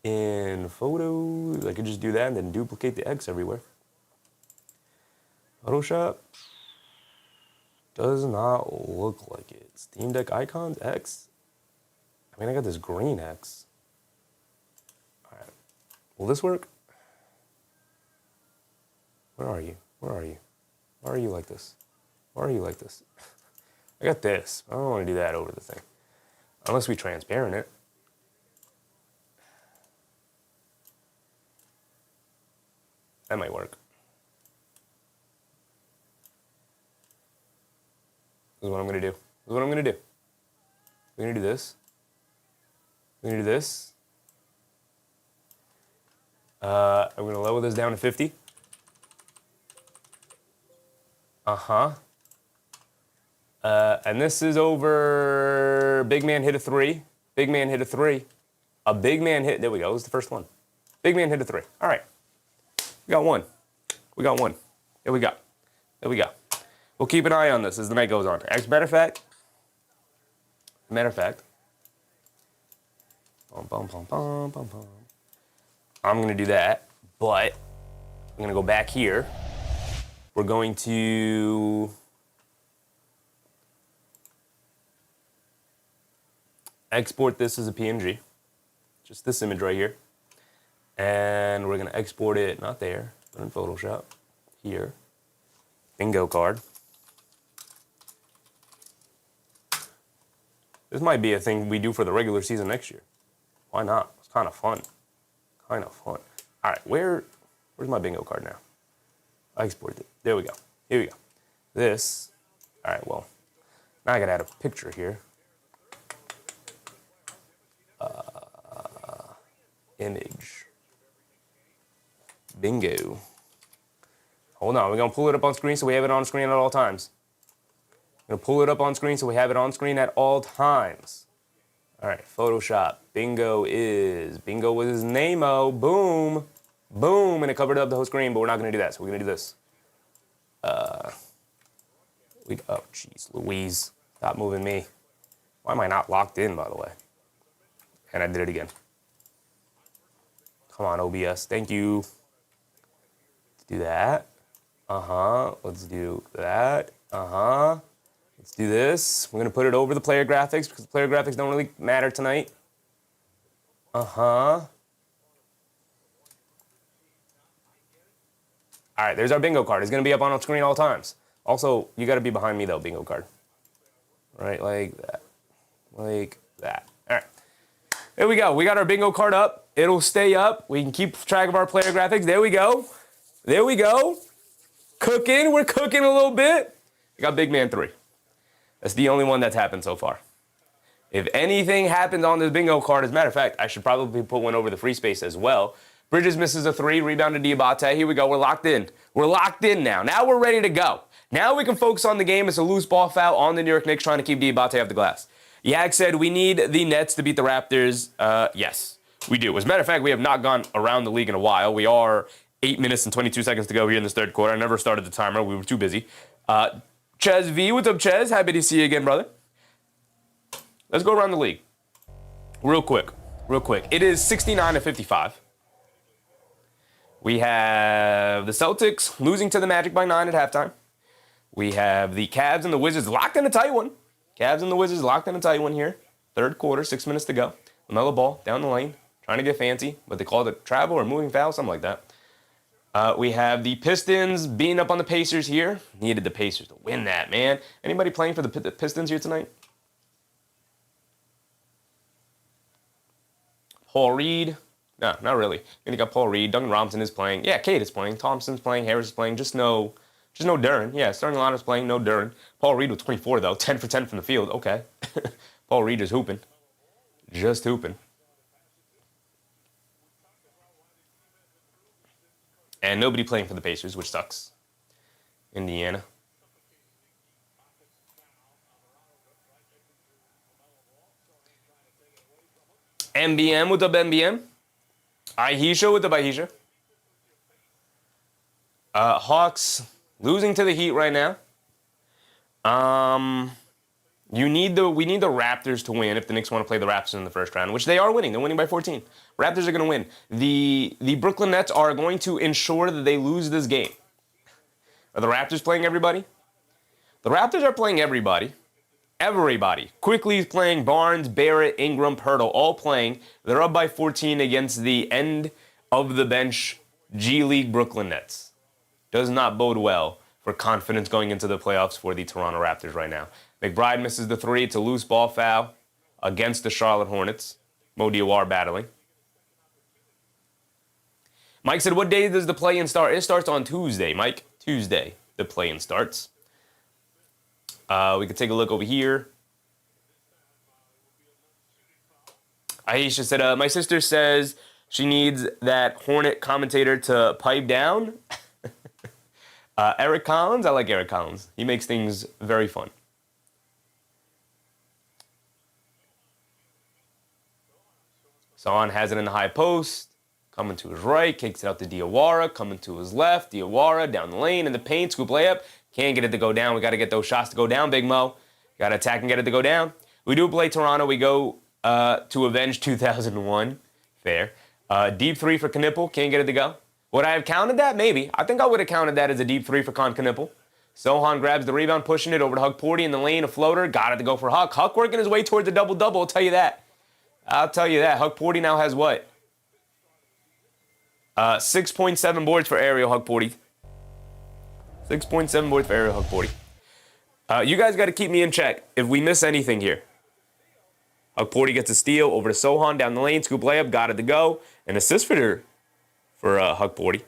in photos. I could just do that and then duplicate the X everywhere. Photoshop. Does not look like it. Steam Deck icons, X. I mean, I got this green X. All right. Will this work? Where are you? Where are you? Why are you like this? Why are you like this? I got this. I don't want to do that over the thing. Unless we transparent it. That might work. This is what I'm going to do. This is what I'm going to do. We're going to do this. We're going to do this. I'm going to lower this down to 50. And this is over. Big man hit a 3. Big man hit a 3. A big man hit. There we go. This is the first one. Big man hit a 3. All right. We got one. We got one. There we go. There we go. We'll keep an eye on this as the night goes on. As a matter of fact. I'm going to do that, but I'm going to go back here. We're going to export this as a PNG. Just this image right here. And we're going to export it, not there, but in Photoshop. Here. Bingo card. This might be a thing we do for the regular season next year. Why not? It's kind of fun. Kind of fun. All right, where's my bingo card now? I exported it. There we go. Here we go. This. All right, well, now I got to add a picture here. Image. Bingo. Hold on, we're going to pull it up on screen so we have it on screen at all times. We're going to pull it up on screen so we have it on screen at all times. All right, Photoshop. Bingo was his name-o. Boom. Boom, and it covered up the whole screen, but we're not going to do that, so we're going to do this. Oh, jeez, Louise. Stop moving me. Why am I not locked in, by the way? And I did it again. Come on, OBS. Thank you. Let's do that. Let's do that. Let's do this. We're going to put it over the player graphics because the player graphics don't really matter tonight. All right, there's our bingo card. It's going to be up on screen all times. Also, you got to be behind me, though, bingo card. Right, like that. Like that. All right. There we go. We got our bingo card up. It'll stay up. We can keep track of our player graphics. There we go. There we go. Cooking. We're cooking a little bit. We got Big Man 3. That's the only one that's happened so far. If anything happens on this bingo card, as a matter of fact, I should probably put one over the free space as well. Bridges misses a 3, rebound to Diabate. Here we go. We're locked in. We're locked in now. Now we're ready to go. Now we can focus on the game. It's a loose ball foul on the New York Knicks trying to keep Diabate off the glass. Yak said we need the Nets to beat the Raptors. Yes, we do. As a matter of fact, we have not gone around the league in a while. We are 8 minutes and 22 seconds to go here in this third quarter. I never started the timer. We were too busy. Ches V, what's up, Ches? Happy to see you again, brother. Let's go around the league. Real quick. It is 69-55. We have the Celtics losing to the Magic by 9 at halftime. We have the Cavs and the Wizards locked in a tight one. Cavs and the Wizards locked in a tight one here. Third quarter, 6 minutes to go. LaMelo ball down the lane, trying to get fancy, but they called it travel or moving foul, something like that. We have the Pistons beating up on the Pacers here. Needed the Pacers to win that, man. Anybody playing for the Pistons here tonight? Paul Reed. No, not really. Then you got Paul Reed. Duncan Robinson is playing. Yeah, Cade is playing. Thompson's playing. Harris is playing. Just no Duren. Yeah, starting lineups playing. No Duren. Paul Reed with 24 though. 10 for 10 from the field. Okay. Paul Reed is hooping. Just hooping. And nobody playing for the Pacers, which sucks. Indiana. MBM, what's up, MBM? Ahisha, what's up, Ahisha? Hawks losing to the Heat right now. We need the Raptors to win if the Knicks want to play the Raptors in the first round, which they are winning. They're winning by 14. Raptors are going to win. The Brooklyn Nets are going to ensure that they lose this game. Are the Raptors playing everybody? The Raptors are playing everybody. Everybody. Quickly is playing, Barnes, Barrett, Ingram, Pirtle, all playing. They're up by 14 against the end of the bench G League Brooklyn Nets. Does not bode well for confidence going into the playoffs for the Toronto Raptors right now. McBride misses the three. It's a loose ball foul against the Charlotte Hornets. Mo Diawara battling. Mike said, what day does the play-in start? It starts on Tuesday, Mike. Tuesday, the play-in starts. We could take a look over here. Aisha said, my sister says she needs that Hornet commentator to pipe down. Eric Collins, I like Eric Collins. He makes things very fun. Son has it in the high post. Coming to his right, kicks it out to Diawara. Coming to his left, Diawara down the lane in the paint. Scoop layup. Can't get it to go down. We got to get those shots to go down, Big Mo. Got to attack and get it to go down. We do play Toronto. We go to avenge 2001. Fair. Deep three for Knipple. Can't get it to go. Would I have counted that? Maybe. I think I would have counted that as a deep three for Knipple. Sohan grabs the rebound, pushing it over to Huck Porty in the lane. A floater. Got it to go for Huck. Huck working his way towards a double-double. I'll tell you that. Huck Porty now has what? 6.7 boards for Ariel Huck Porty. 6.7 boards for Ariel Huck Porty. You guys got to keep me in check if we miss anything here. Huck Porty gets a steal over to Sohan down the lane. Scoop layup. Got it to go. An assist for Huck Porty.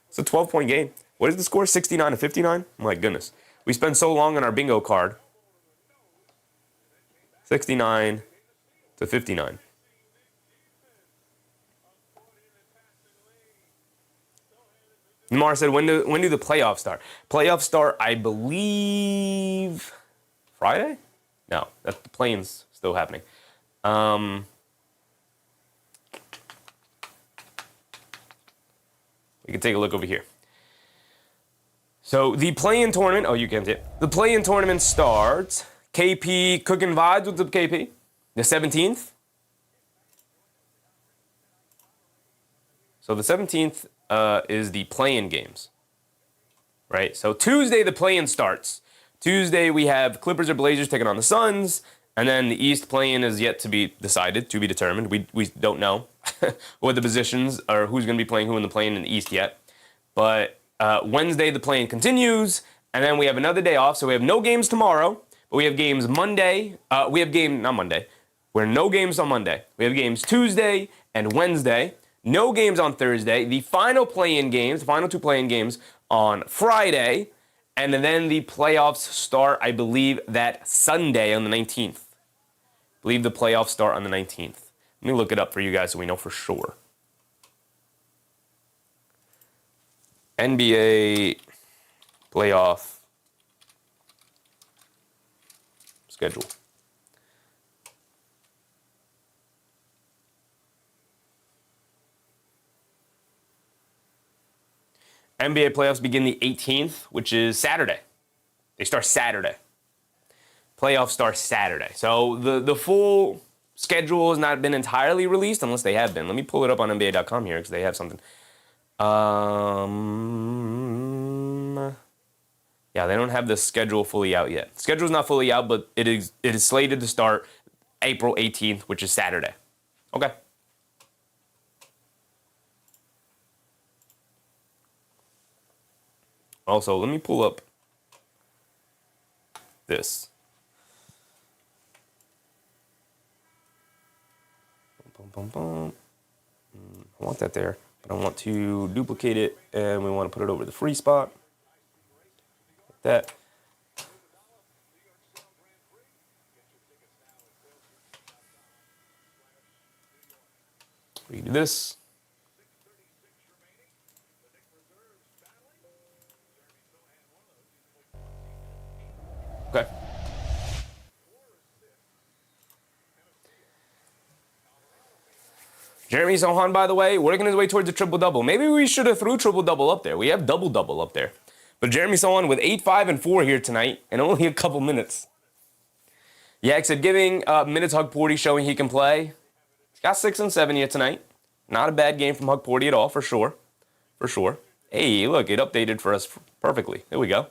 It's a 12-point game. What is the score? 69-59? My goodness. We spend so long on our bingo card. 69-59. Namar said, when do the playoffs start? Playoffs start, I believe, Friday? No, that's the play-in's still happening. We can take a look over here. So the play-in tournament, you can't see it. The play-in tournament starts. KP cooking vibes. What's up, KP? The 17th. So the 17th is the play-in games, right? So Tuesday, the play-in starts. Tuesday, we have Clippers or Blazers taking on the Suns, and then the East play-in is yet to be decided, to be determined. We don't know what the positions or who's going to be playing who in the play-in the East yet. But Wednesday, the play-in continues, and then we have another day off, so we have no games tomorrow, but we have games Monday. Not Monday. We're no games on Monday. We have games Tuesday and Wednesday. No games on Thursday. The final play-in games, the final two play-in games on Friday. And then the playoffs start, I believe, that Sunday on the 19th. I believe the playoffs start on the 19th. Let me look it up for you guys so we know for sure. NBA playoff schedule. NBA playoffs begin the 18th, which is Saturday. They start Saturday. Playoffs start Saturday. So the full schedule has not been entirely released unless they have been. Let me pull it up on NBA.com here because they have something. Yeah, they don't have the schedule fully out yet. The schedule's not fully out, but it is slated to start April 18th, which is Saturday. Okay. Also, let me pull up this. I want that there, but I want to duplicate it, and we want to put it over the free spot. Like that. We can do this. Okay. Jeremy Sohan, by the way, working his way towards a triple-double. Maybe we should have threw triple-double up there. We have double-double up there. But Jeremy Sohan with 8, 5, and 4 here tonight in only a couple minutes. Yak said, giving minutes Hug Porty, showing he can play. He's got 6 and 7 yet tonight. Not a bad game from Hug Porty at all, for sure. For sure. Hey, look, it updated for us perfectly. There we go.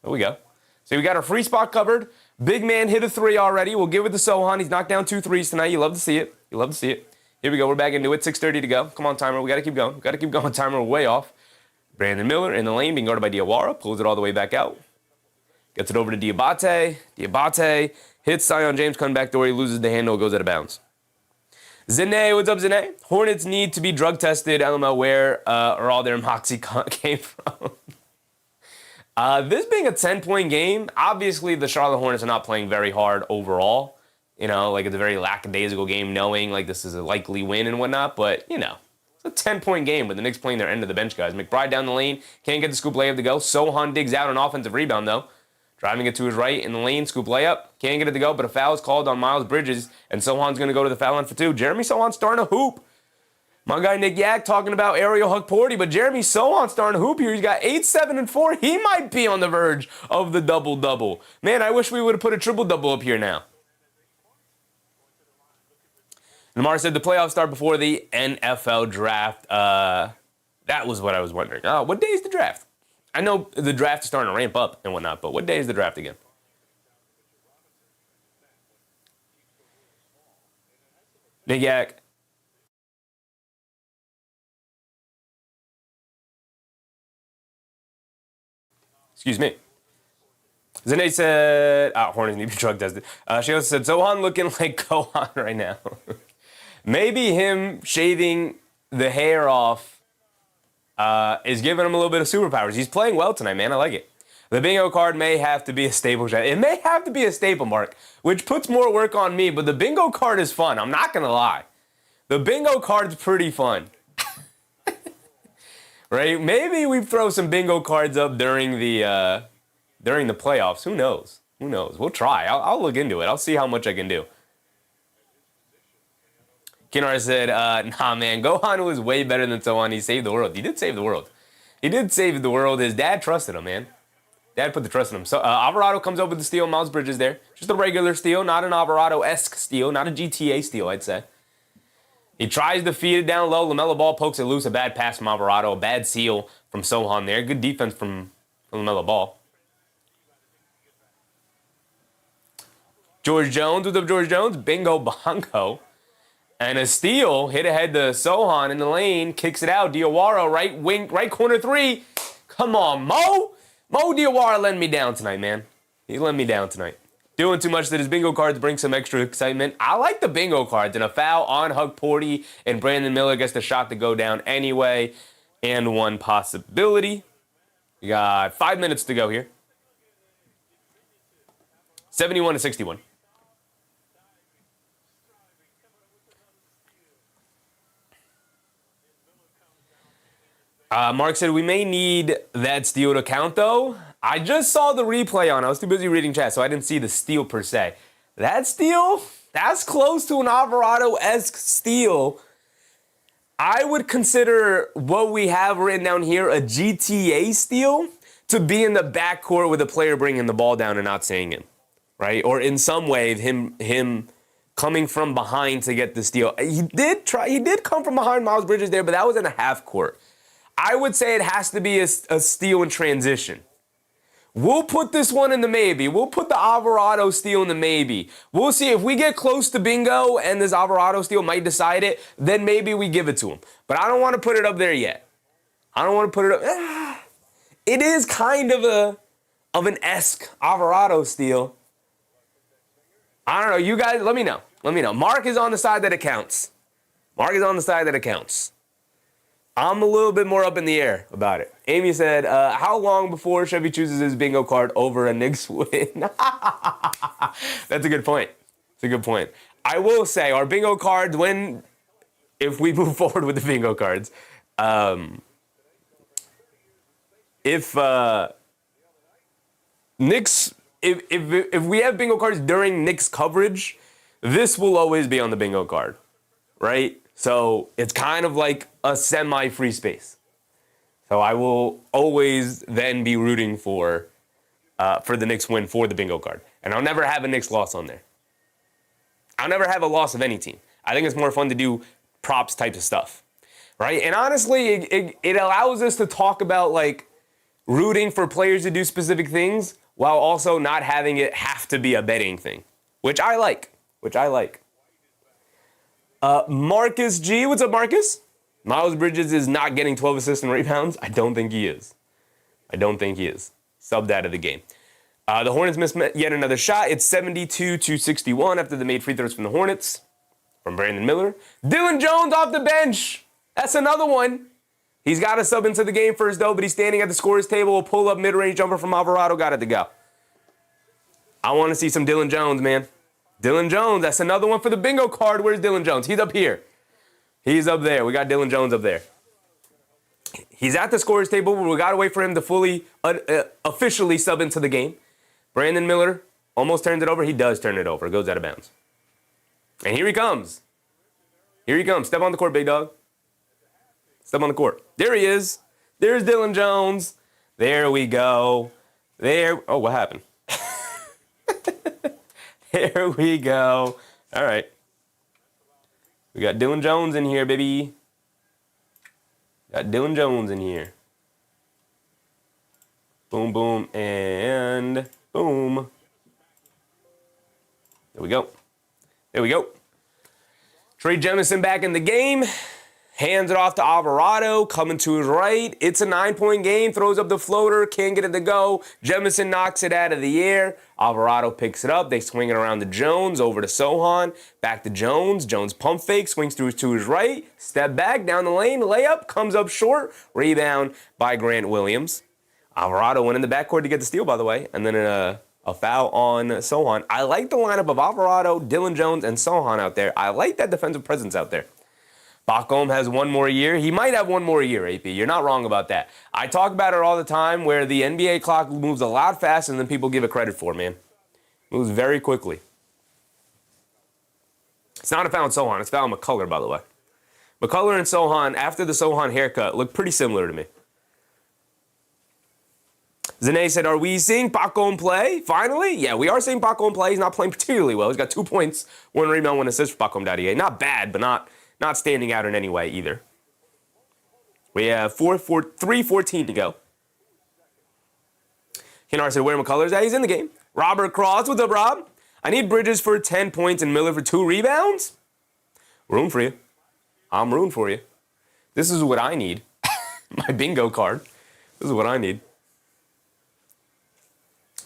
There we go. So we got our free spot covered. Big man hit a 3 already. We'll give it to Sohan. He's knocked down 2 threes tonight. You love to see it. You love to see it. Here we go. We're back into it. 6:30 to go. Come on, timer. We got to keep going. We got to keep going. Timer way off. Brandon Miller in the lane, being guarded by Diawara. Pulls it all the way back out. Gets it over to Diabate. Diabate hits Zion James, coming back door. He loses the handle. Goes out of bounds. Zane, what's up, Zane? Hornets need to be drug tested. LML, where are all their moxie came from? This being a 10-point game, obviously the Charlotte Hornets are not playing very hard overall. You know, like it's a very lackadaisical game, knowing like this is a likely win and whatnot. But, you know, it's a 10-point game with the Knicks playing their end of the bench guys. McBride down the lane, can't get the scoop layup to go. Sohan digs out an offensive rebound, though. Driving it to his right in the lane, scoop layup. Can't get it to go, but a foul is called on Miles Bridges, and Sohan's going to go to the foul line for 2. Jeremy Sohan's starting to hoop. My guy Nick Yak talking about aerial Hug Porty, but Jeremy Sohan's starting to hoop here. He's got 8, 7, and 4. He might be on the verge of the double-double. Man, I wish we would have put a triple-double up here now. Lamar said the playoffs start before the NFL draft. That was what I was wondering. What day is the draft? I know the draft is starting to ramp up and whatnot, but what day is the draft again? Nick Yak. Excuse me. Zane said, Hornets need to be drug tested. She also said, Sohan looking like Gohan right now. Maybe him shaving the hair off is giving him a little bit of superpowers. He's playing well tonight, man. I like it. The bingo card may have to be a staple. It may have to be a staple, Mark, which puts more work on me, but the bingo card is fun. I'm not going to lie. The bingo card's pretty fun. Right? Maybe we throw some bingo cards up during the playoffs. Who knows? Who knows? We'll try. I'll look into it. I'll see how much I can do. Kinar said, nah, man, Gohan was way better than Sohan. He saved the world. He did save the world. He did save the world. His dad trusted him, man. Dad put the trust in him. So Alvarado comes up with the steal. Miles Bridges there. Just a regular steal, not an Alvarado-esque steal, not a GTA steal, I'd say. He tries to feed it down low. LaMelo Ball pokes it loose. A bad pass from Alvarado. A bad seal from Sohan there. Good defense from LaMelo Ball. George Jones. What's up, George Jones? Bingo bongo. And a steal. Hit ahead to Sohan in the lane. Kicks it out. Diawara, right wing, right corner 3. Come on, Mo. Mo Diawara letting me down tonight, man. He's letting me down tonight. Doing too much that his bingo cards bring some extra excitement. I like the bingo cards. And a foul on Hug Porty, and Brandon Miller gets the shot to go down anyway. And one possibility. We got 5 minutes to go here. 71-61. Mark said, we may need that steal to count, though. I just saw the replay on. I was too busy reading chat, so I didn't see the steal per se. That steal, that's close to an Alvarado-esque steal. I would consider what we have written down here a GTA steal to be in the backcourt with a player bringing the ball down and not seeing it, right? Or in some way, him coming from behind to get the steal. He did come from behind Miles Bridges there, but that was in a half court. I would say it has to be a steal in transition. We'll put this one in the maybe. We'll put the Alvarado steal in the maybe. We'll see if we get close to bingo and this Alvarado steal might decide it, then maybe we give it to him. But I don't want to put it up there yet. I don't want to put it up. It is kind of an esque Alvarado steal. I don't know. You guys, let me know. Let me know. Mark is on the side that it counts. Mark is on the side that it counts. I'm a little bit more up in the air about it. Amy said, how long before Chevy chooses his bingo card over a Knicks win? That's a good point. It's a good point. I will say, our bingo cards, if we move forward with the bingo cards, if we have bingo cards during Knicks coverage, this will always be on the bingo card, right? So it's kind of like a semi-free space. So I will always then be rooting for the Knicks win for the bingo card. And I'll never have a Knicks loss on there. I'll never have a loss of any team. I think it's more fun to do props types of stuff, right? And honestly, it allows us to talk about, like, rooting for players to do specific things while also not having it have to be a betting thing, which I like. Marcus G, what's up, Marcus? Miles Bridges is not getting 12 assists and rebounds. I don't think he is. Subbed out of the game. The Hornets missed yet another shot. It's 72-61 after they made free throws from the Hornets, from Brandon Miller. Dylan Jones off the bench. That's another one. He's got to sub into the game first, though, but he's standing at the scorer's table. A pull-up mid-range jumper from Alvarado. Got it to go. I want to see some Dylan Jones, man. Dylan Jones, that's another one for the bingo card. Where's Dylan Jones? He's up here. He's up there. We got Dylan Jones up there. He's at the scorer's table, but we got to wait for him to fully, officially sub into the game. Brandon Miller almost turns it over. He does turn it over. It goes out of bounds. And here he comes. Step on the court, big dog. Step on the court. There he is. There's Dylan Jones. There we go. Oh, what happened? There we go. All right. We got Dylan Jones in here, baby. Boom, boom, and boom. There we go. Trey Jemison back in the game. Hands it off to Alvarado, coming to his right. It's a 9-point game, throws up the floater, can't get it to go. Jemison knocks it out of the air. Alvarado picks it up. They swing it around to Jones, over to Sohan, back to Jones. Jones pump fake, swings through to his right. Step back, down the lane, layup, comes up short. Rebound by Grant Williams. Alvarado went in the backcourt to get the steal, by the way, and then a foul on Sohan. I like the lineup of Alvarado, Dylan Jones, and Sohan out there. I like that defensive presence out there. Pregame has one more year. He might have one more year, AP. You're not wrong about that. I talk about it all the time where the NBA clock moves a lot faster than people give it credit for, man. Moves very quickly. It's not a foul on Sohan. It's a foul on McCullough, by the way. McCullough and Sohan, after the Sohan haircut, look pretty similar to me. Zane said, are we seeing Pregame play? Finally? Yeah, we are seeing Pregame play. He's not playing particularly well. He's got 2 points, 1 rebound, 1 assist for Pregame. Not bad, but not standing out in any way either. We have 3:14 to go. Kennard said, where McCullough's at? He's in the game. Robert Cross, what's up, Rob? I need Bridges for 10 points and Miller for 2 rebounds. Room for you. I'm rooting for you. This is what I need. My bingo card. This is what I need.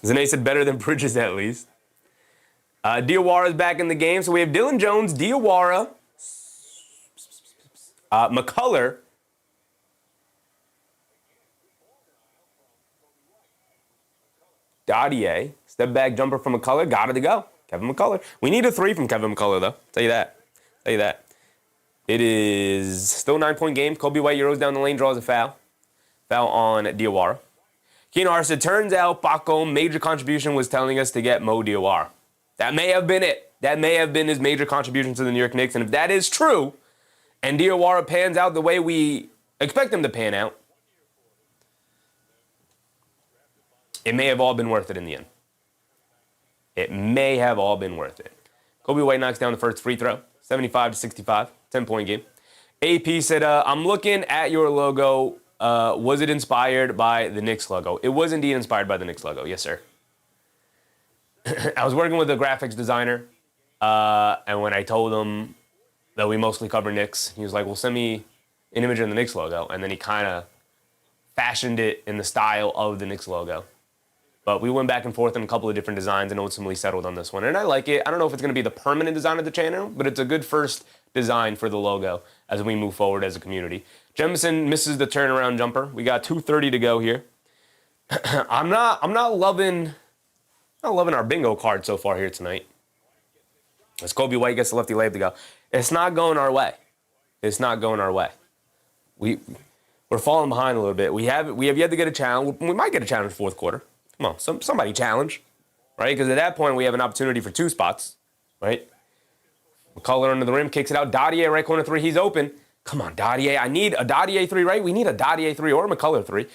Zane said, better than Bridges at least. Diawara's back in the game. So we have Dylan Jones, Diawara, McCullough, Dadier, step back jumper from McCullough, got it to go. Kevin McCullough. We need a 3 from Kevin McCullough, though. Tell you that. It is still a 9-point game. Kobe White Euros down the lane, draws a foul. Foul on Diawara. Keenan Arsa, turns out Pregame major contribution was telling us to get Mo Diawara. That may have been it. That may have been his major contribution to the New York Knicks. And if that is true, and Diawara pans out the way we expect him to pan out, it may have all been worth it in the end. It may have all been worth it. Kobe White knocks down the first free throw, 75-65, 10-point game. AP said, I'm looking at your logo. Was it inspired by the Knicks logo? It was indeed inspired by the Knicks logo. Yes, sir. I was working with a graphics designer, and when I told him that we mostly cover Knicks, he was like, well, send me an image of the Knicks logo. And then he kind of fashioned it in the style of the Knicks logo. But we went back and forth on a couple of different designs and ultimately settled on this one. And I like it. I don't know if it's going to be the permanent design of the channel, but it's a good first design for the logo as we move forward as a community. Jemison misses the turnaround jumper. We got 2:30 to go here. I'm not loving our bingo card so far here tonight. As Kobe White gets the lefty layup to go. It's not going our way. We're falling behind a little bit. We have yet to get a challenge. We might get a challenge fourth quarter. Come on, somebody challenge, right? Because at that point, we have an opportunity for 2 spots, right? McCullough under the rim, kicks it out. Dadier, right corner 3, he's open. Come on, Dadier. I need a Dadier 3, right? We need a Dadier 3 or a McCullough 3.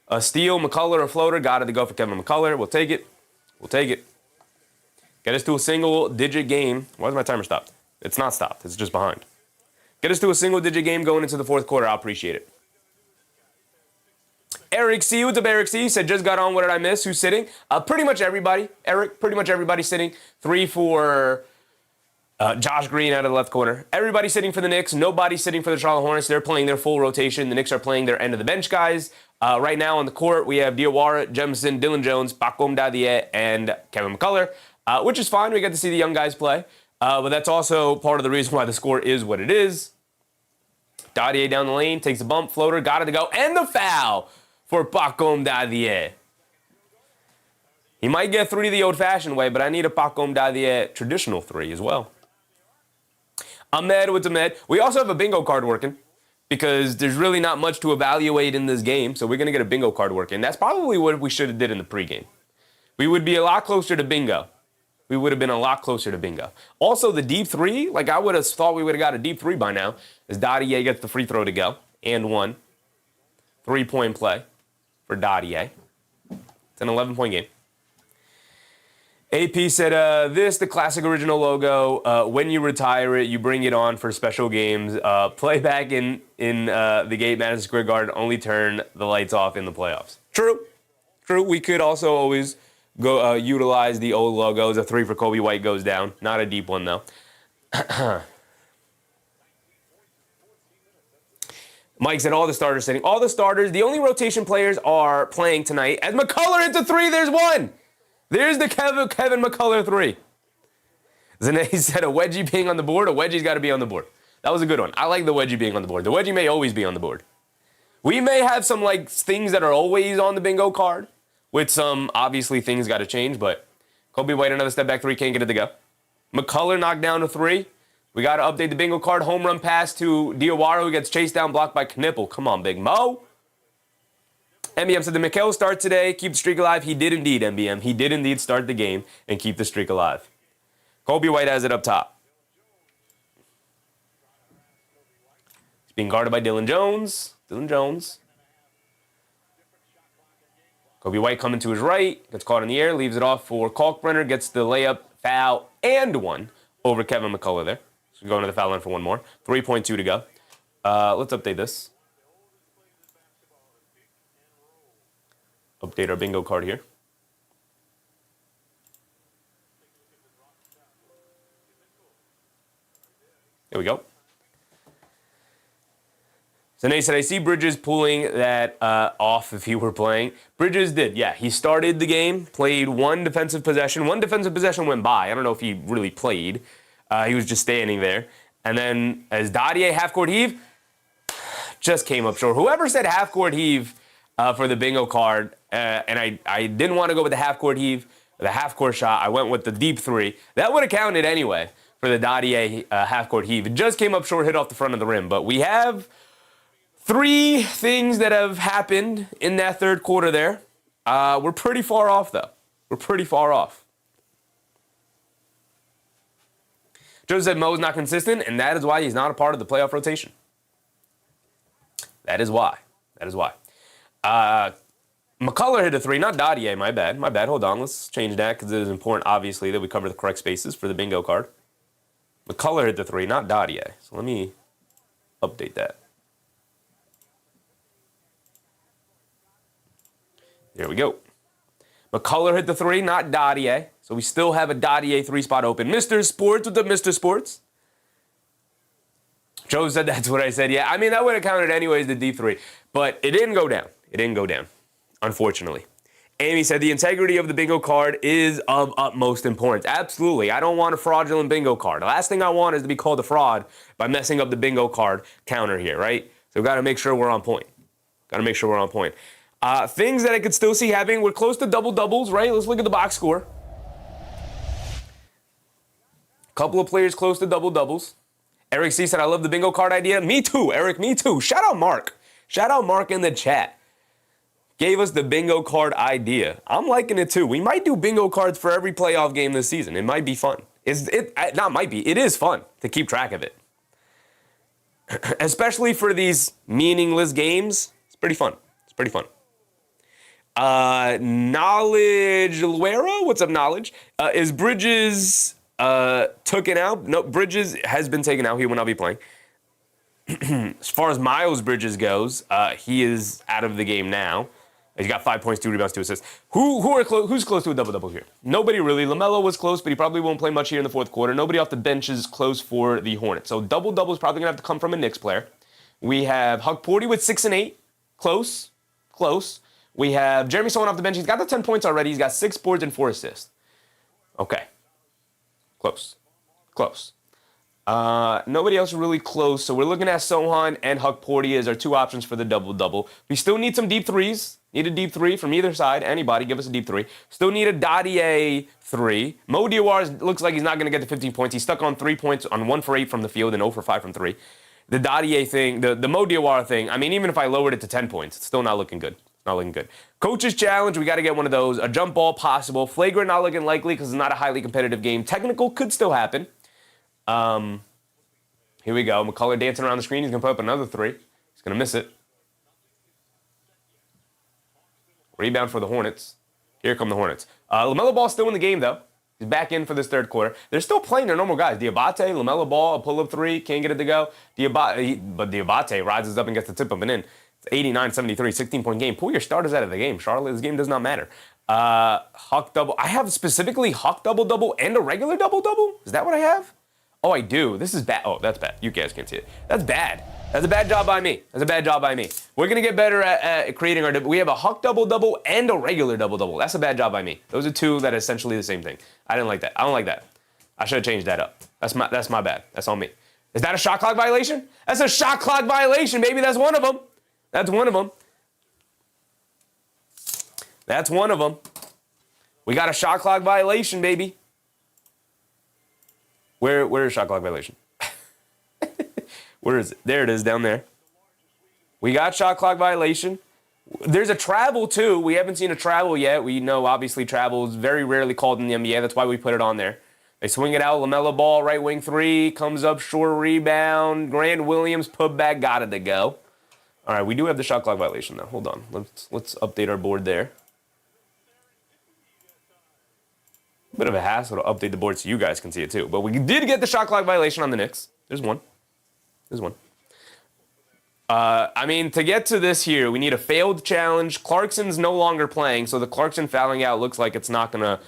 A steal, McCullough, a floater. Got it to go for Kevin McCullough. We'll take it. Get us to a single-digit game. Why is my timer stopped? It's not stopped. It's just behind. Get us to a single-digit game going into the fourth quarter. I'll appreciate it. Eric C. What's up, Eric C? Said, just got on. What did I miss? Who's sitting? Pretty much everybody. Eric, pretty much everybody sitting. 3 for Josh Green out of the left corner. Everybody sitting for the Knicks. Nobody sitting for the Charlotte Hornets. They're playing their full rotation. The Knicks are playing their end-of-the-bench guys. Right now on the court, we have Diawara, Jemison, Dylan Jones, Pregame Dadier, and Kevin McCullough, which is fine. We get to see the young guys play. But that's also part of the reason why the score is what it is. Dadier down the lane, takes a bump, floater, got it to go, and the foul for Pregame Dadier. He might get 3 the old-fashioned way, but I need a Pregame Dadier traditional 3 as well. Ahmed with Ahmed. We also have a bingo card working because there's really not much to evaluate in this game, so we're going to get a bingo card working. That's probably what we should have did in the pregame. We would be a lot closer to bingo. We would have been a lot closer to bingo. Also, the deep 3, like I would have thought we would have got a deep 3 by now, as Dadier gets the free throw to go, and 1. 3-point play for Dadier. It's an 11-point game. AP said, the classic original logo. When you retire it, you bring it on for special games. Playback in the gate, Madison Square Garden, only turn the lights off in the playoffs. True. We could also always go utilize the old logos. A 3 for Kobe White goes down. Not a deep one, though. Mike said all the starters sitting. All the starters. The only rotation players are playing tonight. As McCullough hits a 3, there's 1. There's the Kevin McCullough 3. Zane said a wedgie being on the board. A wedgie's got to be on the board. That was a good one. I like the wedgie being on the board. The wedgie may always be on the board. We may have some like things that are always on the bingo card, with some obviously things got to change. But Kobe White another step back 3, can't get it to go. McCullough knocked down a 3. We got to update the bingo card. Home run pass to Diawara, who gets chased down, blocked by Knipple. Come on, Big Mo. MBM said the Mikal start today, keep the streak alive. He did indeed, MBM. He did indeed start the game and keep the streak alive. Kobe White has it up top. He's being guarded by Dylan Jones. Kobe White coming to his right, gets caught in the air, leaves it off for Kalkbrenner, gets the layup, foul, and 1 over Kevin McCullough there. So going to the foul line for 1 more. 3.2 to go. Let's update this. Update our bingo card here. There we go. So Nate said, I see Bridges pulling that off if he were playing. Bridges did, yeah. He started the game, played 1 defensive possession. 1 defensive possession went by. I don't know if he really played. He was just standing there. And then as Dadier half-court heave, just came up short. Whoever said half-court heave for the bingo card, and I didn't want to go with the half-court heave, the half-court shot. I went with the deep 3. That would have counted anyway for the Dadier half-court heave. It just came up short, hit off the front of the rim. But we have 3 things that have happened in that third quarter there. We're pretty far off, though. We're pretty far off. Joe said Mo's not consistent, and that is why he's not a part of the playoff rotation. That is why. McCullough hit a 3, not Dadier, my bad. Hold on, let's change that because it is important, obviously, that we cover the correct spaces for the bingo card. McCullough hit the 3, not Dadier. So let me update that. There we go. McCullough hit the 3, not Dadier. So we still have a Dadier 3 spot open. Mr. Sports with the Mr. Sports. Joe said that's what I said. Yeah, I mean, that would have counted anyways, the deep 3. But it didn't go down. Unfortunately. Amy said the integrity of the bingo card is of utmost importance. Absolutely. I don't want a fraudulent bingo card. The last thing I want is to be called a fraud by messing up the bingo card counter here, right? So we've got to make sure we're on point. Things that I could still see happening. We're close to double-doubles, right? Let's look at the box score. Couple of players close to double-doubles. Eric C. said, I love the bingo card idea. Me too, Eric, me too. Shout out Mark. Shout out Mark in the chat. Gave us the bingo card idea. I'm liking it too. We might do bingo cards for every playoff game this season. It might be fun. It is fun to keep track of it. Especially for these meaningless games. It's pretty fun. Knowledge Luero, what's up, Knowledge? Is Bridges taken out? No, Bridges has been taken out. He will not be playing. As far as Miles Bridges goes, he is out of the game now. He's got 5 points, 2 rebounds, 2 assists. Who's close to a double-double here? Nobody really. LaMelo was close, but he probably won't play much here in the fourth quarter. Nobody off the bench is close for the Hornets. So double-double is probably going to have to come from a Knicks player. We have Huck Porty with 6 and 8. Close. We have Jeremy Sohan off the bench. He's got the 10 points already. He's got 6 boards and 4 assists. Okay. Close. Nobody else really close, so we're looking at Sohan and Huck Porty as our 2 options for the double-double. We still need some deep threes. Need a deep 3 from either side. Anybody, give us a deep 3. Still need a Dottier 3. Mo Diawara looks like he's not going to get the 15 points. He's stuck on 3 points, on 1 for 8 from the field and 0 for 5 from 3. The Dottier thing, the Mo Diawara thing, I mean, even if I lowered it to 10 points, it's still not looking good. Coach's challenge, we got to get one of those. A jump ball possible. Flagrant not looking likely because it's not a highly competitive game. Technical could still happen. Here we go. McCullough dancing around the screen. He's going to put up another 3. He's going to miss it. Rebound for the Hornets. Here come the Hornets. LaMelo Ball still in the game, though. He's back in for this third quarter. They're still playing their normal guys. Diabate, LaMelo Ball, a pull-up 3. Can't get it to go. But Diabate rises up and gets the tip of it in. It's 89-73, 16-point game. Pull your starters out of the game. Charlotte, this game does not matter. Huck double. I have specifically Huck double-double and a regular double-double? Is that what I have? Oh, I do. This is bad. Oh, that's bad. You guys can't see it. That's bad. That's a bad job by me. We're going to get better at creating our... We have a Huck double-double and a regular double-double. That's a bad job by me. Those are 2 that are essentially the same thing. I didn't like that. I don't like that. I should have changed that up. That's my bad. That's on me. Is that a shot clock violation? That's a shot clock violation, baby. That's one of them. We got a shot clock violation, baby. Where is shot clock violation? Where is it? There it is, down there. We got shot clock violation. There's a travel, too. We haven't seen a travel yet. We know, obviously, travel is very rarely called in the NBA. That's why we put it on there. They swing it out. LaMelo Ball, right wing 3. Comes up, short rebound. Grant Williams, put back, got it to go. All right, we do have the shot clock violation, though. Hold on. Let's update our board there. Bit of a hassle to update the board so you guys can see it, too. But we did get the shot clock violation on the Knicks. There's one. I mean, to get to this here, we need a failed challenge. Clarkson's no longer playing, so the Clarkson fouling out looks like it's not gonna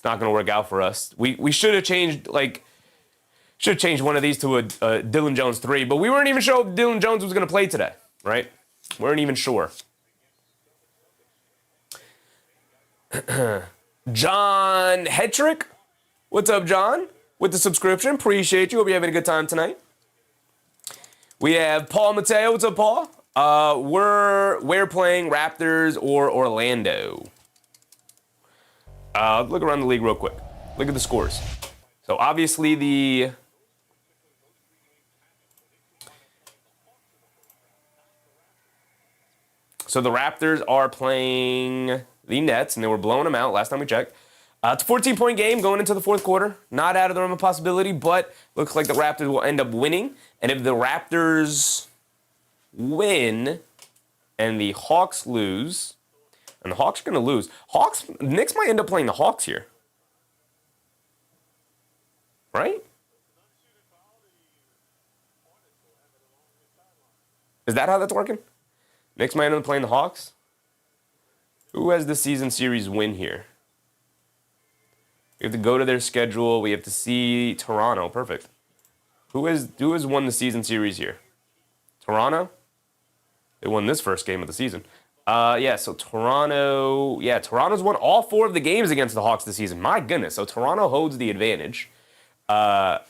work out for us. We should have changed one of these to a Dylan Jones 3, but we weren't even sure if Dylan Jones was gonna play today, right? We weren't even sure. John Hetrick, what's up, John? With the subscription, appreciate you. Hope you're having a good time tonight. We have Paul Mateo. What's up, Paul? We're playing Raptors or Orlando. Look around the league real quick. Look at the scores. So obviously the Raptors are playing the Nets, and they were blowing them out last time we checked. It's a 14-point game going into the fourth quarter. Not out of the realm of possibility, but looks like the Raptors will end up winning. And if the Raptors win and the Hawks lose, and the Hawks are going to lose, Knicks might end up playing the Hawks here. Right? Is that how that's working? Knicks might end up playing the Hawks? Who has the season series win here? We have to go to their schedule. We have to see Toronto. Perfect. Who has won the season series here? Toronto? They won this first game of the season. So Toronto... Yeah, Toronto's won all 4 of the games against the Hawks this season. My goodness. So Toronto holds the advantage. A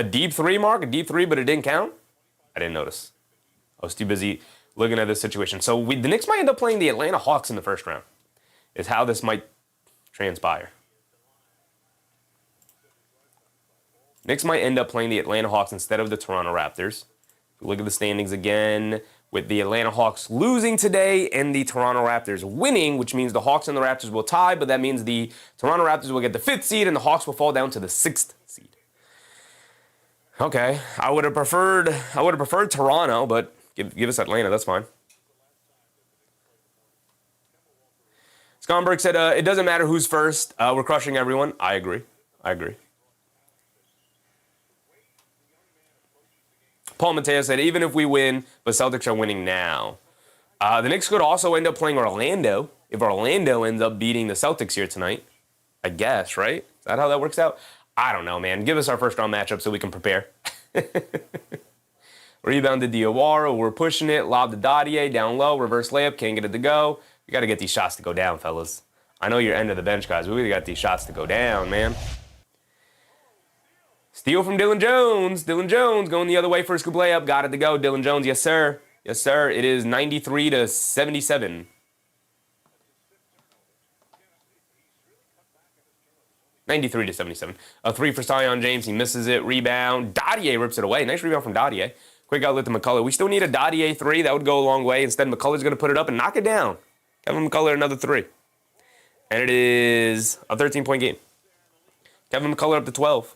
deep 3, Mark? A deep 3, but it didn't count? I didn't notice. I was too busy looking at this situation. So the Knicks might end up playing the Atlanta Hawks in the first round, is how this might transpire. Knicks might end up playing the Atlanta Hawks instead of the Toronto Raptors. Look at the standings again, with the Atlanta Hawks losing today and the Toronto Raptors winning, which means the Hawks and the Raptors will tie, but that means the Toronto Raptors will get the 5th seed and the Hawks will fall down to the 6th seed. Okay, I would have preferred Toronto, but Give us Atlanta. That's fine. Skomberg said, it doesn't matter who's first. We're crushing everyone. I agree. Paul Mateo said, even if we win, the Celtics are winning now. The Knicks could also end up playing Orlando if Orlando ends up beating the Celtics here tonight. I guess, right? Is that how that works out? I don't know, man. Give us our first round matchup so we can prepare. Rebound to Diawara. We're pushing it. Lob to Dadier. Down low. Reverse layup. Can't get it to go. We got to get these shots to go down, fellas. I know you're end of the bench, guys. We really got these shots to go down, man. Steal from Dylan Jones. Dylan Jones going the other way for a scoop layup. Got it to go. Dylan Jones, yes, sir. Yes, sir. It is 93 to 77. 93 to 77. A three for Zion James. He misses it. Rebound. Dadier rips it away. Nice rebound from Dadier. Quick outlet to McCullough. We still need a Dadier three. That would go a long way. Instead, McCullough's going to put it up and knock it down. Kevin McCullough another three. And it is a 13-point game. Kevin McCullough up to 12.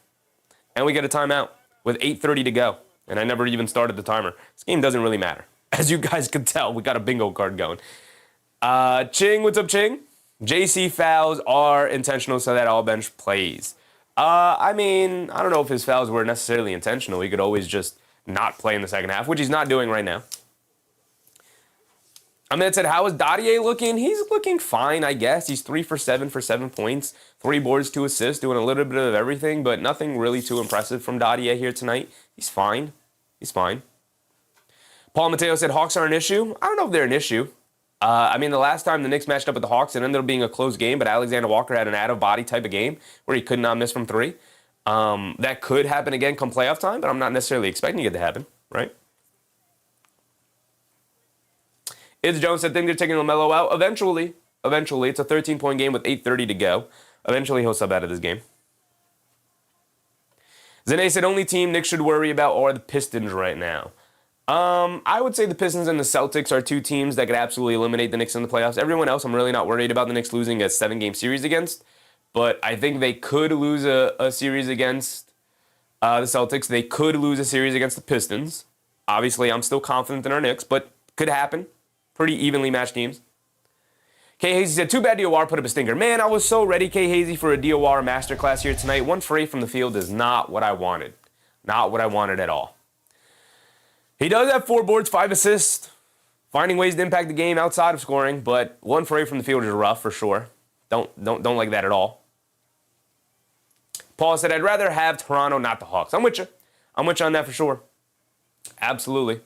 And we get a timeout with 8:30 to go. And I never even started the timer. This game doesn't really matter. As you guys can tell, we got a bingo card going. Ching, what's up, Ching? JC fouls are intentional, so that all bench plays. I mean, I don't know if his fouls were necessarily intentional. He could always just not play in the second half, which he's not doing right now. Ahmed said, how is Dadier looking? He's looking fine, I guess. He's 3 for 7 for 7 points, 3 boards, 2 assists, doing a little bit of everything, but nothing really too impressive from Dadier here tonight. He's fine. He's fine. Paul Mateo said, Hawks are an issue. I don't know if they're an issue. I mean, the last time the Knicks matched up with the Hawks, it ended up being a close game, but Alexander Walker had an out-of-body type of game where he could not miss from 3. That could happen again come playoff time, but I'm not necessarily expecting it to happen, right? It's Jones said, think they're taking LaMelo out. Eventually, it's a 13-point game with 8:30 to go. Eventually, he'll sub out of this game. Zane said, only team Knicks should worry about are the Pistons right now. I would say the Pistons and the Celtics are 2 teams that could absolutely eliminate the Knicks in the playoffs. Everyone else, I'm really not worried about the Knicks losing a 7-game series against. But I think they could lose a series against the Celtics. They could lose a series against the Pistons. Obviously, I'm still confident in our Knicks, but could happen. Pretty evenly matched teams. K. Hazy said, too bad DOR put up a stinker. Man, I was so ready, K. Hazy, for a DOR masterclass here tonight. 1 for 8 from the field is not what I wanted. Not what I wanted at all. He does have 4 boards, 5 assists. Finding ways to impact the game outside of scoring, but 1 for 8 from the field is rough for sure. Don't like that at all. Paul said, I'd rather have Toronto, not the Hawks. I'm with you. I'm with you on that for sure. Absolutely.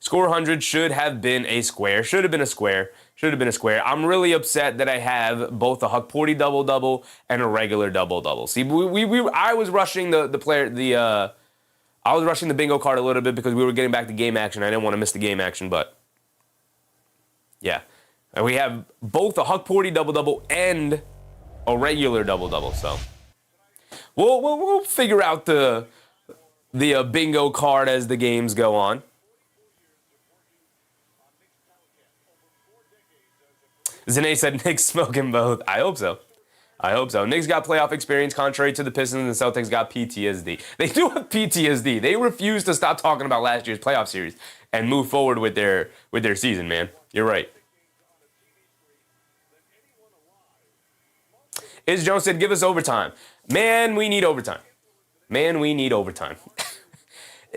Score 100 should have been a square. Should have been a square. Should have been a square. I'm really upset that I have both a Huck Porty double-double and a regular double-double. See, I was rushing I was rushing the bingo card a little bit because we were getting back to game action. I didn't want to miss the game action, but yeah. And we have both a Huck Porty double-double and a regular double-double, so we'll figure out the bingo card as the games go on. Zane said, Knicks smoking both. I hope so. I hope so. Knicks got playoff experience contrary to the Pistons, and the Celtics got PTSD. They do have PTSD. They refuse to stop talking about last year's playoff series and move forward with their season, man. You're right. Iz Jones said, give us overtime. Man, we need overtime. Man, we need overtime.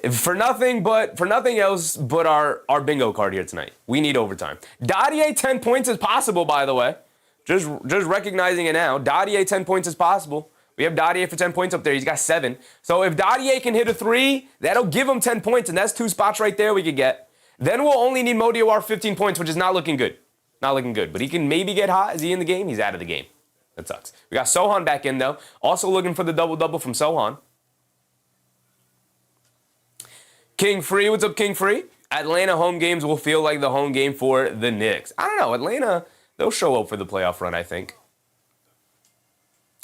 For nothing else but our bingo card here tonight. We need overtime. Dadier 10 points is possible, by the way. Just recognizing it now. Dadier 10 points is possible. We have Dadier for 10 points up there. He's got 7. So if Dadier can hit a 3, that'll give him 10 points, and that's 2 spots right there we could get. Then we'll only need Mo Diawara 15 points, which is not looking good. Not looking good. But he can maybe get hot. Is he in the game? He's out of the game. That sucks. We got Sohan back in, though. Also looking for the double-double from Sohan. King Free, what's up, King Free? Atlanta home games will feel like the home game for the Knicks. I don't know. Atlanta, they'll show up for the playoff run, I think.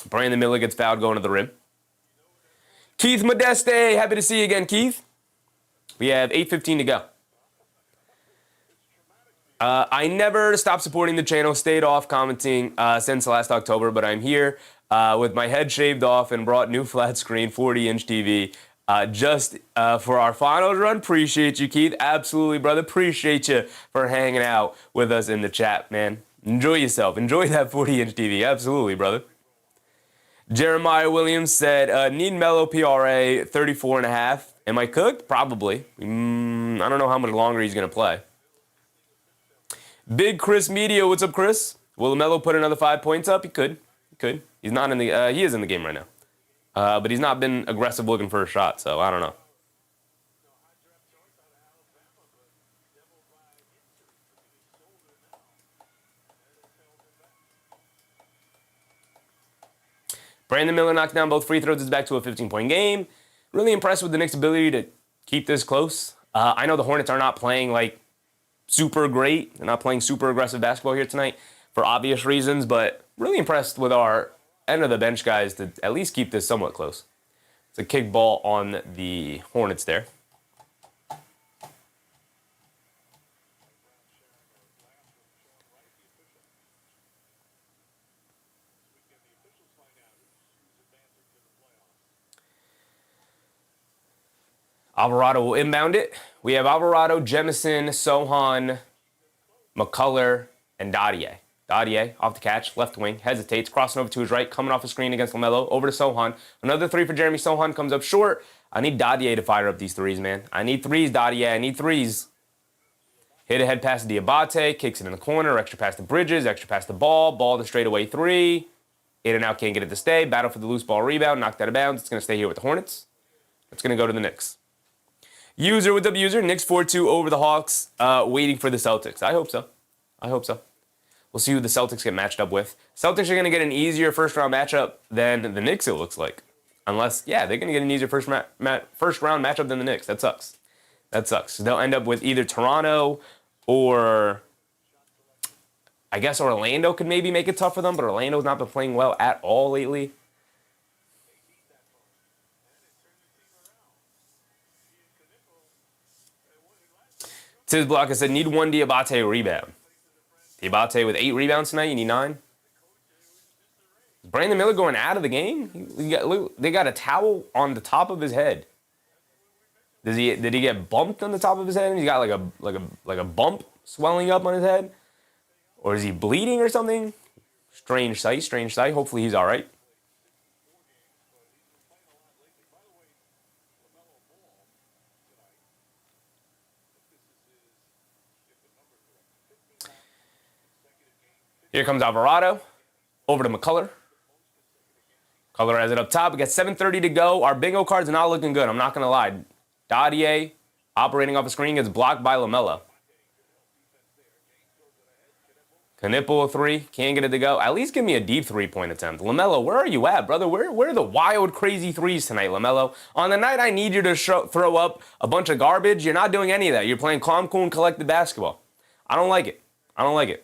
Brandon Miller gets fouled going to the rim. Keith Modeste, happy to see you again, Keith. We have 8:15 to go. I never stopped supporting the channel, stayed off commenting since last October, but I'm here with my head shaved off and brought new flat screen 40-inch TV. Just for our finals run. Appreciate you, Keith. Absolutely, brother. Appreciate you for hanging out with us in the chat, man. Enjoy yourself. Enjoy that 40-inch TV. Absolutely, brother. Jeremiah Williams said, need Melo PRA 34.5. Am I cooked? Probably. I don't know how much longer he's going to play. Big Chris Media. What's up, Chris? Will LaMelo put another 5 points up? He could. He could. He's not in the. He is in the game right now. But he's not been aggressive looking for a shot, so I don't know. Brandon Miller knocked down both free throws. Is back to a 15-point game. Really impressed with the Knicks' ability to keep this close. I know the Hornets are not playing like super great. They're not playing super aggressive basketball here tonight for obvious reasons, but really impressed with our end of the bench guys to at least keep this somewhat close. It's a kick ball on the Hornets there. Alvarado will inbound it. We have Alvarado, Jemison, Sohan, McCullough, and Dadier. Dadier off the catch, left wing, hesitates, crossing over to his right, coming off a screen against LaMelo, over to Sohan. Another three for Jeremy. Sohan comes up short. I need Dadier to fire up these threes, man. I need threes, Dadier. I need threes. Hit a head pass to Diabate, kicks it in the corner, extra pass to Bridges, extra pass to Ball to straightaway three. In and out, can't get it to stay. Battle for the loose ball rebound, knocked out of bounds. It's going to stay here with the Hornets. It's going to go to the Knicks. User, what's up, user? Knicks 4-2 over the Hawks, waiting for the Celtics. I hope so. I hope so. We'll see who the Celtics get matched up with. Celtics are going to get an easier first-round matchup than the Knicks, it looks like. Unless, yeah, they're going to get an easier first-round matchup than the Knicks. That sucks. That sucks. So they'll end up with either Toronto or I guess Orlando could maybe make it tough for them, but Orlando's not been playing well at all lately. Tiz Block said, need one Diabate rebound. Diabate with 8 rebounds tonight, you need 9. Is Brandon Miller going out of the game? They got a towel on the top of his head. Did he get bumped on the top of his head? He's got like a bump swelling up on his head? Or is he bleeding or something? Strange sight, strange sight. Hopefully he's all right. Here comes Alvarado. Over to McCullough. McCullough has it up top. We got 7:30 to go. Our bingo cards are not looking good. I'm not going to lie. Dadier, operating off a screen, gets blocked by LaMelo. Knipple 3. Can't get it to go. At least give me a deep 3-point attempt. LaMelo, where are you at, brother? Where are the wild, crazy threes tonight, LaMelo? On the night I need you to throw up a bunch of garbage, you're not doing any of that. You're playing calm, cool, and collected basketball. I don't like it. I don't like it.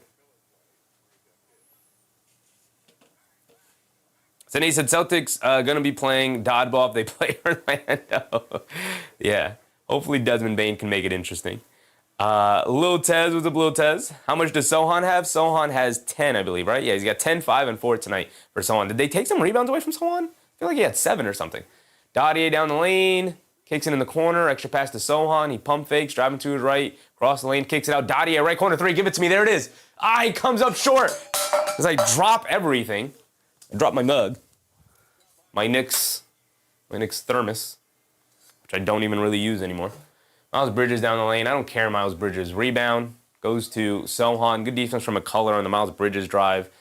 So he said Celtics going to be playing dodgeball if they play Orlando. Yeah. Hopefully Desmond Bane can make it interesting. Lil Tez, what's up, Lil Tez? How much does Sohan have? Sohan has 10, I believe, right? Yeah, he's got 10, 5, and 4 tonight for Sohan. Did they take some rebounds away from Sohan? I feel like he had 7 or something. Dadier down the lane, kicks it in the corner, extra pass to Sohan. He pump fakes, driving to his right, cross the lane, kicks it out. Dadier, right corner 3, give it to me. There it is. He comes up short. Because I drop everything. I drop my mug. My Knicks thermos, which I don't even really use anymore. Miles Bridges down the lane. I don't care, Miles Bridges. Rebound goes to Sohan. Good defense from McCullough on the Miles Bridges drive.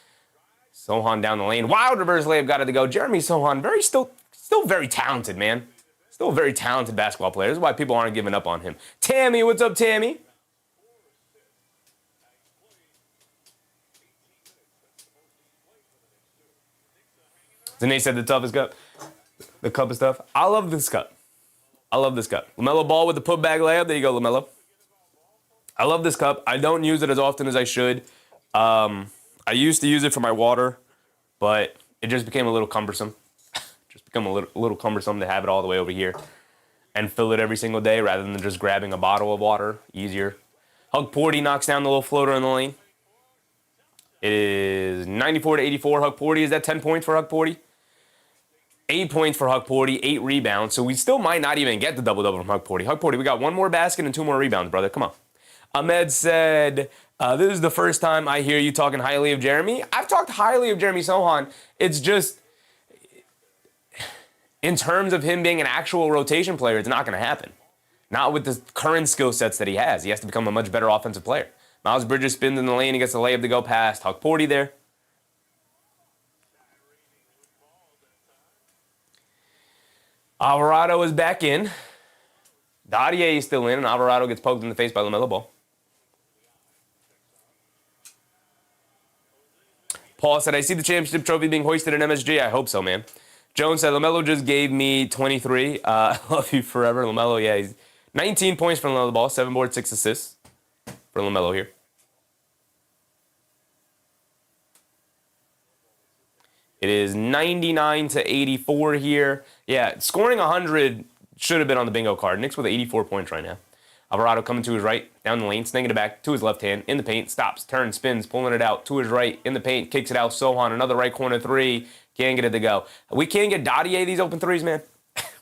Sohan down the lane. Wild reverse layup, got it to go. Jeremy Sohan, still very talented, man. Still a very talented basketball player. This is why people aren't giving up on him. Tammy, what's up, Tammy? Zane said the toughest cup. The cup is tough. I love this cup. I love this cup. LaMelo Ball with the putback layup. There you go, LaMelo. I love this cup. I don't use it as often as I should. I used to use it for my water, but it just became a little cumbersome. Just become a little cumbersome to have it all the way over here and fill it every single day rather than just grabbing a bottle of water. Easier. Hug Porty knocks down the little floater in the lane. It is 94-84. Hug Porty. Is that 10 points for Hug Porty? 8 points for Huckporty, 8 rebounds. So we still might not even get the double-double from Huckporty. Huckporty, we got 1 more basket and 2 more rebounds, brother. Come on. Ahmed said, this is the first time I hear you talking highly of Jeremy. I've talked highly of Jeremy Sohan. It's just, in terms of him being an actual rotation player, it's not going to happen. Not with the current skill sets that he has. He has to become a much better offensive player. Miles Bridges spins in the lane. He gets the layup to go past Huckporty there. Alvarado is back in. Dadier is still in, and Alvarado gets poked in the face by LaMelo Ball. Paul said, I see the championship trophy being hoisted in MSG. I hope so, man. Jones said, LaMelo just gave me 23. I love you forever. LaMelo, yeah, he's 19 points from LaMelo Ball, 7 boards, 6 assists for LaMelo here. It is 99 to 84 here. Yeah, scoring 100 should have been on the bingo card. Knicks with 84 points right now. Alvarado coming to his right, down the lane, sninging it back to his left hand, in the paint, stops, turns, spins, pulling it out to his right, in the paint, kicks it out. Sohan, another right corner three, can't get it to go. We can't get Dadier these open threes, man.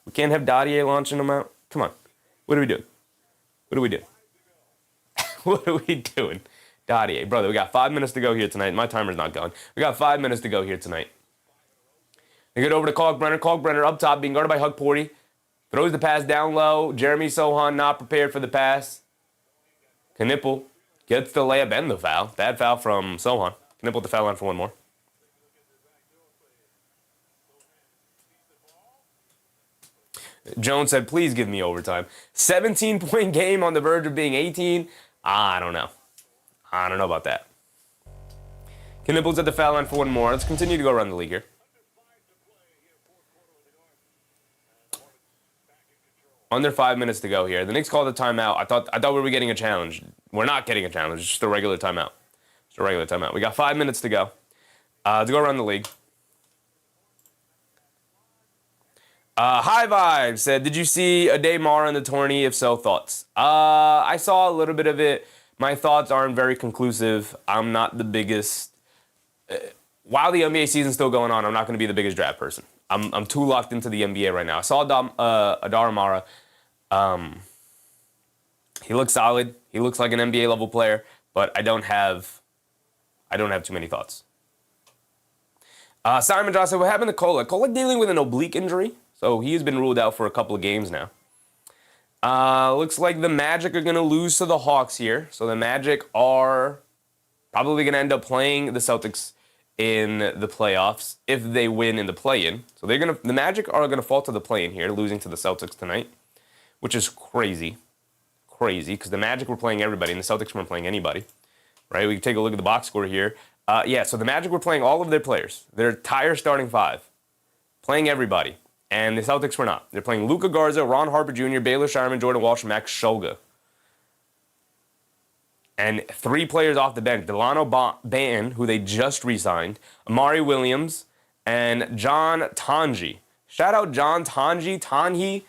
We can't have Dadier launching them out. Come on. What are we doing? What are we doing? What are we doing? Dadier, brother, we got 5 minutes to go here tonight. My timer's not going. We got 5 minutes to go here tonight. They get over to Kalkbrenner. Kalkbrenner up top, being guarded by Huckporty. Throws the pass down low. Jeremy Sohan not prepared for the pass. Knipple gets the layup and the foul. Bad foul from Sohan. Knipple at the foul line for 1 more. Jones said, please give me overtime. 17-point game on the verge of being 18. I don't know. I don't know about that. Knipple's at the foul line for 1 more. Let's continue to go around the league here. Under 5 minutes to go here. The Knicks called a timeout. I thought we were getting a challenge. We're not getting a challenge. It's just a regular timeout. Just a regular timeout. We got 5 minutes to go. To go around the league. High Vibes said, did you see a day Mara in the tourney? If so, thoughts? I saw a little bit of it. My thoughts aren't very conclusive. I'm not the biggest. While the NBA season's still going on, I'm not going to be the biggest draft person. I'm too locked into the NBA right now. I saw Adar Amara. He looks solid. He looks like an NBA level player, but I don't have too many thoughts. Simon Johnson, what happened to Kolek? Kolek dealing with an oblique injury, so he's been ruled out for a couple of games now. Looks like the Magic are going to lose to the Hawks here. So the Magic are probably going to end up playing the Celtics in the playoffs if they win in the play-in. So the Magic are going to fall to the play-in here, losing to the Celtics tonight, which is crazy. Crazy, because the Magic were playing everybody and the Celtics weren't playing anybody. Right? We can take a look at the box score here. So the Magic were playing all of their players. Their entire starting 5. Playing everybody. And the Celtics were not. They're playing Luka Garza, Ron Harper Jr., Baylor Shireman, Jordan Walsh, Max Shulga. And 3 players off the bench. Delano Banton, who they just re-signed, Amari Williams, and John Tanji. Shout out John Tanji.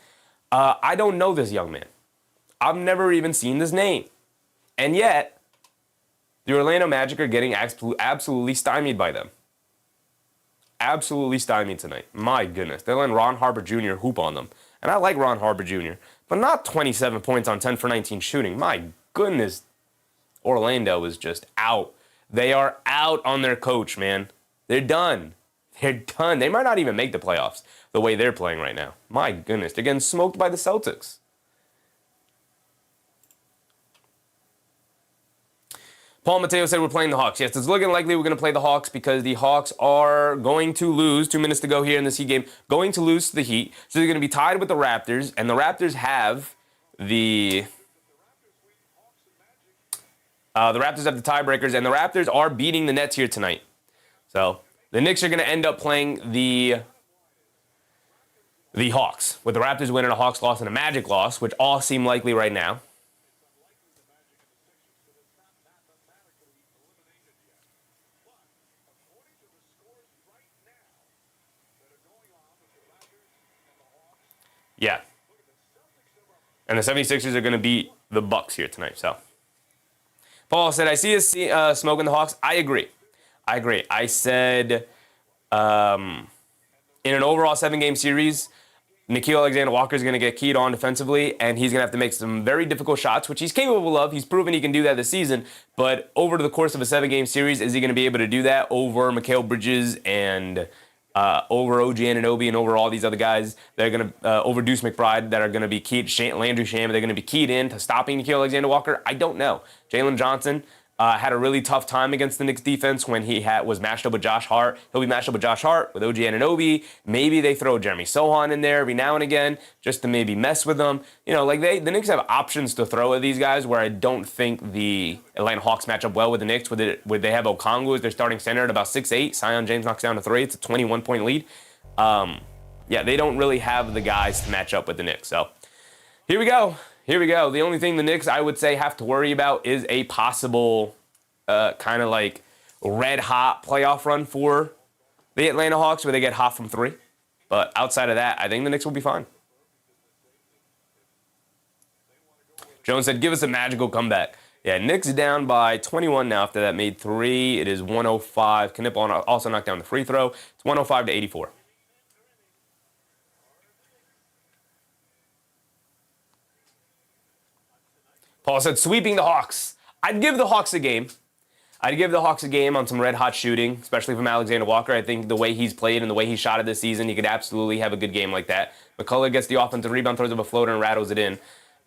I don't know this young man. I've never even seen this name. And yet, the Orlando Magic are getting absolutely stymied by them. Absolutely stymied tonight. My goodness. They're letting Ron Harper Jr. hoop on them. And I like Ron Harper Jr., but not 27 points on 10 for 19 shooting. My goodness. Orlando is just out. They are out on their coach, man. They're done. They're done. They might not even make the playoffs the way they're playing right now. My goodness. They're getting smoked by the Celtics. Paul Mateo said we're playing the Hawks. Yes, it's looking likely we're going to play the Hawks because the Hawks are going to lose. 2 minutes to go here in this Heat game. Going to lose to the Heat. So they're going to be tied with the Raptors. And the Raptors have the tiebreakers. And the Raptors are beating the Nets here tonight. So the Knicks are going to end up playing the Hawks. With the Raptors winning, a Hawks loss, and a Magic loss, which all seem likely right now. Yeah. And the 76ers are going to beat the Bucks here tonight. So, Paul said, I see us smoking the Hawks. I agree. I said, in an overall 7-game series, Nickeil Alexander-Walker is going to get keyed on defensively, and he's going to have to make some very difficult shots, which he's capable of. He's proven he can do that this season. But over the course of a 7-game series, is he going to be able to do that over Mikal Bridges and over OG Anunoby and over all these other guys that are going to, over Deuce McBride, that are going to be keyed, Landry Shamet, they're going to be keyed in to stopping Nickeil Alexander-Walker? I don't know. Jalen Johnson had a really tough time against the Knicks defense when he was matched up with Josh Hart. He'll be matched up with Josh Hart, with OG Anunoby. Maybe they throw Jeremy Sohan in there every now and again just to maybe mess with them. You know, like the Knicks have options to throw at these guys where I don't think the Atlanta Hawks match up well with the Knicks. Where they have Okongwu as their starting center at about 6'8". Zion James knocks down a 3. It's a 21-point lead. Yeah, they don't really have the guys to match up with the Knicks. So here we go. The only thing the Knicks, I would say, have to worry about is a possible kind of like red-hot playoff run for the Atlanta Hawks where they get hot from 3. But outside of that, I think the Knicks will be fine. Jones said, give us a magical comeback. Yeah, Knicks down by 21 now after that made 3. It is 105. Knip also knocked down the free throw. It's 105 to 84. Paul said, sweeping the Hawks. I'd give the Hawks a game. On some red-hot shooting, especially from Alexander Walker. I think the way he's played and the way he shot it this season, he could absolutely have a good game like that. McCullough gets the offensive rebound, throws up a floater, and rattles it in.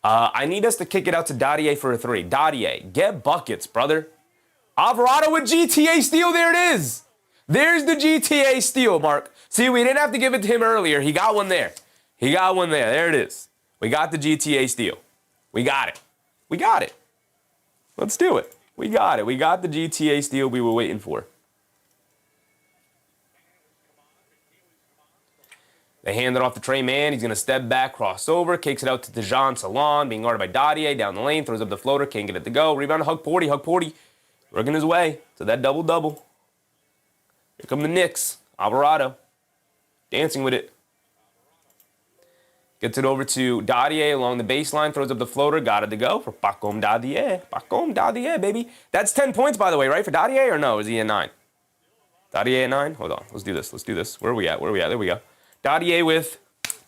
I need us to kick it out to Dadier for a 3. Dadier, get buckets, brother. Alvarado with GTA steal. There it is. There's the GTA steal, Mark. See, we didn't have to give it to him earlier. He got one there. There it is. We got the GTA steal. We got it. Let's do it. We got it. We got the GTA steal we were waiting for. They hand it off to Trey Mann. He's going to step back, crossover, kicks it out to Dejan Salon, being guarded by Dadier down the lane, throws up the floater, can't get it to go. Rebound to Hug Porty, working his way to that double-double. Here come the Knicks. Alvarado, dancing with it. Gets it over to Dadier along the baseline, throws up the floater, got it to go for Pregame Dadier, baby. That's 10 points, by the way, right, for Dadier, or no? Is he at 9? Dadier at 9? Hold on, let's do this. Where are we at? There we go. Dadier with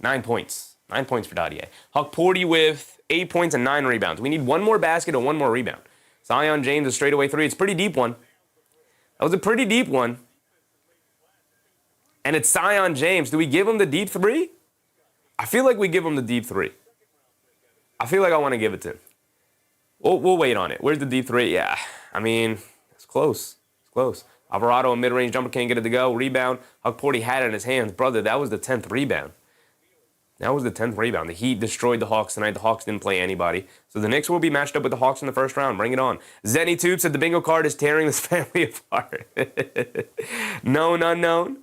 9 points. 9 points for Dadier. Huck Porty with 8 points and 9 rebounds. We need one more basket and one more rebound. Zion James, a straightaway 3. It's a pretty deep one. That was a pretty deep one. And it's Zion James. Do we give him the deep 3? I feel like we give him the deep 3. I feel like I want to give it to him. We'll wait on it. Where's the deep 3? Yeah, I mean, it's close. Alvarado, a mid-range jumper, can't get it to go. Rebound. Huck Porty had it in his hands. Brother, that was the 10th rebound. The Heat destroyed the Hawks tonight. The Hawks didn't play anybody. So the Knicks will be matched up with the Hawks in the first round. Bring it on. Zenny Tube said the bingo card is tearing this family apart. Known unknown.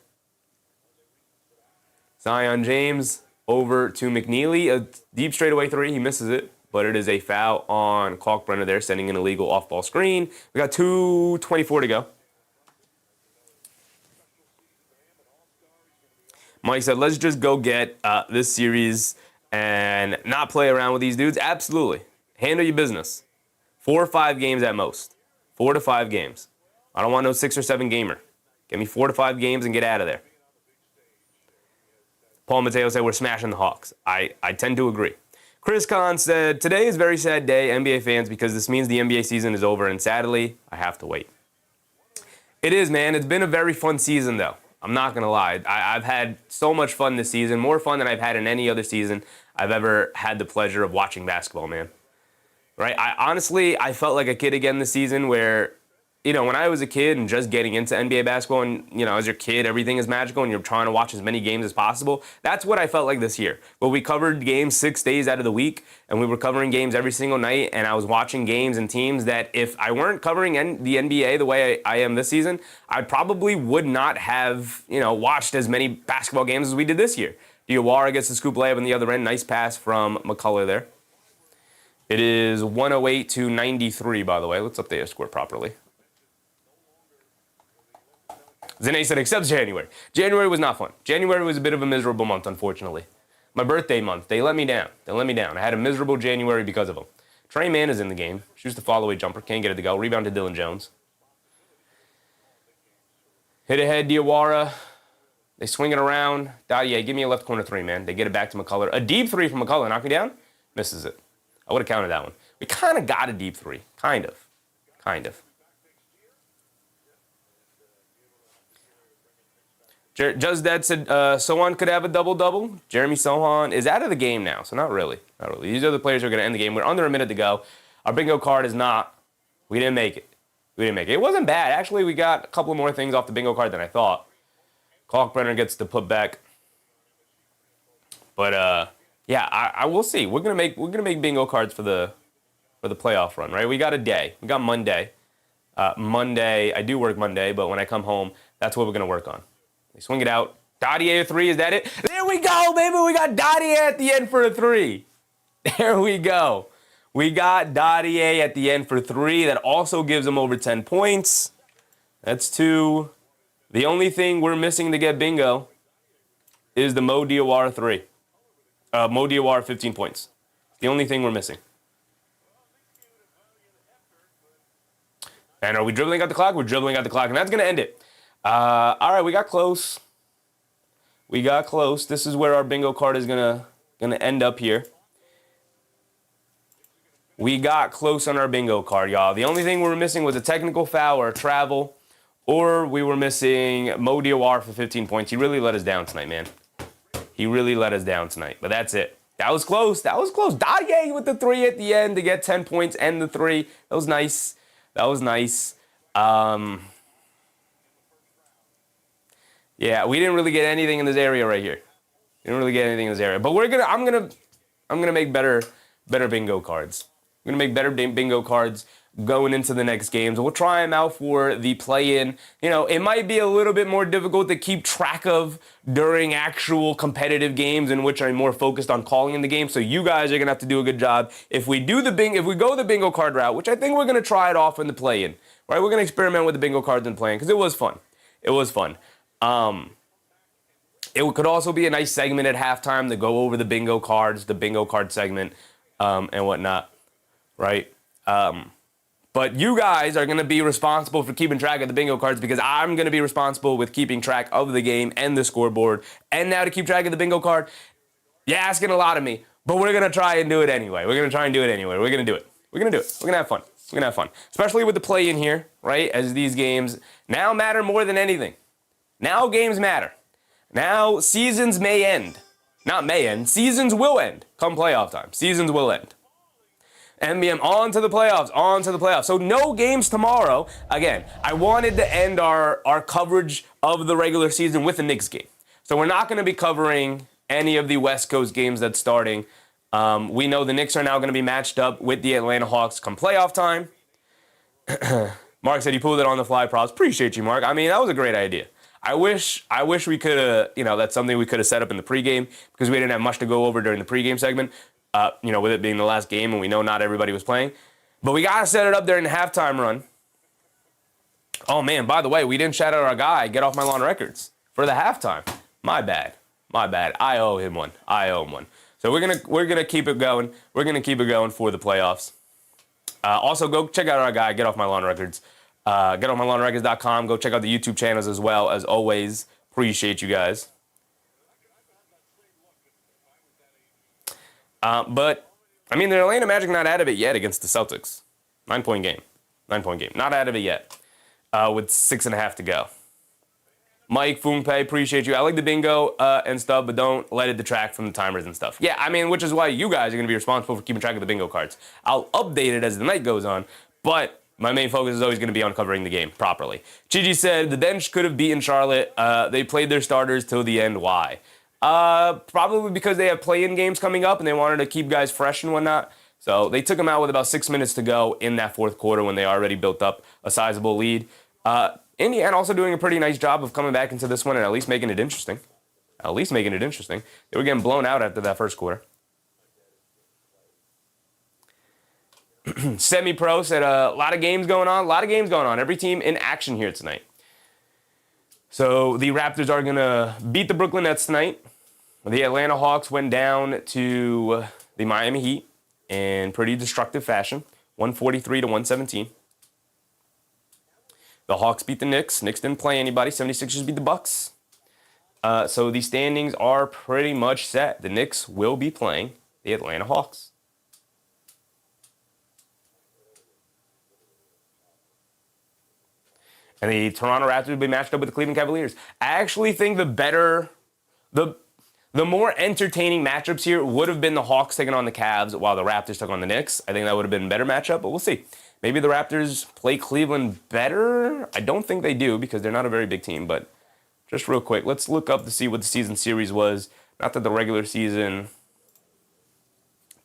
Zion James over to McNeely. A deep straightaway 3. He misses it. But it is a foul on Kalkbrenner there, sending an illegal off-ball screen. We got 2:24 to go. Mike said, let's just go get this series and not play around with these dudes. Absolutely. Handle your business. 4 or 5 games at most. 4 to 5 games. I don't want no 6 or 7 gamer. Give me 4 to 5 games and get out of there. Paul Mateo said, we're smashing the Hawks. I tend to agree. Chris Kahn said, today is a very sad day, NBA fans, because this means the NBA season is over, and sadly, I have to wait. It is, man. It's been a very fun season, though. I'm not going to lie. I've had so much fun this season, more fun than I've had in any other season I've ever had the pleasure of watching basketball, man. Right? I felt like a kid again this season where, when I was a kid and just getting into NBA basketball and, as your kid, everything is magical and you're trying to watch as many games as possible. That's what I felt like this year. But we covered games 6 days out of the week and we were covering games every single night, and I was watching games and teams that if I weren't covering the NBA the way I am this season, I probably would not have, watched as many basketball games as we did this year. Diawara gets the scoop layup on the other end. Nice pass from McCullough there. It is 108 to 93, by the way. Let's update our score properly. Zane said, except January. January was not fun. January was a bit of a miserable month, unfortunately. My birthday month, they let me down. I had a miserable January because of them. Trey Mann is in the game. Shoots the follow-away jumper. Can't get it to go. Rebound to Dylan Jones. Hit ahead, Diawara. They swing it around. Dadier, give me a left corner three, man. They get it back to McCullough. A deep three from McCullough. Knock me down. Misses it. I would have counted that one. We kind of got a deep three. Kind of. Just Dad said Sohan could have a double-double. Jeremy Sohan is out of the game now, so not really. These are the players who are going to end the game. We're under a minute to go. Our bingo card is not. We didn't make it. It wasn't bad. Actually, we got a couple more things off the bingo card than I thought. Kalkbrenner gets the put back. But yeah, I will see. We're gonna make bingo cards for the playoff run, right? We got a day. We got Monday. Monday, I do work Monday, but when I come home, that's what we're gonna work on. They swing it out. Dadier 3, is that it? There we go, baby. We got Dadier at the end for a 3. There we go. We got Dadier at the end for 3. That also gives him over 10 points. That's 2. The only thing we're missing to get bingo is the Mo Diawara 3. Mo Diawara 15 points. The only thing we're missing. And are we dribbling out the clock? We're dribbling out the clock, and that's going to end it. All right, we got close. This is where our bingo card is gonna end up here. We got close on our bingo card, y'all. The only thing we were missing was a technical foul or a travel, or we were missing Mo Diawara for 15 points. He really let us down tonight, man. But that's it. That was close. Dadier with the 3 at the end to get 10 points and the 3. That was nice. Yeah, we didn't really get anything in this area right here. But I'm gonna make better bingo cards. I'm gonna make better bingo cards going into the next games. We'll try them out for the play-in. You know, it might be a little bit more difficult to keep track of during actual competitive games in which I'm more focused on calling in the game. So you guys are gonna have to do a good job. If we go the bingo card route, which I think we're gonna try it off in the play-in, right? We're gonna experiment with the bingo cards and play-in because it was fun. It could also be a nice segment at halftime to go over the bingo cards, the bingo card segment, and whatnot, right? But you guys are going to be responsible for keeping track of the bingo cards because I'm going to be responsible with keeping track of the game and the scoreboard. And now to keep track of the bingo card, you're asking a lot of me, but we're going to try and do it anyway. We're going to do it. We're going to have fun. Especially with the play-in here, right? As these games now matter more than anything. Now games matter. Now seasons may end. Not may end. Seasons will end come playoff time. Seasons will end. NBM on to the playoffs. So no games tomorrow. Again, I wanted to end our coverage of the regular season with the Knicks game. So we're not going to be covering any of the West Coast games that's starting. We know the Knicks are now going to be matched up with the Atlanta Hawks come playoff time. Mark said he pulled it on the fly props. Appreciate you, Mark. I mean, that was a great idea. I wish we could have, that's something we could have set up in the pregame because we didn't have much to go over during the pregame segment, with it being the last game and we know not everybody was playing. But we got to set it up during the halftime run. Oh, man, by the way, we didn't shout out our guy, Get Off My Lawn Records, for the halftime. My bad. I owe him one. So we're gonna keep it going. We're going to keep it going for the playoffs. Also, go check out our guy, Get Off My Lawn Records. GetOffMyLawnRecords.com. Go check out the YouTube channels as well. As always, appreciate you guys. But, I mean, the Atlanta Magic not out of it yet against the Celtics. 9-point game. Not out of it yet. With 6.5 to go. Mike Fungpei, appreciate you. I like the bingo and stuff, but don't let it detract from the timers and stuff. Yeah, I mean, which is why you guys are going to be responsible for keeping track of the bingo cards. I'll update it as the night goes on, but my main focus is always going to be on covering the game properly. Gigi said the bench could have beaten Charlotte. They played their starters till the end. Why? Probably because they have play-in games coming up and they wanted to keep guys fresh and whatnot. So they took them out with about 6 minutes to go in that fourth quarter when they already built up a sizable lead. Indiana also doing a pretty nice job of coming back into this one and at least making it interesting. They were getting blown out after that first quarter. Semi-Pro said a lot of games going on. Every team in action here tonight. So the Raptors are going to beat the Brooklyn Nets tonight. The Atlanta Hawks went down to the Miami Heat in pretty destructive fashion, 143 to 117. The Hawks beat the Knicks. Knicks didn't play anybody. 76ers beat the Bucks. So the standings are pretty much set. The Knicks will be playing the Atlanta Hawks. And the Toronto Raptors will be matched up with the Cleveland Cavaliers. I actually think the more entertaining matchups here would have been the Hawks taking on the Cavs while the Raptors took on the Knicks. I think that would have been a better matchup, but we'll see. Maybe the Raptors play Cleveland better. I don't think they do because they're not a very big team, but just real quick, let's look up to see what the season series was. Not that the regular season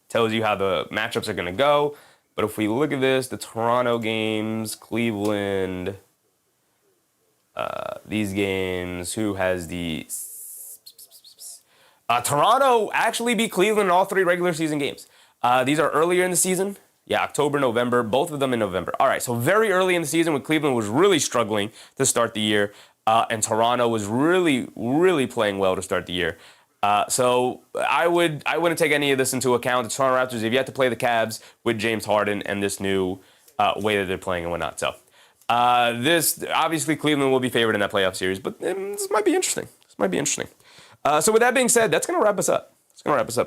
tells you how the matchups are going to go, but if we look at this, the Toronto games, Cleveland, these games, who has the... Toronto actually beat Cleveland in all 3 regular season games. These are earlier in the season. Yeah, October, November, both of them in November. All right, so very early in the season when Cleveland was really struggling to start the year, and Toronto was really, really playing well to start the year. So I wouldn't take any of this into account. The Toronto Raptors have yet to play the Cavs with James Harden and this new way that they're playing and whatnot. So this, obviously, Cleveland will be favored in that playoff series, but this might be interesting. So with that being said, that's going to wrap us up.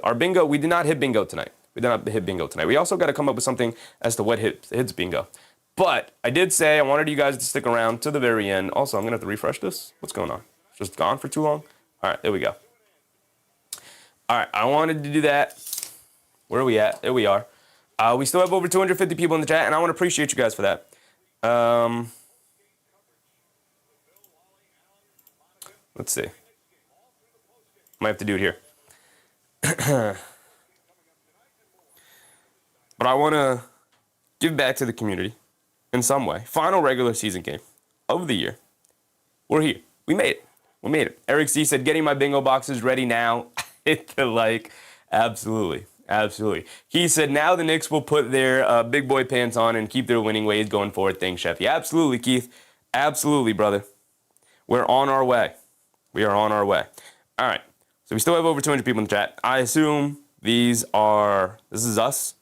Our bingo, we did not hit bingo tonight. We also got to come up with something as to what hits bingo. But I did say I wanted you guys to stick around to the very end. Also, I'm going to have to refresh this. What's going on? It's just gone for too long? All right, there we go. All right, I wanted to do that. Where are we at? There we are. We still have over 250 people in the chat, and I want to appreciate you guys for that. Let's see. Might have to do it here. But I want to give back to the community in some way. Final regular season game of the year. We're here. We made it. Eric C said, getting my bingo boxes ready now. Hit the like. Absolutely. He said, now the Knicks will put their big boy pants on and keep their winning ways going forward. Thanks, Chef. Yeah, absolutely, Keith. Absolutely, brother. We're on our way. We are on our way. All right. So we still have over 200 people in the chat. I assume this is us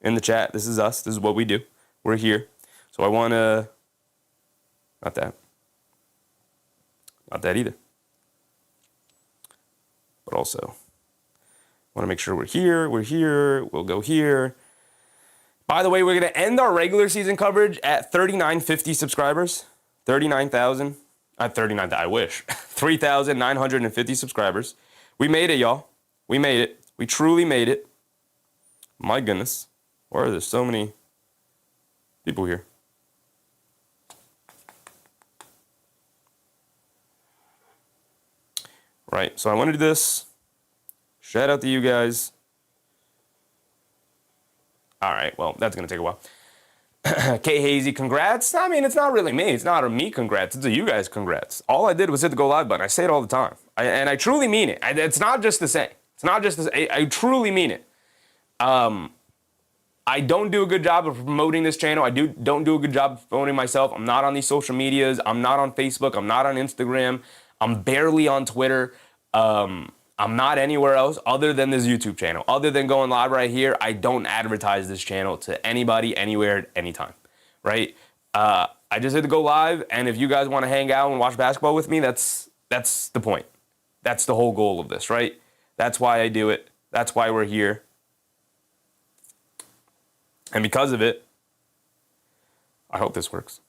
in the chat. This is us. This is what we do. We're here. So I want to, not that either. But also, want to make sure we're here. We'll go here. By the way, we're going to end our regular season coverage at 3,950 subscribers. 39,000. 39,000, I wish. 3,950 subscribers. We made it, y'all. We made it. We truly made it. My goodness. Why are there so many people here? Right, so I want to do this. Shout out to you guys. All right, well, that's going to take a while. K Hazy, congrats. I mean, it's not really me. It's not a me congrats. It's a you guys congrats. All I did was hit the go live button. I say it all the time. And I truly mean it. It's not just to say. I truly mean it. I don't do a good job of promoting this channel. Don't do a good job of promoting myself. I'm not on these social medias. I'm not on Facebook. I'm not on Instagram. I'm barely on Twitter. I'm not anywhere else other than this YouTube channel. Other than going live right here, I don't advertise this channel to anybody, anywhere, at any time, right? I just hit to go live, and if you guys want to hang out and watch basketball with me, that's the point. That's the whole goal of this, right? That's why I do it. That's why we're here. And because of it, I hope this works.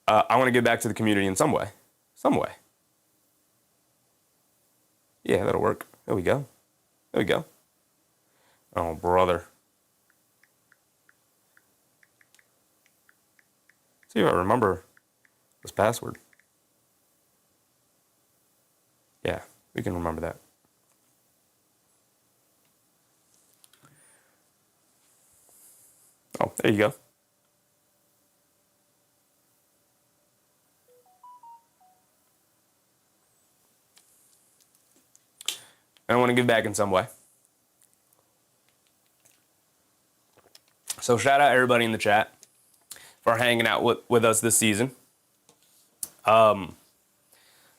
I want to give back to the community in some way. Yeah, that'll work. There we go. Oh, brother. See if I remember this password. Yeah, we can remember that. Oh, there you go. I want to give back in some way. So shout out everybody in the chat for hanging out with us this season. You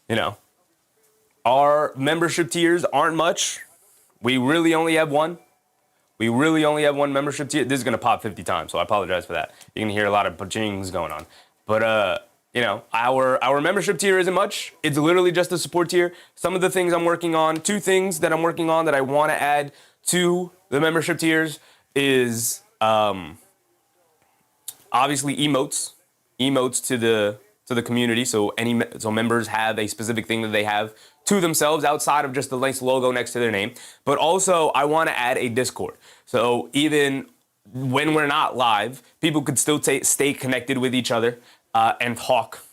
know, our membership tiers aren't much. We really only have one. Membership tier. This is going to pop 50 times, so I apologize for that. You can hear a lot of pachings going on. But our membership tier isn't much. It's literally just a support tier. Some of the things I'm working on, two things that I'm working on that I want to add to the membership tiers is obviously emotes to the community. So members have a specific thing that they have to themselves outside of just the nice logo next to their name. But also I want to add a Discord. So even when we're not live, people could still stay connected with each other and talk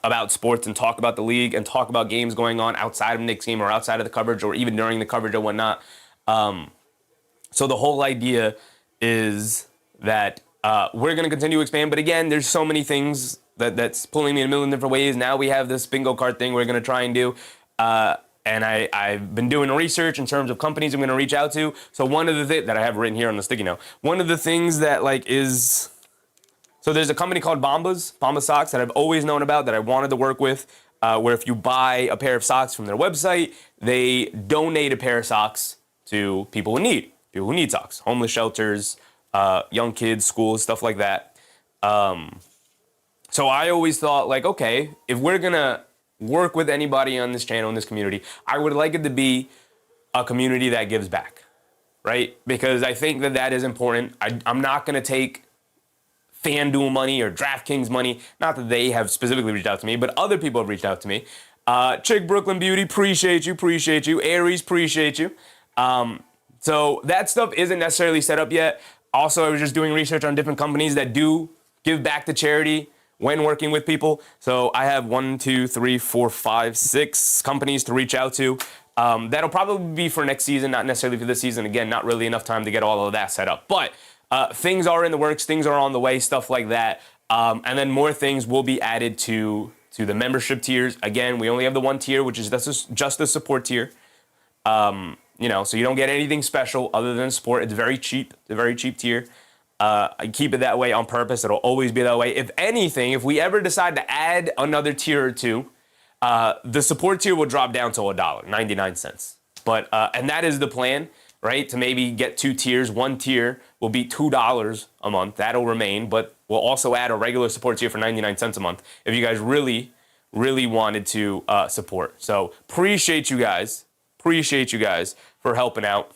about sports and talk about the league and talk about games going on outside of Knicks game or outside of the coverage or even during the coverage or whatnot. So the whole idea is that we're going to continue to expand. But again, there's so many things that's pulling me in a million different ways. Now we have this bingo card thing we're going to try and do. And I've been doing research in terms of companies I'm going to reach out to. So one of the things that I have written here on the sticky note, one of the things that is... So there's a company called Bomba Socks that I've always known about that I wanted to work with, where if you buy a pair of socks from their website, they donate a pair of socks to people who need socks, homeless shelters, young kids, schools, stuff like that. So I always thought okay, if we're going to work with anybody on this channel, in this community, I would like it to be a community that gives back, right? Because I think that is important. I'm not going to take FanDuel money or DraftKings money. Not that they have specifically reached out to me, but other people have reached out to me. Chick Brooklyn Beauty, appreciate you. Aries, appreciate you. So that stuff isn't necessarily set up yet. Also, I was just doing research on different companies that do give back to charity when working with people. So I have 1, 2, 3, 4, 5, 6 companies to reach out to. That'll probably be for next season, not necessarily for this season. Again, not really enough time to get all of that set up. But things are in the works, things are on the way, stuff like that. And then more things will be added to the membership tiers. Again, we only have the one tier, which is just the support tier. So you don't get anything special other than support. It's very cheap. It's a very cheap tier. I keep it that way on purpose. It'll always be that way. If anything, if we ever decide to add another tier or two, the support tier will drop down to $1.99. But and that is the plan, right? To maybe get two tiers. One tier will be $2 a month. That'll remain, but we'll also add a regular support tier for 99 cents a month if you guys really, really wanted to support. So appreciate you guys for helping out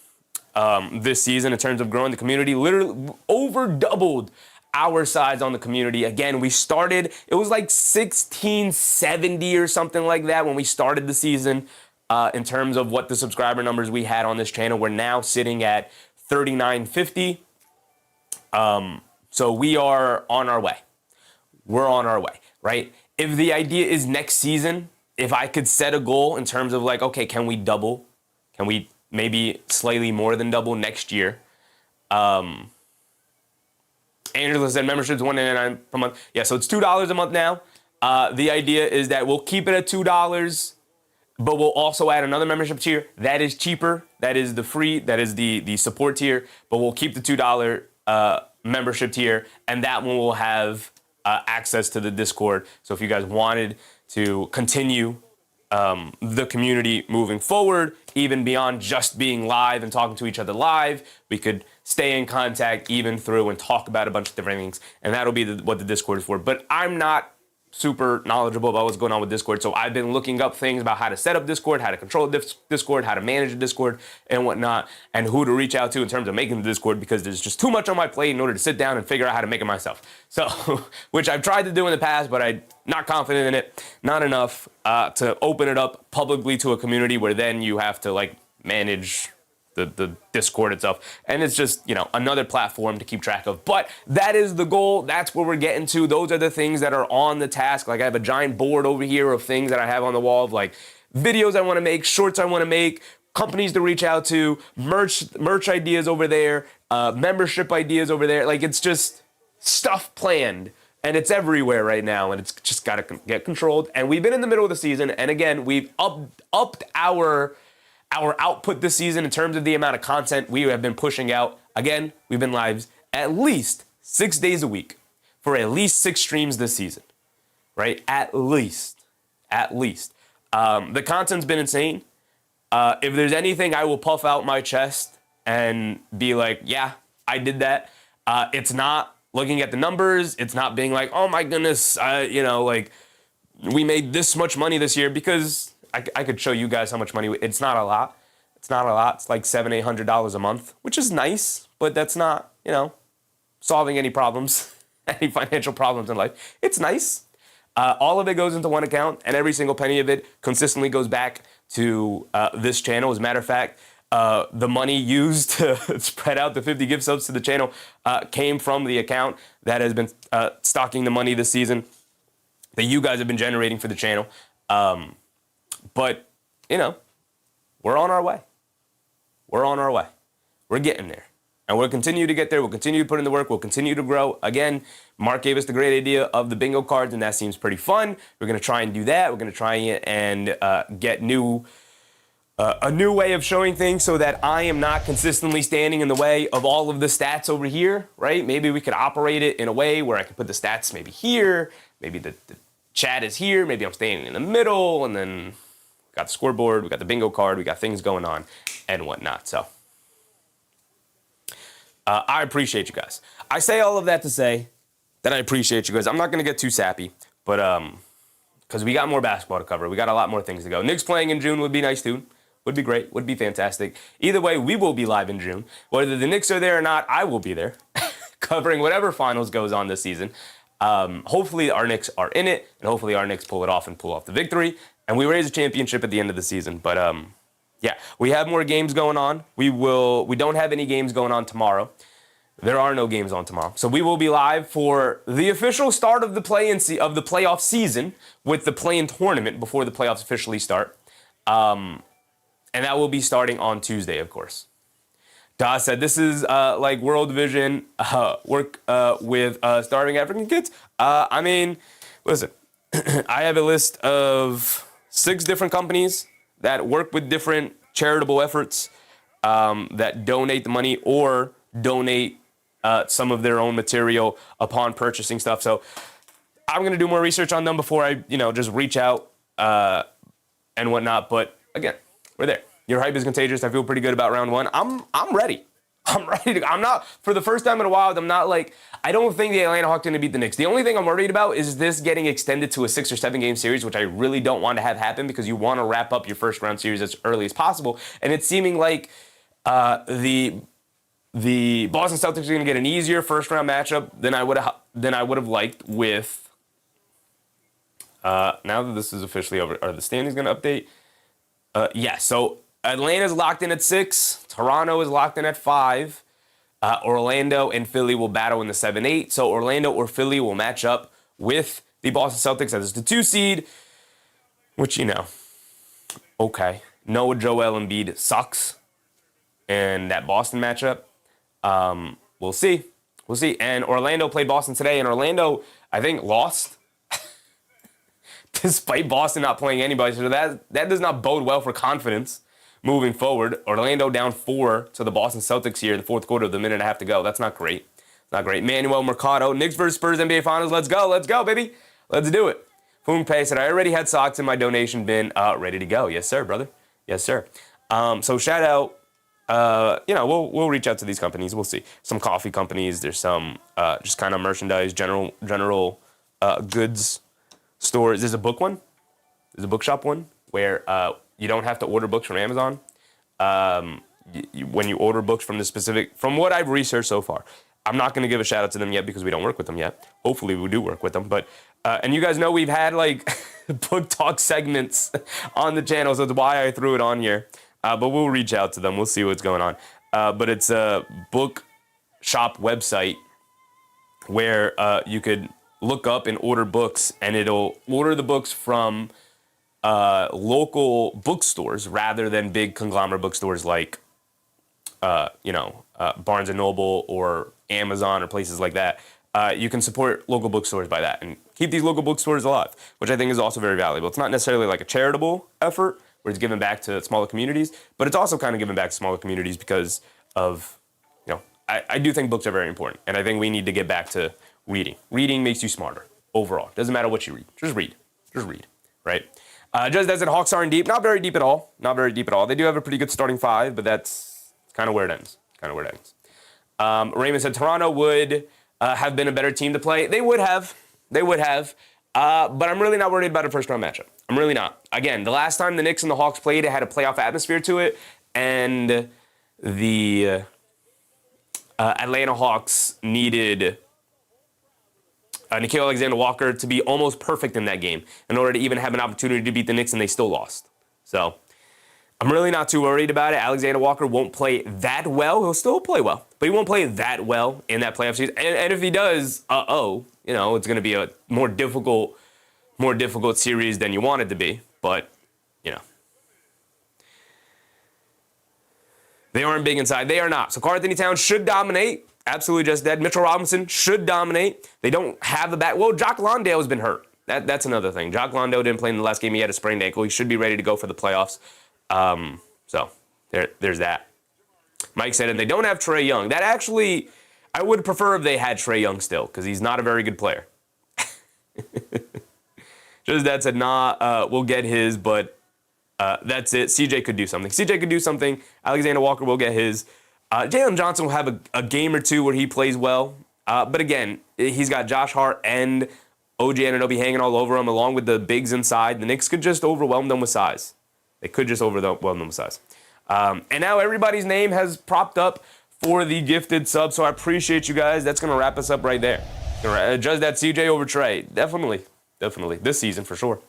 this season in terms of growing the community. Literally over doubled our size on the community. Again, we started, it was like 1670 or something like that when we started the season. In terms of what the subscriber numbers we had on this channel, we're now sitting at 3950. So we are on our way. We're on our way, right? If the idea is next season, if I could set a goal in terms of okay, can we double? Can we maybe slightly more than double next year? Angela said membership's $1.99 per month. Yeah, so it's $2 a month now. The idea is that we'll keep it at $2. But we'll also add another membership tier that is cheaper. That is the support tier. But we'll keep the $2 membership tier, and that one will have access to the Discord. So if you guys wanted to continue the community moving forward, even beyond just being live and talking to each other live, we could stay in contact even through and talk about a bunch of different things. And that'll be what the Discord is for. But I'm not super knowledgeable about what's going on with Discord. So I've been looking up things about how to set up Discord, how to control Discord, how to manage the Discord and whatnot, and who to reach out to in terms of making the Discord, because there's just too much on my plate in order to sit down and figure out how to make it myself. So, which I've tried to do in the past, but I'm not confident in it, not enough to open it up publicly to a community where then you have to manage the Discord itself. And it's just, another platform to keep track of. But that is the goal. That's where we're getting to. Those are the things that are on the task. I have a giant board over here of things that I have on the wall of videos I want to make, shorts I want to make, companies to reach out to, merch ideas over there, membership ideas over there. It's just stuff planned. And it's everywhere right now, and it's just got to get controlled. And we've been in the middle of the season, and again, we've upped our output this season in terms of the amount of content we have been pushing out. Again, we've been live at least 6 days a week for at least 6 streams this season, right? At least. The content's been insane. If there's anything I will puff out my chest and be yeah, I did that. It's not looking at the numbers, it's not being like, oh my goodness, like we made this much money this year, because I could show you guys how much money. It's not a lot. It's not a lot. It's like $700-800 a month, which is nice, but that's not, solving any problems, any financial problems in life. It's nice. All of it goes into one account, and every single penny of it consistently goes back to this channel. As a matter of fact, the money used to spread out the 50 gift subs to the channel came from the account that has been stocking the money this season that you guys have been generating for the channel. But, we're on our way. We're on our way. We're getting there. And we'll continue to get there. We'll continue to put in the work. We'll continue to grow. Again, Mark gave us the great idea of the bingo cards, and that seems pretty fun. We're going to try and do that. We're going to try and get a new way of showing things so that I am not consistently standing in the way of all of the stats over here, right? Maybe we could operate it in a way where I could put the stats maybe here. Maybe the chat is here. Maybe I'm standing in the middle, and then we got the scoreboard. We got the bingo card. We got things going on and whatnot. So I appreciate you guys. I say all of that to say that I appreciate you guys. I'm not going to get too sappy, but because we got more basketball to cover. We got a lot more things to go. Knicks playing in June would be nice too. Would be great. Would be fantastic. Either way, we will be live in June. Whether the Knicks are there or not, I will be there covering whatever finals goes on this season. Hopefully our Knicks are in it, and hopefully our Knicks pull it off and pull off the victory, and we raise a championship at the end of the season. But yeah, we have more games going on. We don't have any games going on tomorrow. There are no games on tomorrow. So we will be live for the official start of the playoff season with the play-in tournament before the playoffs officially start. And that will be starting on Tuesday, of course. Da said, this is like World Division work with starving African kids. I mean, listen, I have a list of 6 different companies that work with different charitable efforts that donate the money or donate some of their own material upon purchasing stuff. So I'm going to do more research on them before I, just reach out and whatnot. But again, we're there. Your hype is contagious. I feel pretty good about round 1. I'm ready. I'm ready to go. I'm not, for the first time in a while, I'm not like, I don't think the Atlanta Hawks are going to beat the Knicks. The only thing I'm worried about is this getting extended to a 6 or 7 game series, which I really don't want to have happen because you want to wrap up your first round series as early as possible. And it's seeming like the Boston Celtics are going to get an easier first round matchup than I would have liked with. Now that this is officially over, are the standings going to update? Yeah. So Atlanta's locked in at 6. Toronto is locked in at 5. Orlando and Philly will battle in the 7-8. So Orlando or Philly will match up with the Boston Celtics as the 2 seed, which, okay. Noah Joel Embiid sucks in that Boston matchup. We'll see. We'll see. And Orlando played Boston today, and Orlando, I think, lost despite Boston not playing anybody. So that does not bode well for confidence moving forward. Orlando down 4 to the Boston Celtics here in the fourth quarter with a minute and a half to go. That's not great. Not great. Manuel Mercado, Knicks versus Spurs NBA Finals. Let's go. Let's go, baby. Let's do it. Foom Pay said, I already had socks in my donation bin ready to go. Yes, sir, brother. Yes, sir. So shout out. We'll reach out to these companies. We'll see. Some coffee companies. There's some just kind of merchandise, general goods stores. There's a book one. There's a bookshop one where you don't have to order books from Amazon. When you order books from from what I've researched so far, I'm not going to give a shout out to them yet because we don't work with them yet. Hopefully we do work with them. But and you guys know we've had like book talk segments on the channel, so that's why I threw it on here. But we'll reach out to them. We'll see what's going on. But it's a book shop website where you could look up and order books, and it'll order the books from local bookstores rather than big conglomerate bookstores like, Barnes & Noble or Amazon or places like that. You can support local bookstores by that and keep these local bookstores alive, which I think is also very valuable. It's not necessarily like a charitable effort where it's giving back to smaller communities, but it's also kind of giving back to smaller communities because of, I do think books are very important, and I think we need to get back to reading. Reading makes you smarter overall. Doesn't matter what you read. Just read. Just read, right? Just as in Hawks aren't deep. Not very deep at all. Not very deep at all. They do have a pretty good starting 5, but that's kind of where it ends. Raymond said Toronto would have been a better team to play? They would have. They would have. But I'm really not worried about a first-round matchup. I'm really not. Again, the last time the Knicks and the Hawks played, it had a playoff atmosphere to it, and the Atlanta Hawks needed Nickeil Alexander-Walker to be almost perfect in that game in order to even have an opportunity to beat the Knicks, and they still lost. So I'm really not too worried about it. Alexander-Walker won't play that well. He'll still play well, but he won't play that well in that playoff season. And if he does, it's going to be a more difficult series than you want it to be. But, they aren't big inside. They are not. So Karl-Anthony Towns should dominate. Absolutely just dead. Mitchell Robinson should dominate. They don't have the back. Well, Jock Landale has been hurt. That's another thing. Jock Landale didn't play in the last game. He had a sprained ankle. He should be ready to go for the playoffs. So there's that. Mike said, and they don't have Trae Young. That actually, I would prefer if they had Trae Young still, because he's not a very good player. Just that said, we'll get his, but that's it. CJ could do something. Alexander Walker will get his. Jalen Johnson will have a game or two where he plays well. But again, he's got Josh Hart and OG Anunoby hanging all over him, along with the bigs inside. The Knicks could just overwhelm them with size. And now everybody's name has propped up for the gifted sub, so I appreciate you guys. That's going to wrap us up right there. Judge that CJ over Trae. Definitely. This season, for sure.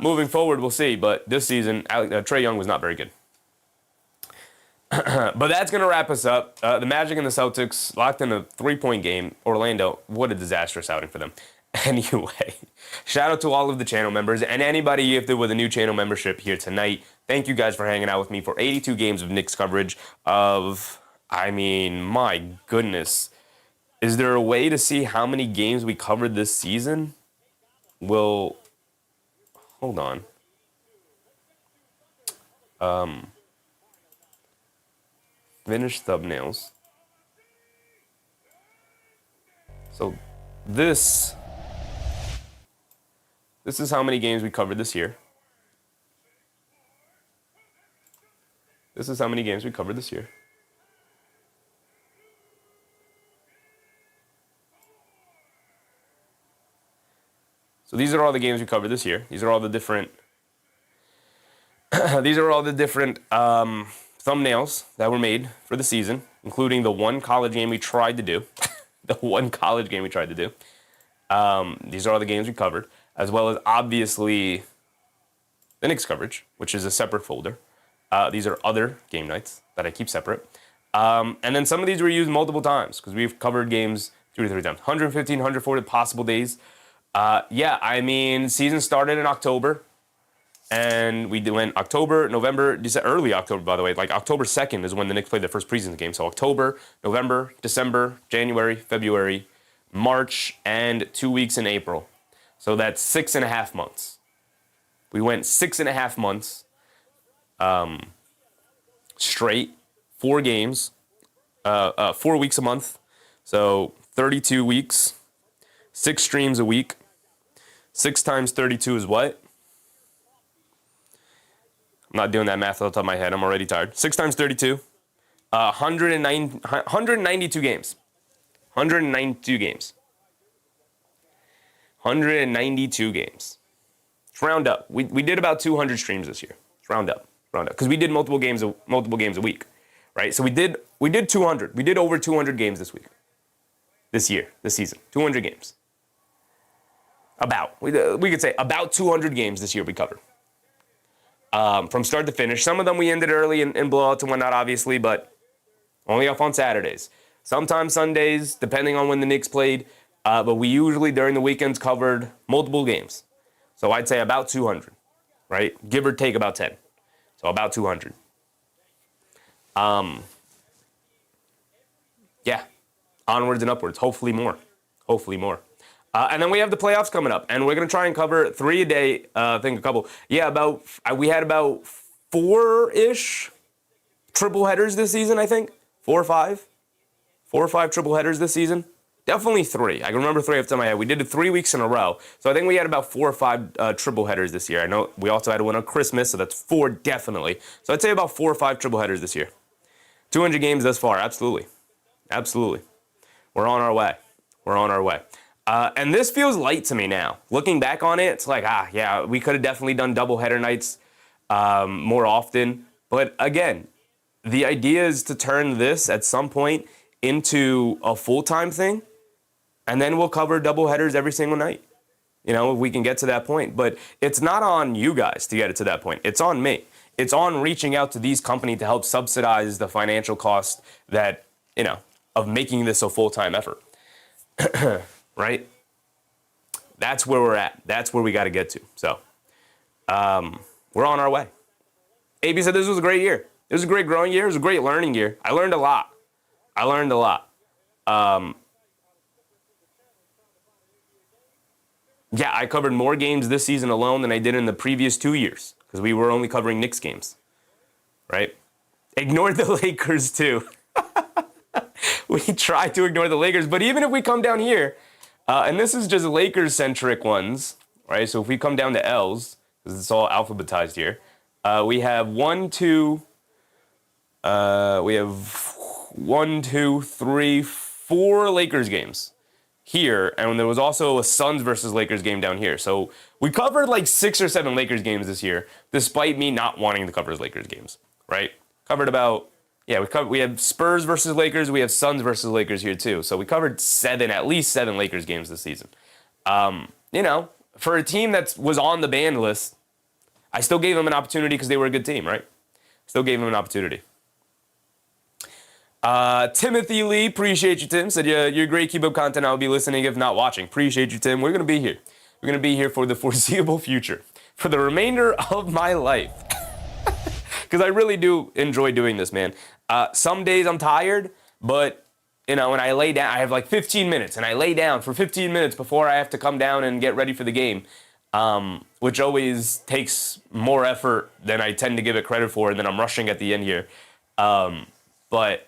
Moving forward, we'll see. But this season, Trae Young was not very good. But that's going to wrap us up. The Magic and the Celtics locked in a 3-point game. Orlando, what a disastrous outing for them. Anyway, shout out to all of the channel members and anybody gifted with a new channel membership here tonight. Thank you guys for hanging out with me for 82 games of Knicks coverage my goodness. Is there a way to see how many games we covered this season? Well, hold on. Finish thumbnails. So this is how many games we covered this year. So these are all the games we covered this year. These are all the different thumbnails that were made for the season, including the one college game we tried to do. These are all the games we covered, as well as obviously the Knicks coverage, which is a separate folder. These are other game nights that I keep separate. And then some of these were used multiple times because we've covered games 2 to 3 times. 115, 140 possible days. Season started in October. And we went October, November, December, early October, by the way. Like October 2nd is when the Knicks played their first preseason game. So October, November, December, January, February, March, and 2 weeks in April. So that's 6.5 months. We went 6.5 months straight, 4 games, 4 weeks a month. So 32 weeks, 6 streams a week. 6 times 32 is what? I'm not doing that math off the top of my head. I'm already tired. 6 times 32, 192 games. 192 games. 192 games. Let's round up. We did about 200 streams this year. Let's round up. Because we did multiple games a week, right? So we did 200. We did over 200 games this season. 200 games. We could say about 200 games this year we covered. From start to finish. Some of them we ended early in blowouts and whatnot, obviously, but only off on Saturdays. Sometimes Sundays, depending on when the Knicks played. But we usually, during the weekends, covered multiple games. So I'd say about 200, right? Give or take about 10. So about 200. Onwards and upwards. Hopefully more. And then we have the playoffs coming up, and we're going to try and cover 3 a day, I think a couple. Yeah, we had about 4-ish triple headers this season, I think. 4 or 5. 4 or 5 triple headers this season. Definitely 3. I can remember 3 off the top of my head. We did it 3 weeks in a row. So I think we had about 4 or 5 triple headers this year. I know we also had one on Christmas, so that's 4 definitely. So I'd say about 4 or 5 triple headers this year. 200 games thus far, absolutely. We're on our way. We're on our way. And this feels light to me now. Looking back on it, it's like, yeah, we could have definitely done doubleheader nights more often. But again, the idea is to turn this at some point into a full-time thing, and then we'll cover doubleheaders every single night. If we can get to that point. But it's not on you guys to get it to that point. It's on me. It's on reaching out to these companies to help subsidize the financial cost that, of making this a full-time effort. Right? That's where we're at. That's where we got to get to. So, we're on our way. AB said this was a great year. It was a great growing year. It was a great learning year. I learned a lot. Yeah, I covered more games this season alone than I did in the previous 2 years because we were only covering Knicks games, right? Ignored the Lakers too. We tried to ignore the Lakers, but even if we come down here, and this is just Lakers-centric ones, right? So if we come down to L's, because it's all alphabetized here, we have 1, 2, 3, 4 Lakers games here, and there was also a Suns versus Lakers game down here. So we covered like 6 or 7 Lakers games this year, despite me not wanting to cover Lakers games, right? Covered about, we have Spurs versus Lakers, we have Suns versus Lakers here too. So we covered at least 7 Lakers games this season. For a team that was on the banned list, I still gave them an opportunity because they were a good team, right? Still gave them an opportunity. Timothy Lee, appreciate you, Tim. Said, you're great, keep up content. I'll be listening if not watching. Appreciate you, Tim. We're going to be here. We're going to be here for the foreseeable future. For the remainder of my life. Because I really do enjoy doing this, man. Some days I'm tired, but, when I lay down, I have like 15 minutes, and I lay down for 15 minutes before I have to come down and get ready for the game, which always takes more effort than I tend to give it credit for, and then I'm rushing at the end here. But...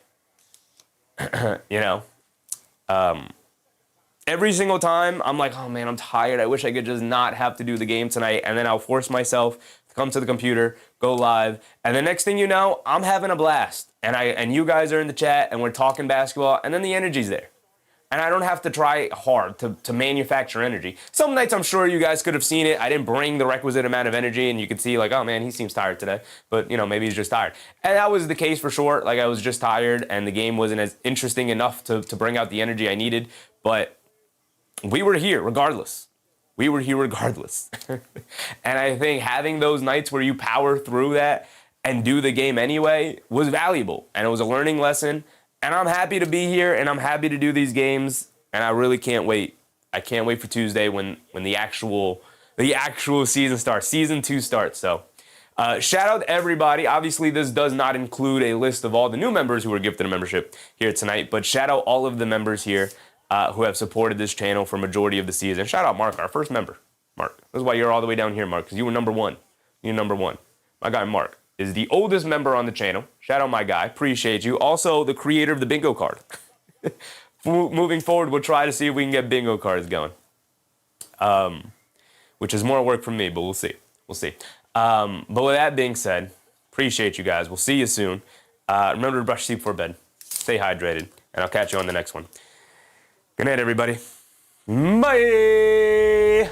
every single time I'm like, oh man, I'm tired. I wish I could just not have to do the game tonight. And then I'll force myself to come to the computer, go live. And the next thing you know, I'm having a blast. And you guys are in the chat and we're talking basketball and then the energy's there. And I don't have to try hard to manufacture energy. Some nights I'm sure you guys could have seen it. I didn't bring the requisite amount of energy and you could see like, oh man, he seems tired today. But, maybe he's just tired. And that was the case for sure. Like I was just tired and the game wasn't as interesting enough to bring out the energy I needed. But we were here regardless. And I think having those nights where you power through that and do the game anyway was valuable. And it was a learning lesson. And I'm happy to be here, and I'm happy to do these games, and I really can't wait. I can't wait for Tuesday when the actual season starts. Season 2 starts. So, shout out to everybody. Obviously, this does not include a list of all the new members who were gifted a membership here tonight, but shout out all of the members here who have supported this channel for majority of the season. Shout out Mark, our first member. Mark, this is why you're all the way down here, Mark, because you were number one. You're number one. My guy Mark is the oldest member on the channel. Shout out my guy. Appreciate you. Also, the creator of the bingo card. Moving forward, we'll try to see if we can get bingo cards going. Which is more work from me, but we'll see. But with that being said, appreciate you guys. We'll see you soon. Remember to brush teeth before bed. Stay hydrated. And I'll catch you on the next one. Good night, everybody. Bye!